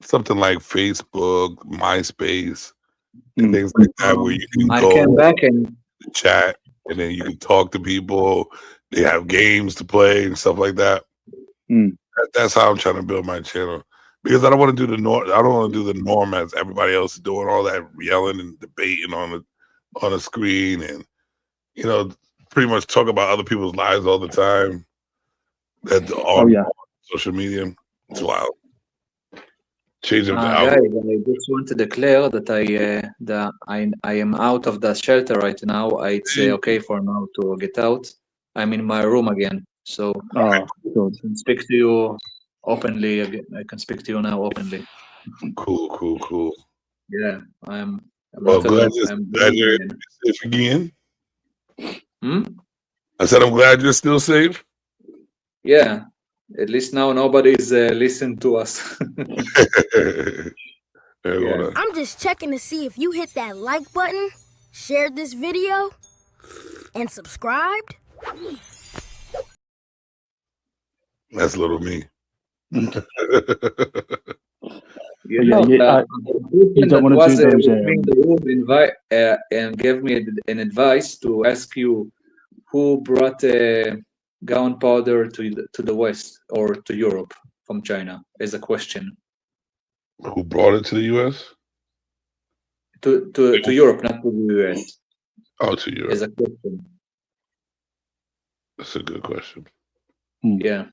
something like Facebook, MySpace, and things like that, where you can I go came back and chat, and then you can talk to people. They have games to play and stuff like that. That's how I'm trying to build my channel, because I don't want to do the norm. I don't want to do the norm as everybody else is doing, all that yelling and debating on the screen, and pretty much talk about other people's lives all the time. That's all social media. It's wild. Change up the guys, algorithm. I just want to declare that I am out of the shelter right now. It's okay for now to get out. I'm in my room again, so I can speak to you openly again. I can speak to you now openly. Cool. Yeah, I'm Well, glad you're safe again. I said I'm glad you're still safe. Yeah, at least now nobody's listening to us. I'm just checking to see if you hit that like button, shared this video, and subscribed. That's little me. You don't want to do those. In the room and gave me an advice to ask you who brought gunpowder to the West or to Europe from China, as a question. Who brought it to the U.S.? To Europe, not to the U.S. Oh, to Europe. As a question. That's a good question. Yeah.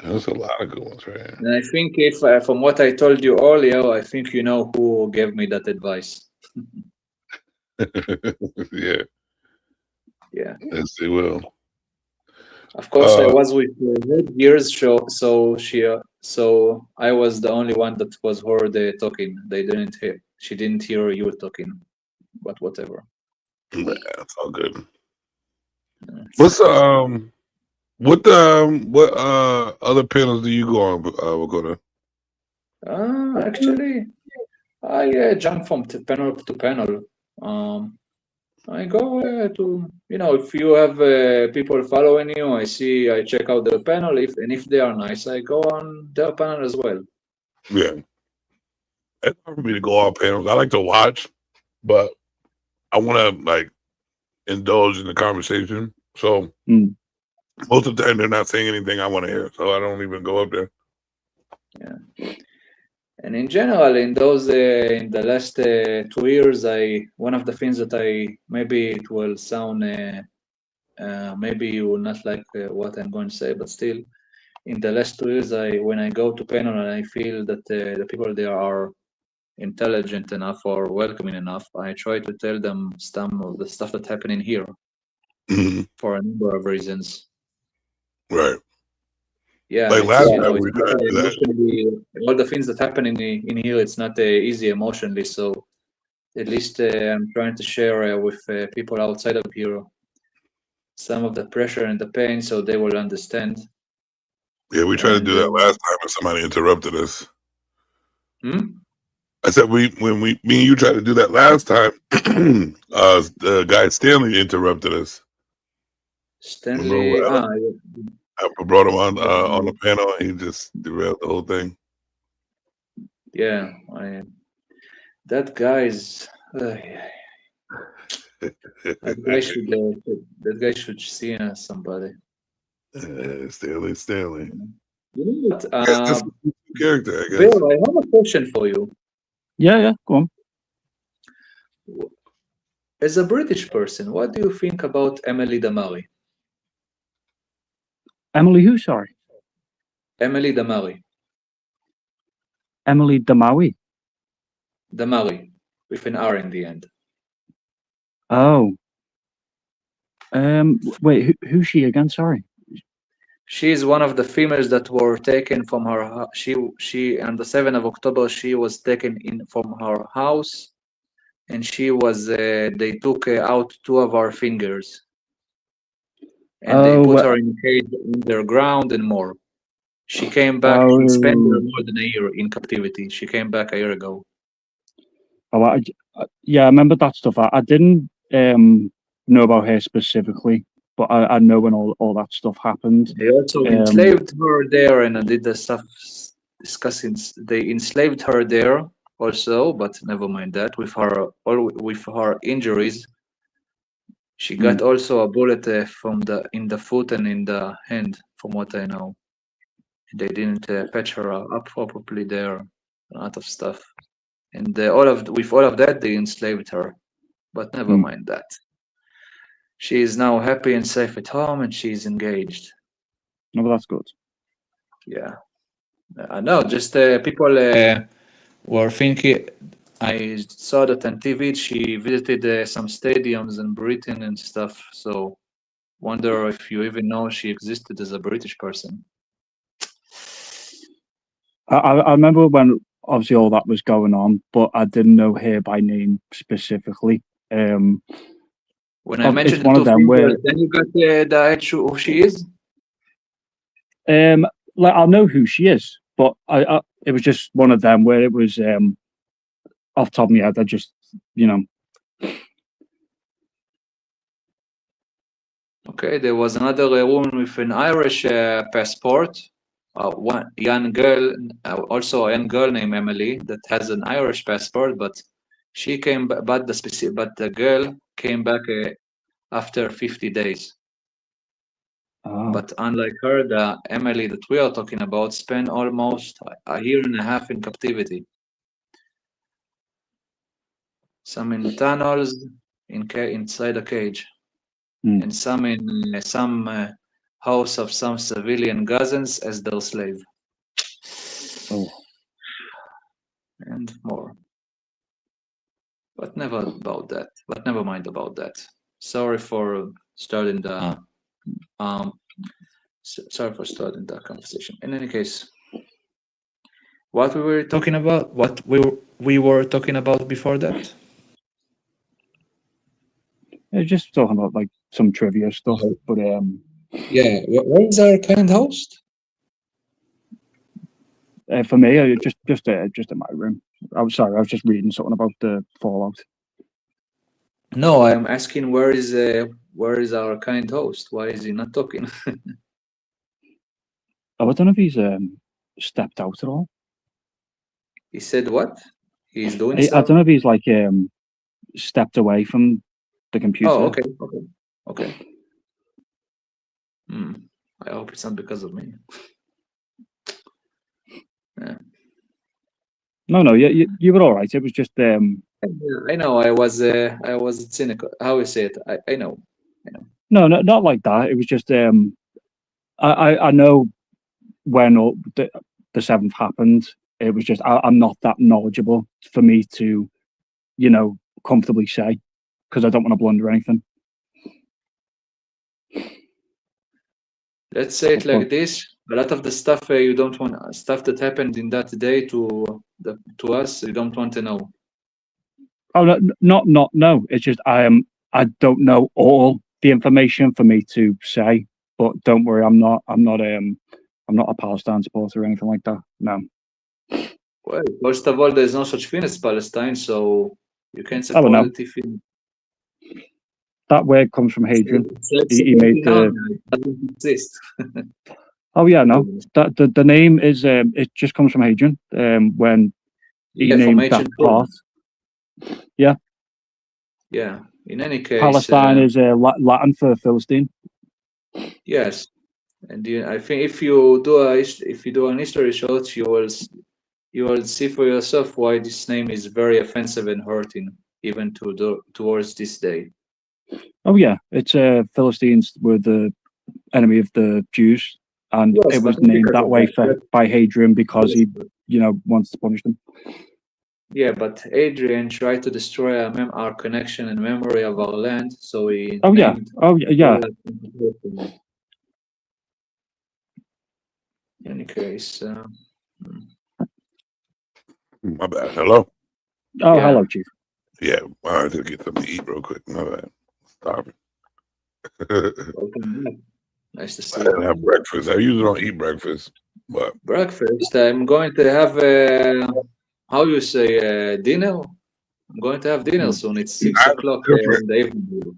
There's a lot of good ones right here. And I think if from what I told you earlier, I think you know who gave me that advice. Yeah. Yes, they will. Of course, I was with years so I was the only one that was heard talking. They didn't hear. She didn't hear you talking, but whatever. Yeah, it's all good. What's what other panels do you go on, Wakoda? Actually, I jump from panel to panel. I go to, if you have people following you, I check out their panel. If they are nice, I go on their panel as well. Yeah, it's hard for me to go on panels. I like to watch, but I want to indulge in the conversation. So most of the time they're not saying anything I want to hear, so I don't even go up there. Yeah. And in general, in the last 2 years, one of the things that maybe it will sound, maybe you will not like what I'm going to say, but still, in the last 2 years, when I go to panel and I feel that the people there are intelligent enough or welcoming enough, I try to tell them some of the stuff that's happening here for a number of reasons. Right. Yeah, like last time we all the things that happen in here, it's not easy emotionally. So at least I'm trying to share with people outside of here some of the pressure and the pain, so they will understand. Yeah, we tried to do that last time, and somebody interrupted us. I said me and you tried to do that last time. The guy Stanley interrupted us. Stanley. I brought him on the panel, and he just derailed the whole thing. Yeah, that guy is. That guy should see somebody. Stanley. You know what? That's a character, I guess. Bill, I have a question for you. Yeah, go on. As a British person, what do you think about Emily Damari? Emily who, sorry? Emily Damari. Emily Damawi. Damari, with an R in the end. Oh. Wait, who's she again? Sorry. She is one of the females that were taken from her. She on the 7th of October. She was taken from her house, and she was. They took out 2 of her fingers, and they put her in a cage underground and more. She came back and spent more than a year in captivity. She came back a year ago. Oh, yeah, I remember that stuff. I didn't know about her specifically, but I know when all that stuff happened. They also enslaved her there, and did the stuff discussing. They enslaved her there also, but never mind that. With her injuries, she got also a bullet in the foot and in the hand, from what I know. They didn't patch her up properly there. A lot of stuff, and with all of that, they enslaved her. But never mind that. She is now happy and safe at home, and she's engaged. No, but that's good. Yeah, I know. Just people were thinking. I saw that on TV. She visited some stadiums in Britain and stuff. So, wonder if you even know she existed as a British person. I remember when obviously all that was going on, but I didn't know her by name specifically. When I mentioned the 2 fingers, then you got the who she is. Like I'll know who she is, but it was just one of them where it was off the top of my head. I just Okay, there was another woman with an Irish passport. One young girl, also a young girl named Emily, that has an Irish passport, but she came, but the girl came back after 50 days. Oh. But unlike her, the Emily that we are talking about spent almost a year and a half in captivity. Some in tunnels, inside a cage, and some in some house of some civilian Gazans as their slave. Oh. And more. But never about that. But never mind about that. Sorry for starting the conversation. In any case, what we were talking about, what we were talking about before that. Just talking about like some trivia stuff, but yeah, where is our kind host? For me, just in my room. I'm sorry, I was just reading something about the Fallout. No, I'm asking where is our kind host? Why is he not talking? I don't know if he's stepped out at all. He said what? He's doing I don't know if he's like stepped away from the computer. Oh, okay. I hope it's not because of me. Yeah. No, you were all right. It was just I know I was cynical. How we say it? I know. No, not like that. It was just I know when the 7th happened. It was just I'm not that knowledgeable for me to, comfortably say, because I don't want to blunder anything. Let's say it like this: a lot of the stuff you don't want, stuff that happened in that day to us, you don't want to know. Oh, not no. It's just I don't know all the information for me to say. But don't worry, I'm not a Palestine supporter or anything like that. No. Well, first of all, there's no such thing as Palestine, so you can't I don't support know. it if you. That word comes from Hadrian. It's He made the. it doesn't exist. Oh yeah, no. That the name is it just comes from Hadrian. When he Yeah, from named that ancient Rome. part. Yeah, Yeah. In any case, Palestine is Latin for Philistine. yes, and I think if you do an history short, you will see for yourself why this name is very offensive and hurting, even towards this day. Oh yeah, it's Philistines were the enemy of the Jews, and Yes, it was but not named because that of way that. by Hadrian because Yes, he wants to punish them. Yeah, but Adrian tried to destroy our connection and memory of our land, so he Oh yeah, named. oh yeah. In any case, My bad. Hello? Oh, Yeah. hello, Chief. Yeah, I had to get something to eat real quick. My bad. Starving. welcome back. Nice to see I didn't you. have breakfast. I usually don't eat breakfast, but Breakfast. I'm going to have how you say dinner. I'm going to have dinner soon. It's 6 o'clock in the evening.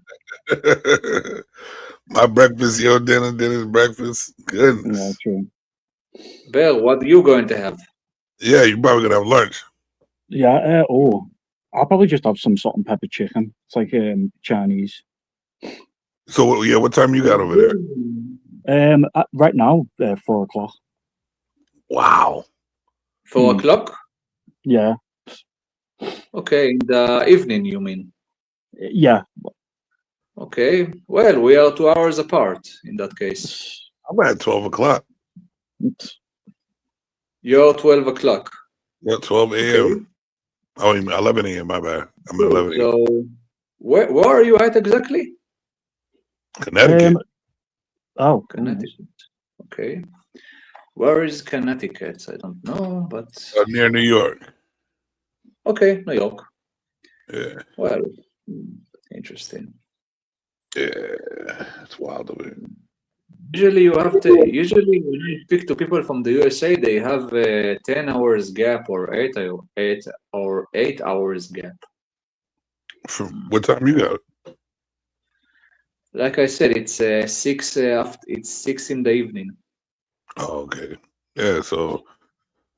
my breakfast, your dinner, dinner's breakfast. Goodness. Yeah, true. Bill, what are you going to have? Yeah, you probably gonna have lunch. Yeah. I'll probably just have some salt and pepper chicken. It's like Chinese. So yeah, what time you got over there? Right now, 4 o'clock. Wow. 4 o'clock? Yeah. Okay, in the evening, you mean? Yeah. Okay. Well, we are 2 hours apart in that case. I'm at 12 o'clock. You're 12 o'clock. Yeah, 12 a.m. Oh, you mean 11 a.m. My bad. I'm at 11 a.m. So, where are you at exactly? Connecticut. Connecticut. Okay. Where is Connecticut? I don't know, but Near New York. okay, New York. Yeah. Well, interesting. Yeah, it's wild over here. Usually when I speak to people from the USA, they have a 10 hours gap or 8 hours gap. From what time you got? Like I said, it's 6 it's 6 in the evening. Oh, okay. Yeah, so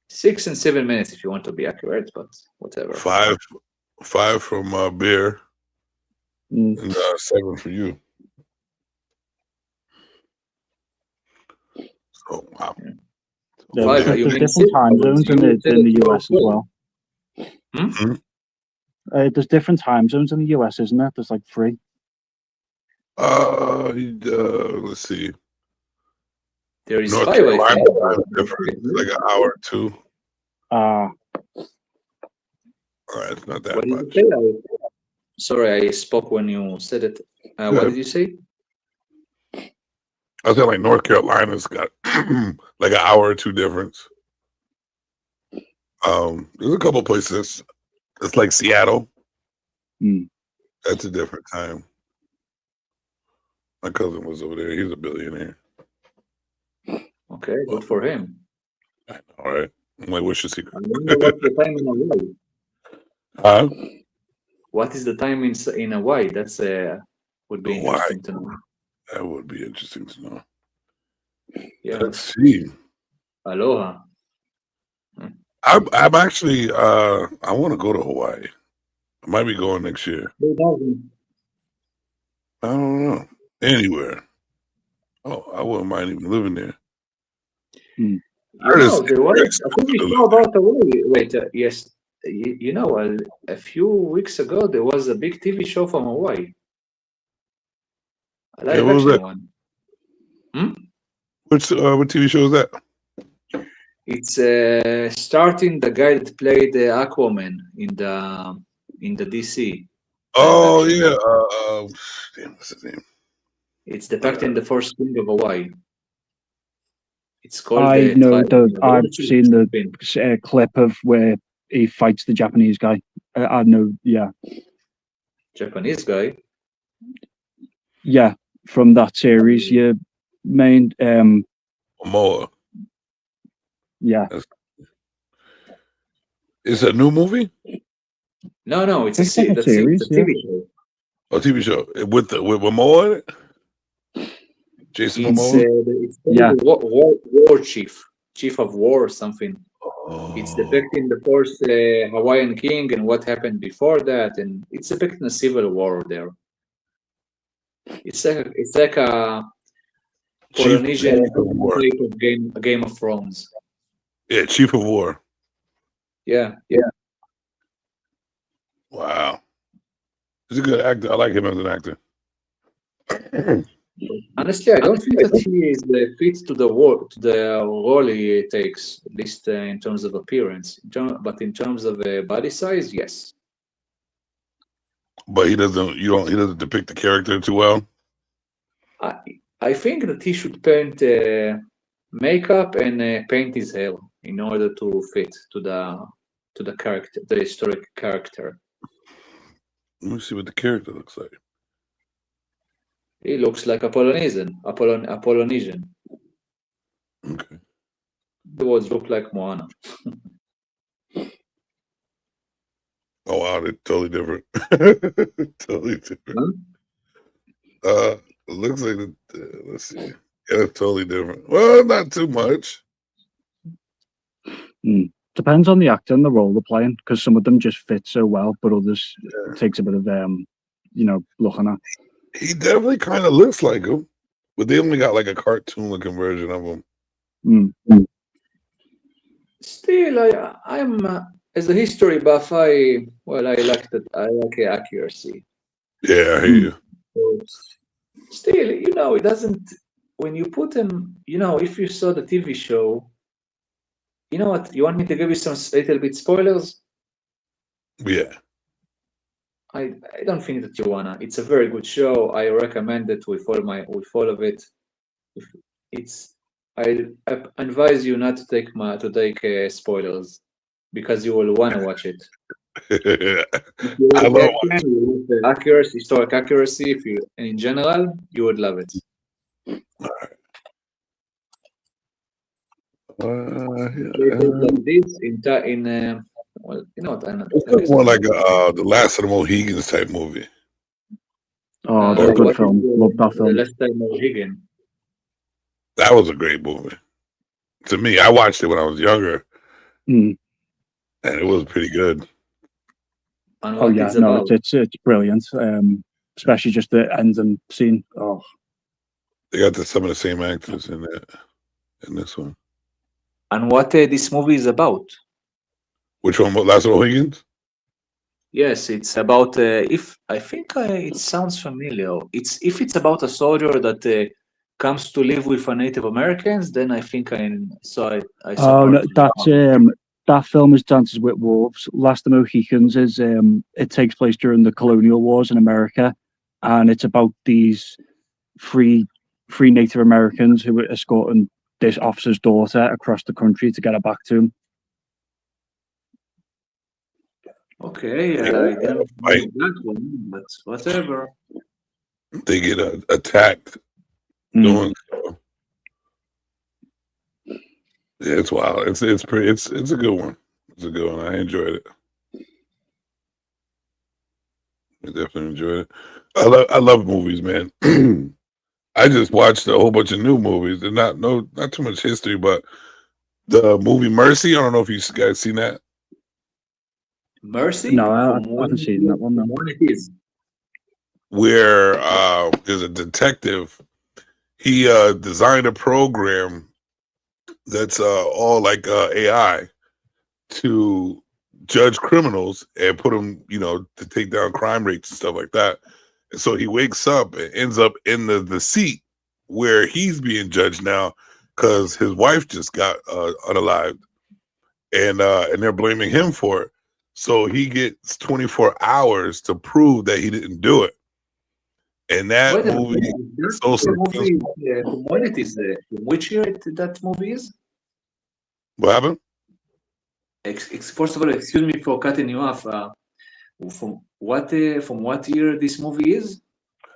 6 and 7 minutes if you want to be accurate, but whatever. five from beer and 7 for you. So wow. Yeah, Five, there's you mean different 6 time hours? zones in You the said in the it's US as 12. well. There's different time zones in the US, isn't there? There's like 3. Let's see. There is North 5, I Carolina think. time is different, like an hour or 2. Ah. All right, it's not that What did much. you say? Sorry, I spoke when you said it. What did you say? I said like North Carolina's got like an hour or 2 difference. There's a couple places. It's like Seattle. That's a different time. My cousin was over there. He's a billionaire. Okay, good for him. All right. I'm like, what's your secret? I don't know what's the time in Hawaii. Huh? What is the time in Hawaii? That's would be Hawaii. interesting to know. That would be interesting to know. Yeah. Let's see. Aloha. I'm actually I want to go to Hawaii. I might be going next year. I don't know. Anywhere. Oh, I wouldn't mind even living there. I think we saw about Hawaii. Wait, yes. You know, a few weeks ago there was a big TV show from Hawaii. A live what was action that? one. What TV show is that? It's starting the guy that played Aquaman in the DC. Oh yeah. Damn, what's his name? It's depicting the first king of Hawaii. It's called. I know I've seen the clip of where he fights the Japanese guy. I know, yeah. Japanese guy. Yeah, from that series, your main Momoa. Yeah. It's a new movie? No, it's It's like a that's series, it's a TV show. A TV show with Momoa in it? Jason Momoa? It's Yeah. war chief of war or something. It's depicting the first Hawaiian king and what happened before that, and it's depicting a civil war there. It's like a Chief Polynesian of War. type of Game of Thrones. Yeah, Chief of War. Yeah. Wow. He's a good actor. I like him as an actor. Honestly, I don't think that he is fit to the role he takes, at least in terms of appearance. But in terms of body size, yes. But he doesn't depict the character too well. I think that he should paint makeup and paint his hair in order to fit to the character, the historic character. Let me see what the character looks like. He looks like a Polynesian. Okay. He would look like Moana. Oh wow, they're totally different. Totally different. Looks like let's see. Yeah, it's totally different. Well, not too much. Depends on the actor and the role they're playing, because some of them just fit so well, but others it takes a bit of looking at. He definitely kind of looks like him, but they only got like a cartoon-looking version of him. Still, I'm as a history buff. I like that. I like accuracy. Yeah, I hear you. Still, it doesn't. When you put him, if you saw the TV show, you know what? You want me to give you some little bit spoilers? Yeah. I don't think that you wanna. It's a very good show. I recommend it with all of it. I advise you not to take spoilers because you will wanna watch it. I love historic accuracy. In general, you would love it. Well, it's more like the Last of the Mohegans type movie. Oh, that's a good film. Love that film. The Last of the Mohegans. That was a great movie. To me, I watched it when I was younger, and it was pretty good. Oh yeah, no, it's brilliant. Especially just the ending scene. Oh, they got some of the same actors in this one. And what this movie is about? Which one? Last of the Mohegans? Yes, it's about. It sounds familiar. If it's about a soldier that comes to live with Native Americans, then I think I saw it. That film is Dances with Wolves. Last of the Mohegans is it takes place during the colonial wars in America, and it's about these free Native Americans who were escorting this officer's daughter across the country to get her back to him. Okay, I didn't like that one, but whatever. They get attacked doing so. Yeah, it's wild. It's a good one. It's a good one. I enjoyed it. I definitely enjoyed it. I love movies, man. I just watched a whole bunch of new movies, and not too much history, but the movie Mercy. I don't know if you guys seen that. Mercy? No, I haven't seen that one. No. What it is? Where there's a detective. He designed a program that's all like AI to judge criminals and put them, to take down crime rates and stuff like that. And so he wakes up and ends up in the seat where he's being judged now because his wife just got unalived, and they're blaming him for it. So he gets 24 hours to prove that he didn't do it. And that movie is so successful. When it is which year that movie is? What happened? First of all, excuse me for cutting you off. From what year this movie is?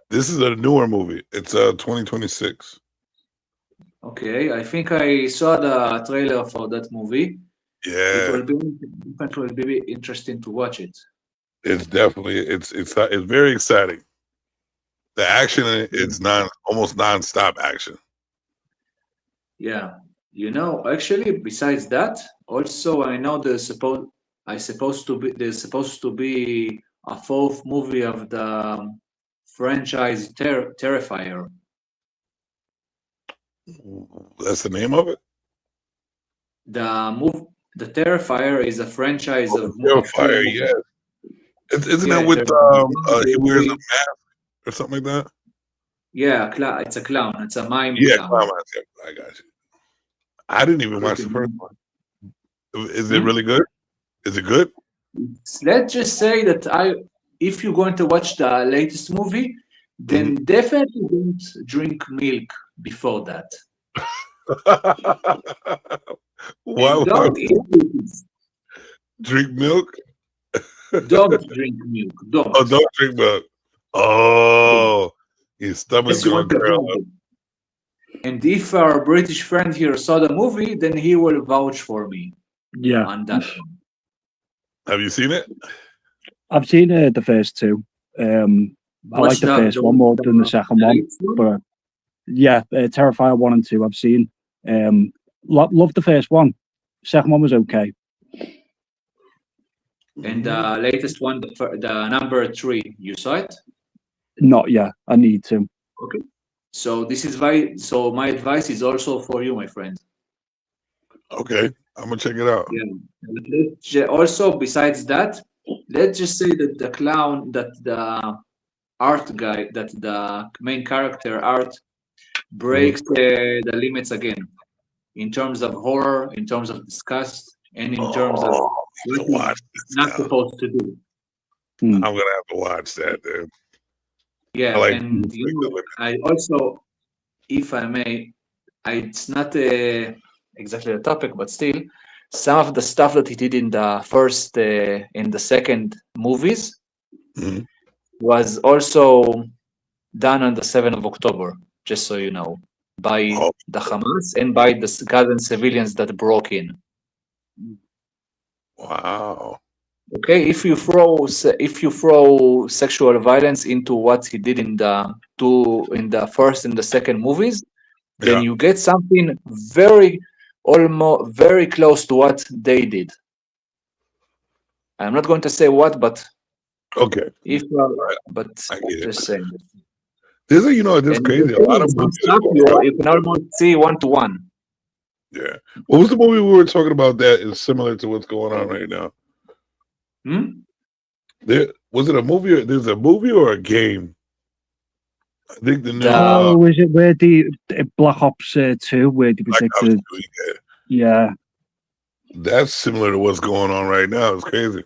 This is a newer movie. It's 2026. Okay, I think I saw the trailer for that movie. Yeah, it will be interesting to watch it. it's definitely it's very exciting. The action in it is almost non-stop action. Yeah, actually, besides that, also I know there's supposed to be a fourth movie of the franchise Terrifier. That's the name of it. The Terrifier is a franchise of Terrifier, yes. Isn't that with he wears a mask or something like that? Yeah, it's a clown. It's a mime Yeah, clown. I got you. I didn't even watch the first one. Is it really good? Is it good? Let's just say that if you're going to watch the latest movie, then definitely don't drink milk before that. Why don't eat cookies. Drink milk? Don't drink milk. Don't. Oh, don't drink milk. Oh, your stomach's Yes, you going want to to curl avoid up. it. And if our British friend here saw the movie, then he will vouch for me Yeah. on that one. Have you seen it? I've seen the first two. I like What's the the- first the one more one- than the second one. But yeah, Terrifier 1 and 2 I've seen. Loved the first one. Second one was okay. And the latest one, the number 3, you saw it? Not yet. I need to. Okay. So this is why. So my advice is also for you, my friend. Okay, I'm gonna check it out. Yeah. Also, besides that, let's just say that the clown, that the art guy, that the main character art breaks the limits again, in terms of horror, in terms of disgust, and in terms of what he's not supposed to do. I'm gonna have to watch that, dude. Yeah, I like and I also, if I may, it's not exactly the topic, but still, some of the stuff that he did in the first, in the second movies, was also done on the 7th of October, just so you know, by the Hamas and by the Gaza civilians that broke in. Wow. Okay, if you throw sexual violence into what he did in the first and the second movies, then you get something almost very close to what they did. I'm not going to say what, but okay. But just saying. This is, this crazy. A lot of movies. You can almost see 1-to-1. Yeah. What was the movie we were talking about that is similar to what's going on right now? Was it a movie? There's a movie or a game? I think the new. Was it where the Black Ops 2, where they protected? Yeah. That's similar to what's going on right now. It's crazy.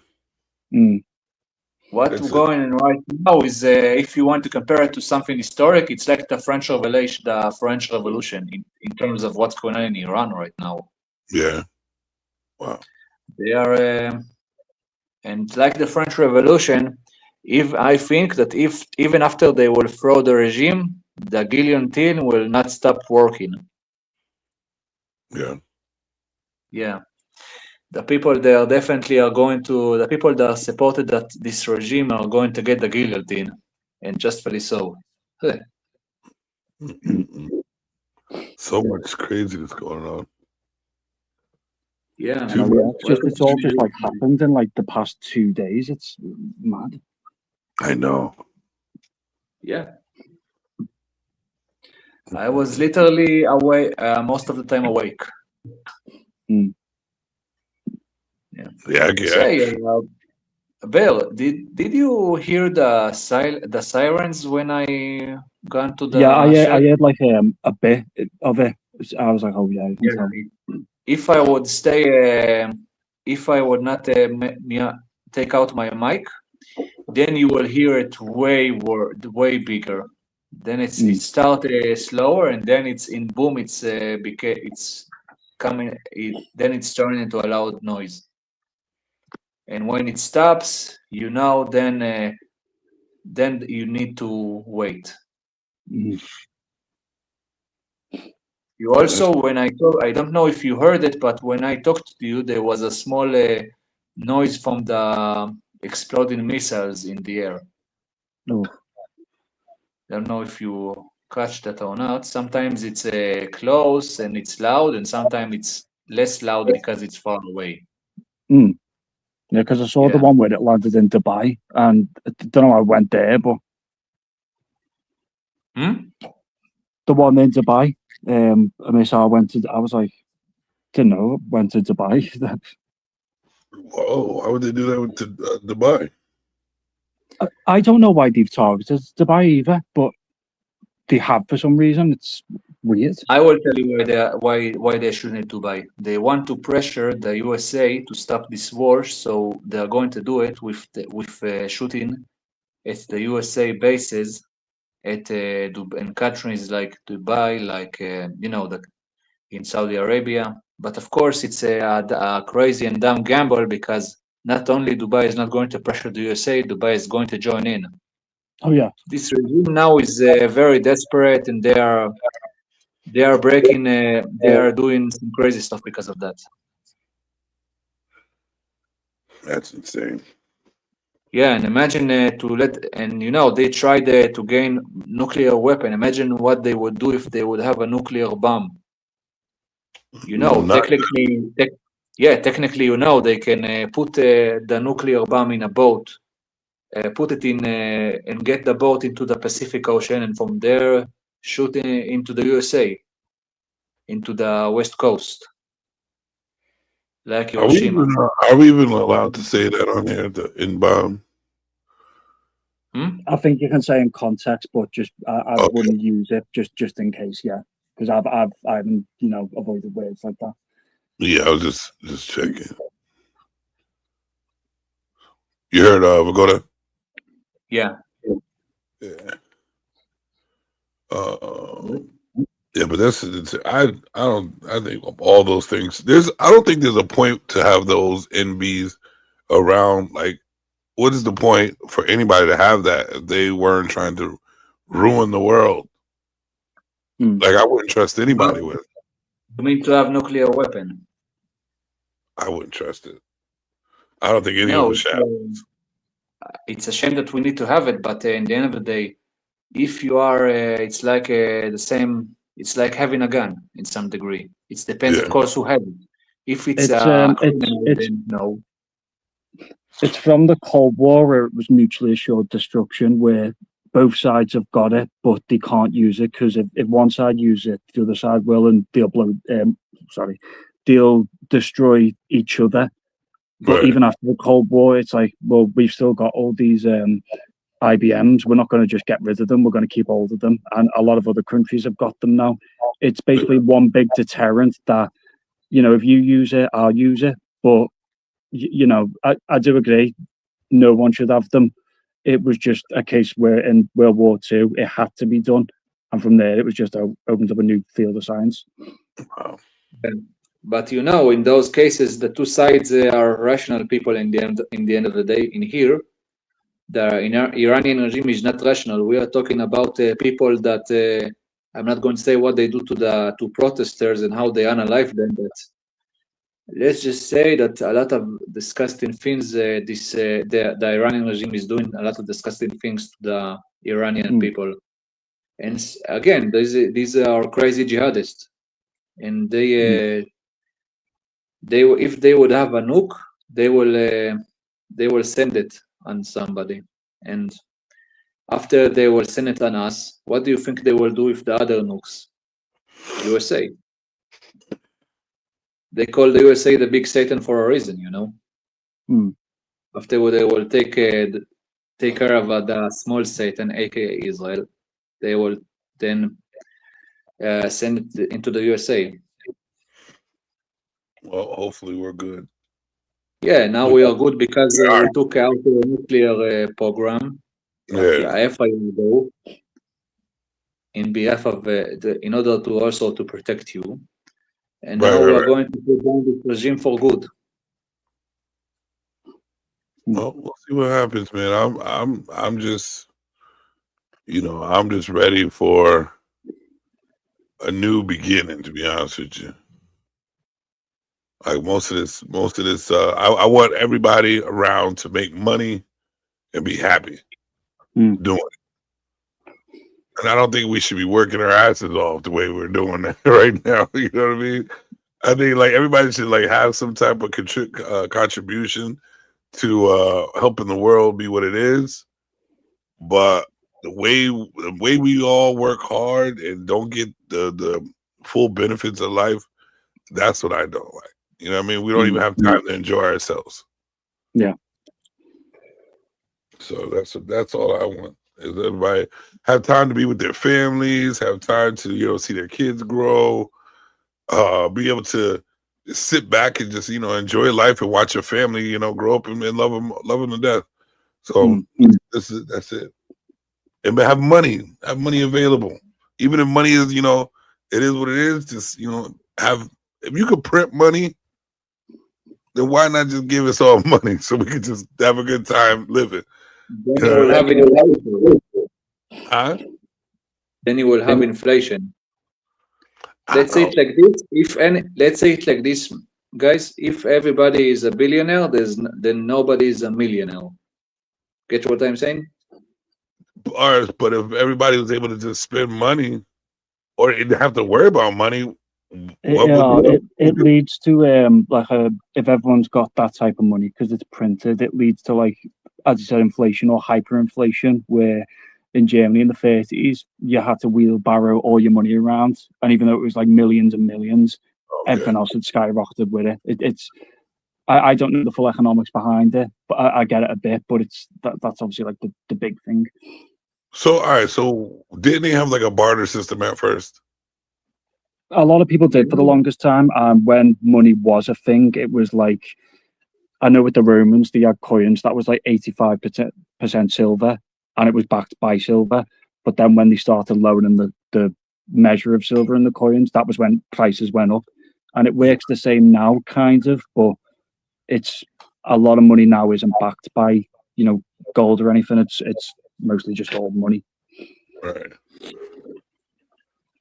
What's going on right now is, if you want to compare it to something historic, it's like the French Revolution, in terms of what's going on in Iran right now. Yeah. Wow. They are, and like the French Revolution, I think that even after they will throw the regime, the guillotine will not stop working. Yeah. Yeah. The people there definitely are going to, the people that supported this regime are going to get the guillotine, and justly so. So much craziness going on. Yeah. It's all just like happened in like the past 2 days. It's mad. I know. Yeah. I was literally awake, most of the time awake. Yeah, I get Say, Bill, did you hear the sirens when I gone to the? Yeah, I shed? heard like a bit of it. I was like, oh yeah. If I would stay, if I would not take out my mic, then you will hear it way bigger. Then it started slower, and then it's in boom. It's coming. Then it's turning into a loud noise. And when it stops, then you need to wait. You also, when I talk, I don't know if you heard it, but when I talked to you, there was a small noise from the exploding missiles in the air. No. I don't know if you catch that or not. Sometimes it's close and it's loud, and sometimes it's less loud because it's far away. Yeah, because I saw the one where it landed in Dubai, and I don't know how I went there, but the one in Dubai, a missile went to. I was like, didn't know it went to Dubai. Whoa, why would they do that with Dubai? I don't know why they've targeted Dubai either, but they have for some reason. It's weird. I will tell you why they're shooting at Dubai. They want to pressure the USA to stop this war, so they're going to do it with shooting at the USA bases at in countries like Dubai, like in Saudi Arabia. But of course, it's a crazy and dumb gamble because not only Dubai is not going to pressure the USA, Dubai is going to join in. Oh yeah. This regime now is very desperate, and they are breaking. They are doing some crazy stuff because of that. That's insane. Yeah, and imagine they tried to gain nuclear weapon. Imagine what they would do if they would have a nuclear bomb. Technically, they can put the nuclear bomb in a boat, put it in and get the boat into the Pacific Ocean, and from there shoot into the USA, into the West Coast, like Hiroshima. Are we even allowed to say that on here in bomb? I think you can say in context, but just I wouldn't use it just in case. Yeah, because I haven't avoided words like that. Yeah, I was just checking. You heard Vagoda? Yeah. Yeah. Yeah, but I think of all those things. I don't think there's a point to have those NBs around. Like, what is the point for anybody to have that if they weren't trying to ruin the world? Like, I wouldn't trust anybody with it. You mean to have nuclear weapon? I wouldn't trust it. I don't think any of us have. It's a shame that we need to have it, but in the end of the day, if you are, it's like the same. It's like having a gun in some degree. It depends, of course, who has it. If it's no. It's from the Cold War where it was mutually assured destruction, where both sides have got it, but they can't use it because if one side uses it, the other side will, and they'll destroy each other. But even after the Cold War, it's like, well, we've still got all these IBMs. We're not going to just get rid of them. We're going to keep hold of them. And a lot of other countries have got them now. It's basically one big deterrent that, if you use it, I'll use it. But, I do agree. No one should have them. It was just a case where in World War II, it had to be done. And from there, it was just opened up a new field of science. Wow. But in those cases, the two sides are rational people. In the end of the day, in here, the Iranian regime is not rational. We are talking about people that I'm not going to say what they do to protesters and how they unalive them. But let's just say that a lot of disgusting things. The Iranian regime is doing a lot of disgusting things to the Iranian people. And again, these are crazy jihadists, and if they would have a nuke, they will send it on somebody, and after they will send it on us, what do you think they will do with the other nukes? USA. They call the USA the big Satan for a reason, After they will take care of the small Satan, aka Israel, they will then send it into the USA. Well, hopefully we're good. Yeah, now we are good because we took out the nuclear program half a year ago in behalf of in order to also to protect you, and now we are going to put down this regime for good. Well, we'll see what happens, man. I'm just, I'm just ready for a new beginning, to be honest with you. Like most of this, I want everybody around to make money and be happy doing it. And I don't think we should be working our asses off the way we're doing it right now. You know what I mean? I think like everybody should like have some type of contribution to helping the world be what it is. But the way we all work hard and don't get the full benefits of life, that's what I don't like. You know what I mean? We don't even have time to enjoy ourselves. Yeah. So that's all I want, is everybody have time to be with their families, have time to, you know, see their kids grow, be able to sit back and just, you know, enjoy life and watch your family, you know, grow up and love them to death. So that's it. And have money available. Even if money is, you know, it is what it is, just, you know, if you could print money, then why not just give us all money so we can just have a good time living? Then you will have inflation. Huh? Then you will have inflation. Let's say it like this. Let's say it like this, guys. If everybody is a billionaire, then nobody is a millionaire. Get what I'm saying? But if everybody was able to just spend money, or didn't have to worry about money, it leads to if everyone's got that type of money because it's printed, it leads to, like, as you said, inflation or hyperinflation, where in Germany in the 30s you had to wheelbarrow all your money around, and even though it was like millions and millions, everything else had skyrocketed with it. I don't know the full economics behind it, but I get it a bit. But that's obviously like the big thing. So all right, so didn't they have like a barter system at first? A lot of people did for the longest time. When money was a thing, it was like, I know with the Romans, they had coins that was like 85% silver, and it was backed by silver. But then when they started lowering the measure of silver in the coins, that was when prices went up. And it works the same now, kind of, but it's a lot of money now isn't backed by, you know, gold or anything. It's mostly just old money. Right.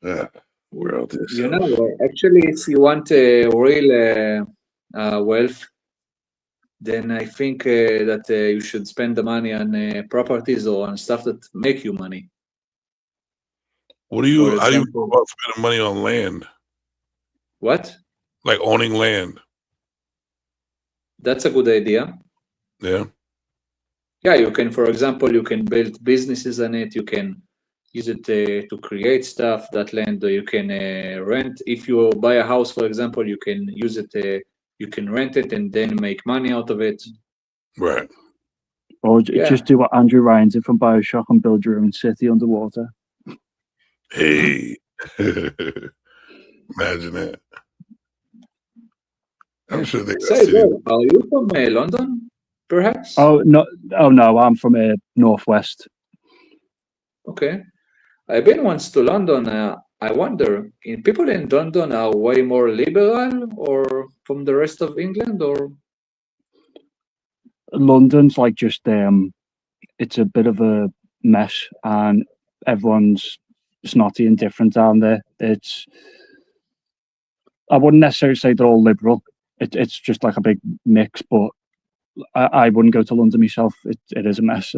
Yeah. World is. You know, actually, if you want real wealth, then I think that you should spend the money on properties or on stuff that make you money. How do you feel about spending money on land? What? Like owning land. That's a good idea. Yeah. Yeah, you can, for example, you can build businesses on it. You can use it to create stuff, that land. You can rent. If you buy a house, for example, you can use it, you can rent it and then make money out of it. Right. Or just do what Andrew Ryan did from BioShock and build your own city underwater. Hey. Imagine that. I'm sure they got city. Are you from London, perhaps? Oh no, I'm from Northwest. Okay. I've been once to London. I wonder, people in London are way more liberal or from the rest of England, or? London's like just, it's a bit of a mess and everyone's snotty and different down there. I wouldn't necessarily say they're all liberal. It's just like a big mix, but I wouldn't go to London myself. It is a mess.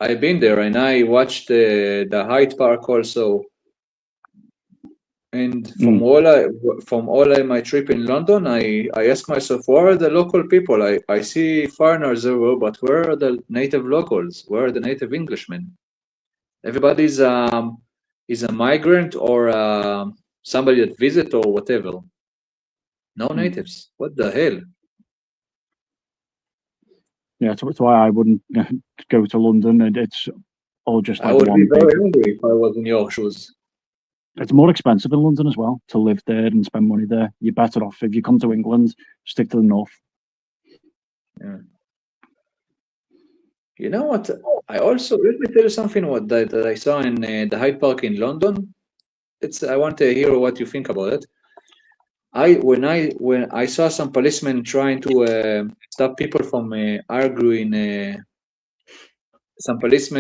I've been there and I watched the Hyde Park also. And from all my trip in London, I asked myself, where are the local people? I see foreigners everywhere, but where are the native locals? Where are the native Englishmen? Everybody is a migrant or somebody that visit or whatever. No natives. What the hell? Yeah, that's why I wouldn't go to London. And it's all just like I would be very angry if I was in your shoes. It's more expensive in London as well to live there and spend money there. You're better off if you come to England, stick to the north. Yeah. You know what? I also, let me tell you something that I saw in the Hyde Park in London. I want to hear what you think about it. When I saw some policemen trying to stop people from arguing, some police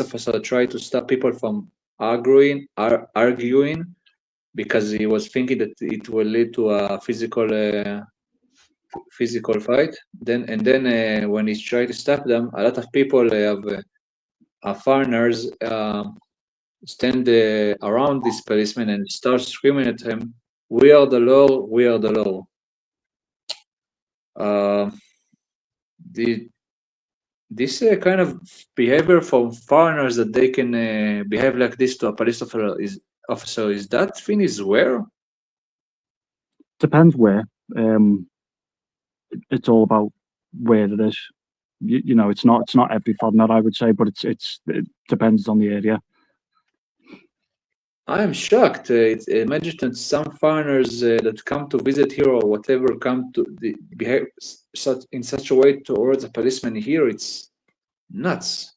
officer tried to stop people from arguing because he was thinking that it will lead to a physical fight. Then when he tried to stop them, a lot of people foreigners stand around this policeman and start screaming at him, "We are the law, we are the law." This kind of behavior from foreigners that they can behave like this to a police officer, is that thing is where? Depends where. It's all about where it is. You know, it's not every foreigner, I would say, but it depends on the area. I am shocked. Imagine that some foreigners that come to visit here or whatever come to behave in such a way towards a policeman here. It's nuts.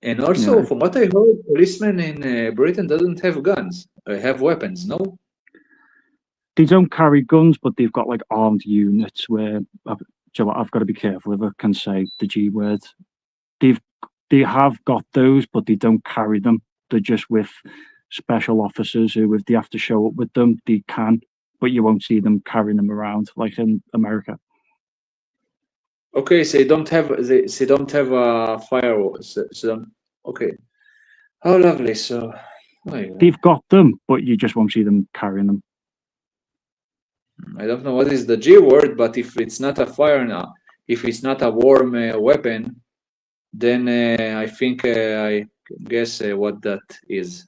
And also, from what I heard, policemen in Britain doesn't have guns. Have weapons, no? They don't carry guns, but they've got like armed units where I've got to be careful if I can say the G word. They have got those, but they don't carry them. They're just with special officers who, if they have to show up with them, they can, but you won't see them carrying them around like in America. Okay, so they don't have firewalls. Okay. How lovely. So they've got them, but you just won't see them carrying them. I don't know what is the G word, but if it's not a fire now, if it's not a warm weapon, then I think I guess what that is.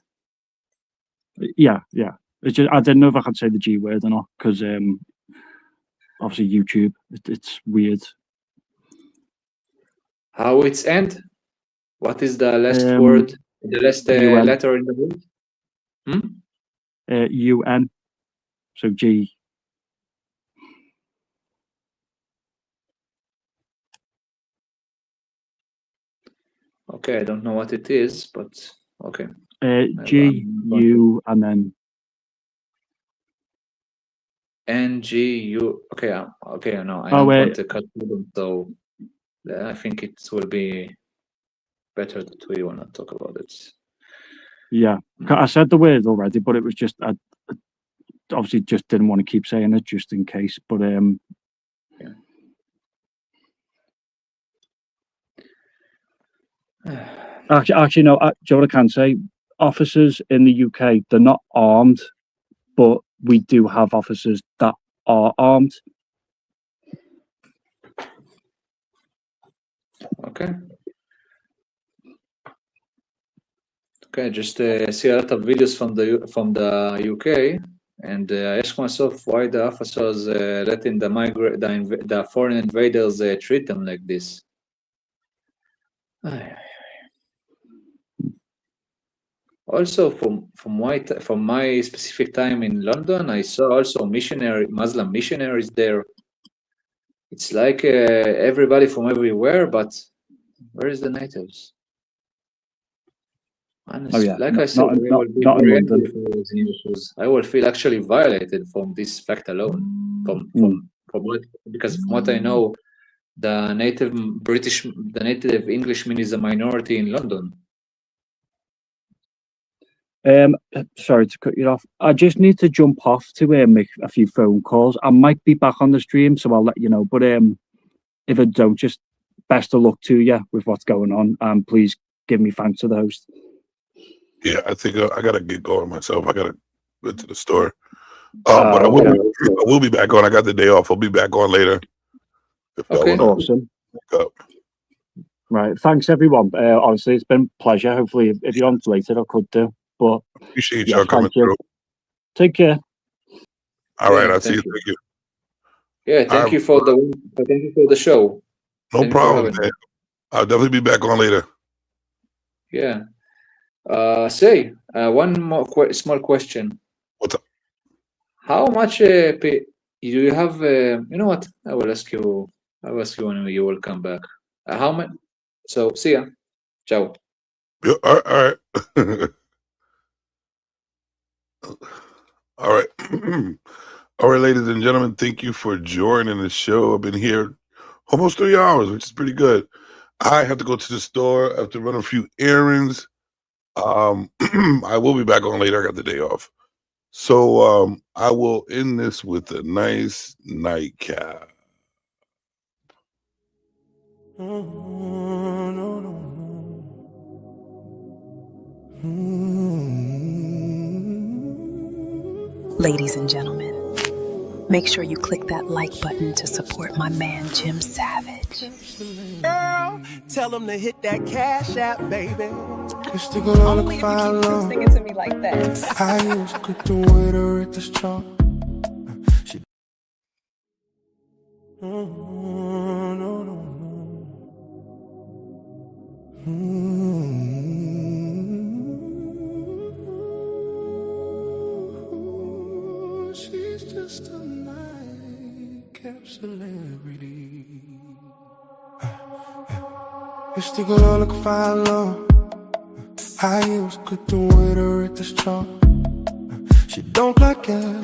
Yeah. It's just, I didn't know if I could say the G word or not, because obviously YouTube, it's weird. How it's end? What is the last word? The last letter in the word? UN. So G. Okay, I don't know what it is, but okay. G, U, and then N, G, U. Okay, okay, no, I don't want to cut them, so I think it will be better that we will not talk about it. Yeah, I said the word already, but it was just I obviously just didn't want to keep saying it just in case. But Actually, no. Do you know what I can say? Officers in the UK, they're not armed, but we do have officers that are armed. Okay. Okay, just see a lot of videos from the UK, and I ask myself why the officers letting the foreign invaders treat them like this. Also, from my specific time in London, I saw also Muslim missionaries there. It's like everybody from everywhere, but where is the natives? Honestly, like I said, I will be very angry for those issues. I will feel actually violated from this fact alone. Because from what I know, the native Englishman is a minority in London. Sorry to cut you off. I just need to jump off to make a few phone calls. I might be back on the stream, so I'll let you know. But if I don't, just best of luck to you with what's going on, and please give me thanks to the host. Yeah, I think I gotta get going myself. I gotta go to the store. But I will be back on. I got the day off. I'll be back on later. Okay, awesome. Right, thanks everyone. Honestly, it's been a pleasure. Hopefully, if you're on later, I could do. But appreciate y'all coming through. Take care. All right, I'll see you. Thank you. Yeah, thank you for the show. No problem, man. I'll definitely be back on later. Yeah. One more small question. What's up? How much do you have? You know what? I will ask you when you will come back. How much? So, see ya. Ciao. Yeah, all right. All right. All right, ladies and gentlemen, thank you for joining the show. I've been here almost 3 hours, which is pretty good. I have to go to the store. I have to run a few errands. I will be back on later. I got the day off. So I will end this with a nice nightcap. Ladies and gentlemen, make sure you click that like button to support my man, Jim Savage. Girl, tell him to hit that cash app, baby. Only if you keep singing to me like that. I used to quit the waiter at this job. She's just a nightcap celebrity. Used to go on like a fire alarm. I used to quit the waiter at this job. She don't like girl,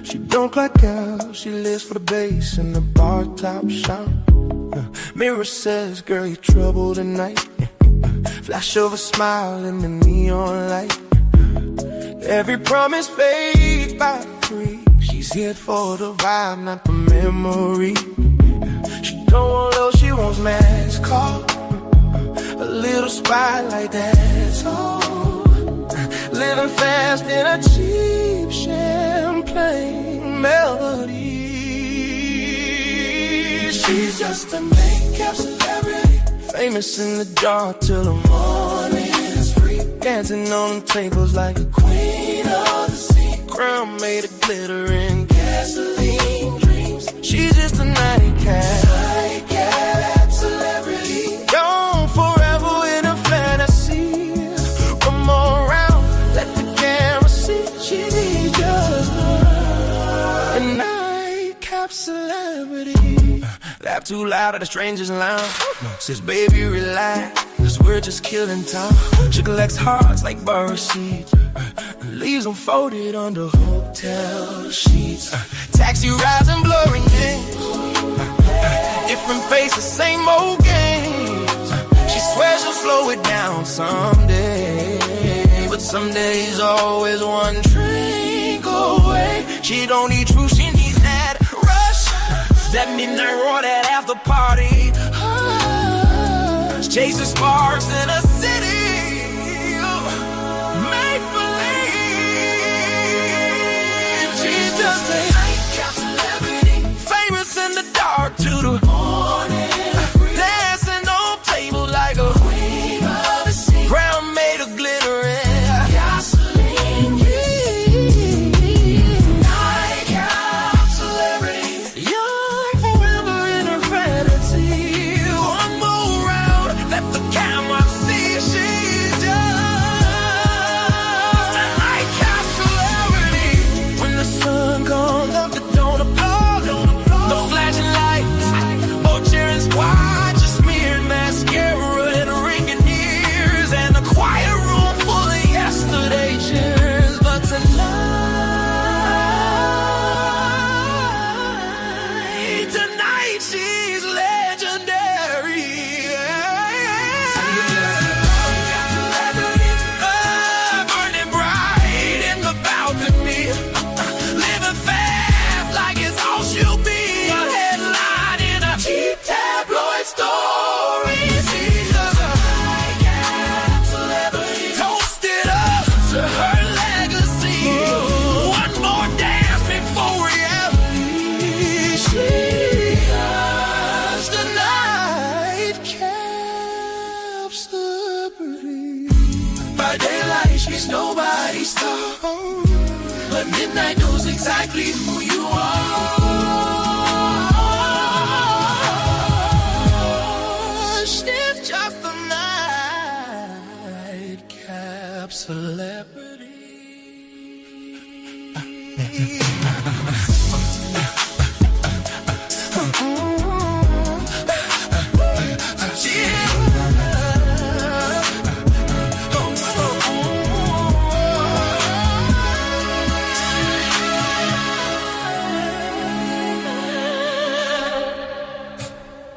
she don't like girl. She lives for the bass in the bar top shop. Mirror says, girl, you trouble tonight. Flash of a smile in the neon light. Every promise fade by three. She's here for the vibe, not the memory. She don't want love, she wants man's call. A little spotlight, that's all. Living fast in a cheap champagne melody. She's just a makeup celebrity, famous in the dark till the morning is free. Dancing on tables like a queen of the sea. Crown made of glitter and gasoline dreams. She's just a nightcap celebrity, gone forever in a fantasy. Come on around, let the camera see. She's just a nightcap celebrity. Laugh too loud at a stranger's lounge. Says, baby, relax, cause we're just killing time. She collects hearts like bar receipts, leaves them folded under hotel sheets. Taxi rides and blurring names, different faces, same old games. She swears she'll slow it down someday, but some days always one drink away. She don't need truth, she needs that rush, that midnight roar, that after party. Chasing sparks in a city made for leave. She's just a nightcap celebrity, famous in the dark to the morning, dancing on tables like a queen of the sea. Crown made of glitter and gasoline. Nightcap celebrity, young forever in her fantasy. One more round, let the camera see. She's just a nightcap celebrity. When the sun comes up, the dawn applause. No flashing lights or cheering squad, just smeared mascara and ringing ears, and a quiet room full of yesterday cheers. But tonight she's legendary. Burning bright in the balcony, living fast like it's all she'll be. A headline in a cheap tabloid story. She's just a nightcap celebrity, toasted up to her legacy. One more dance before reality. She's just a nightcap celebrity. By daylight, she's nobody's star, but midnight knows exactly who you are. She's just a nightcap celebrity.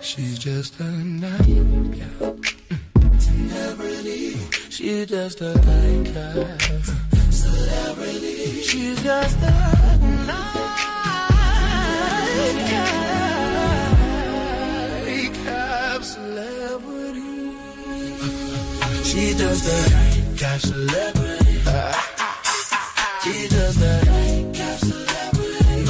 She's just a nightcap celebrity. She's just a nightcap celebrity. She's just a nightcap celebrity. She's just a nightcap celebrity. She's just a nightcap celebrity.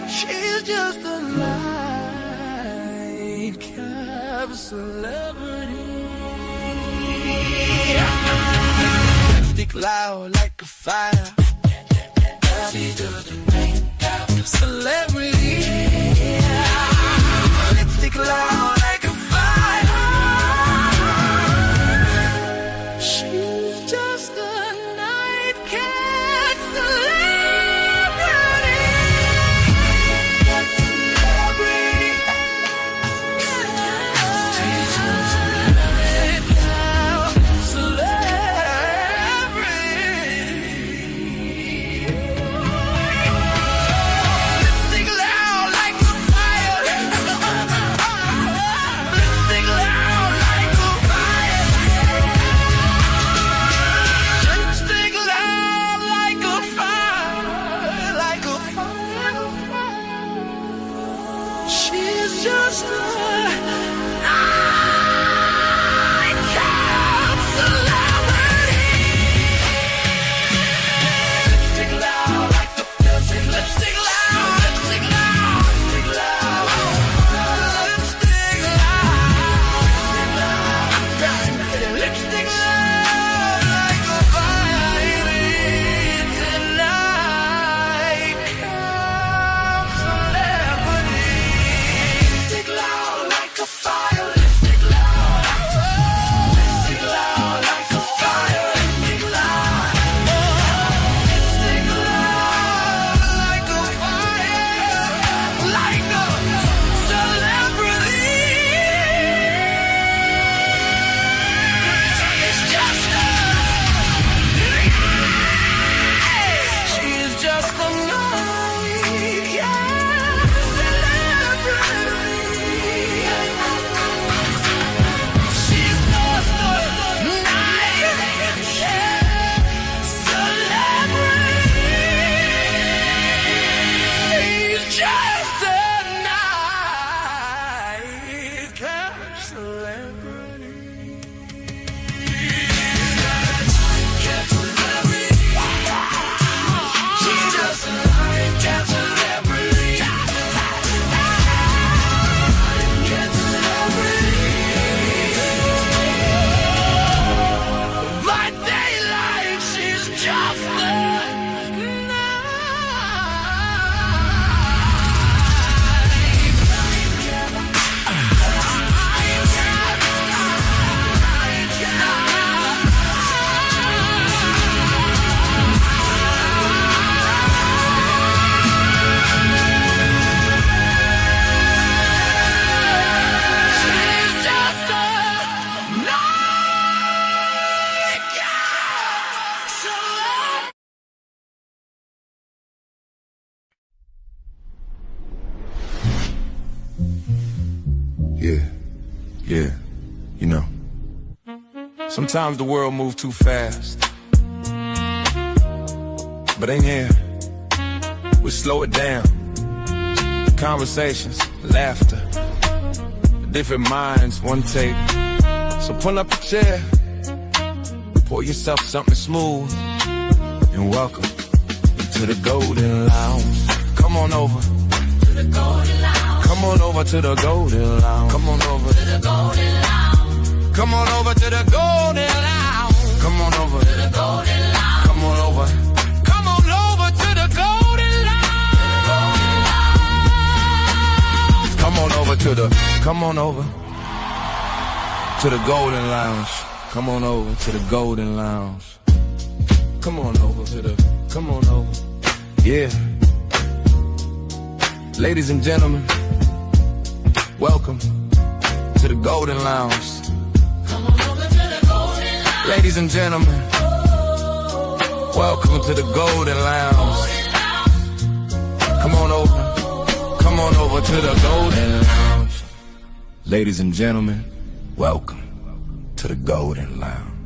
She's just a nightcap celebrity. Stick loud like a fire. She's just a nightcap celebrity. Stick loud like a fire. She's just a nightcap celebrity. Just a nightcap celebrity. Lipstick loud like the music. Lipstick loud, lipstick loud, lipstick loud, lipstick loud, lipstick loud like a fire. It's a nightcap celebrity. Lipstick loud like a fire. Lipstick loud. Lipstick loud like a fire. Lipstick loud. Lipstick loud like a fire. Like a celebrity. She's just a. She's just a nightcap celebrity. She's just a nightcap celebrity. She's just a nightcap celebrity. She's just a nightcap celebrity. My daylight, she's just a Yeah, you know. Sometimes the world moves too fast. But in here, we slow it down. Conversations, laughter, different minds, one take. So pull up a chair, pour yourself something smooth, and welcome to the Golden Lounge. Come on over to the Golden Lounge. Come on over to the Golden Lounge. Come on over to the Golden Lounge. Come on over to the Golden Lounge. Come on over to the Golden Lounge. Come on over. Come on over to the Golden Lounge. Come on over to the. Come on over to the Golden Lounge. Come on over to the Golden Lounge. Come on over to the. Come on over. Yeah. Ladies and gentlemen, welcome to the Golden Lounge. Come on over to the Golden Lounge. Ladies and gentlemen, welcome to the Golden Lounge. Come on over to the Golden Lounge. Ladies and gentlemen, welcome to the Golden Lounge.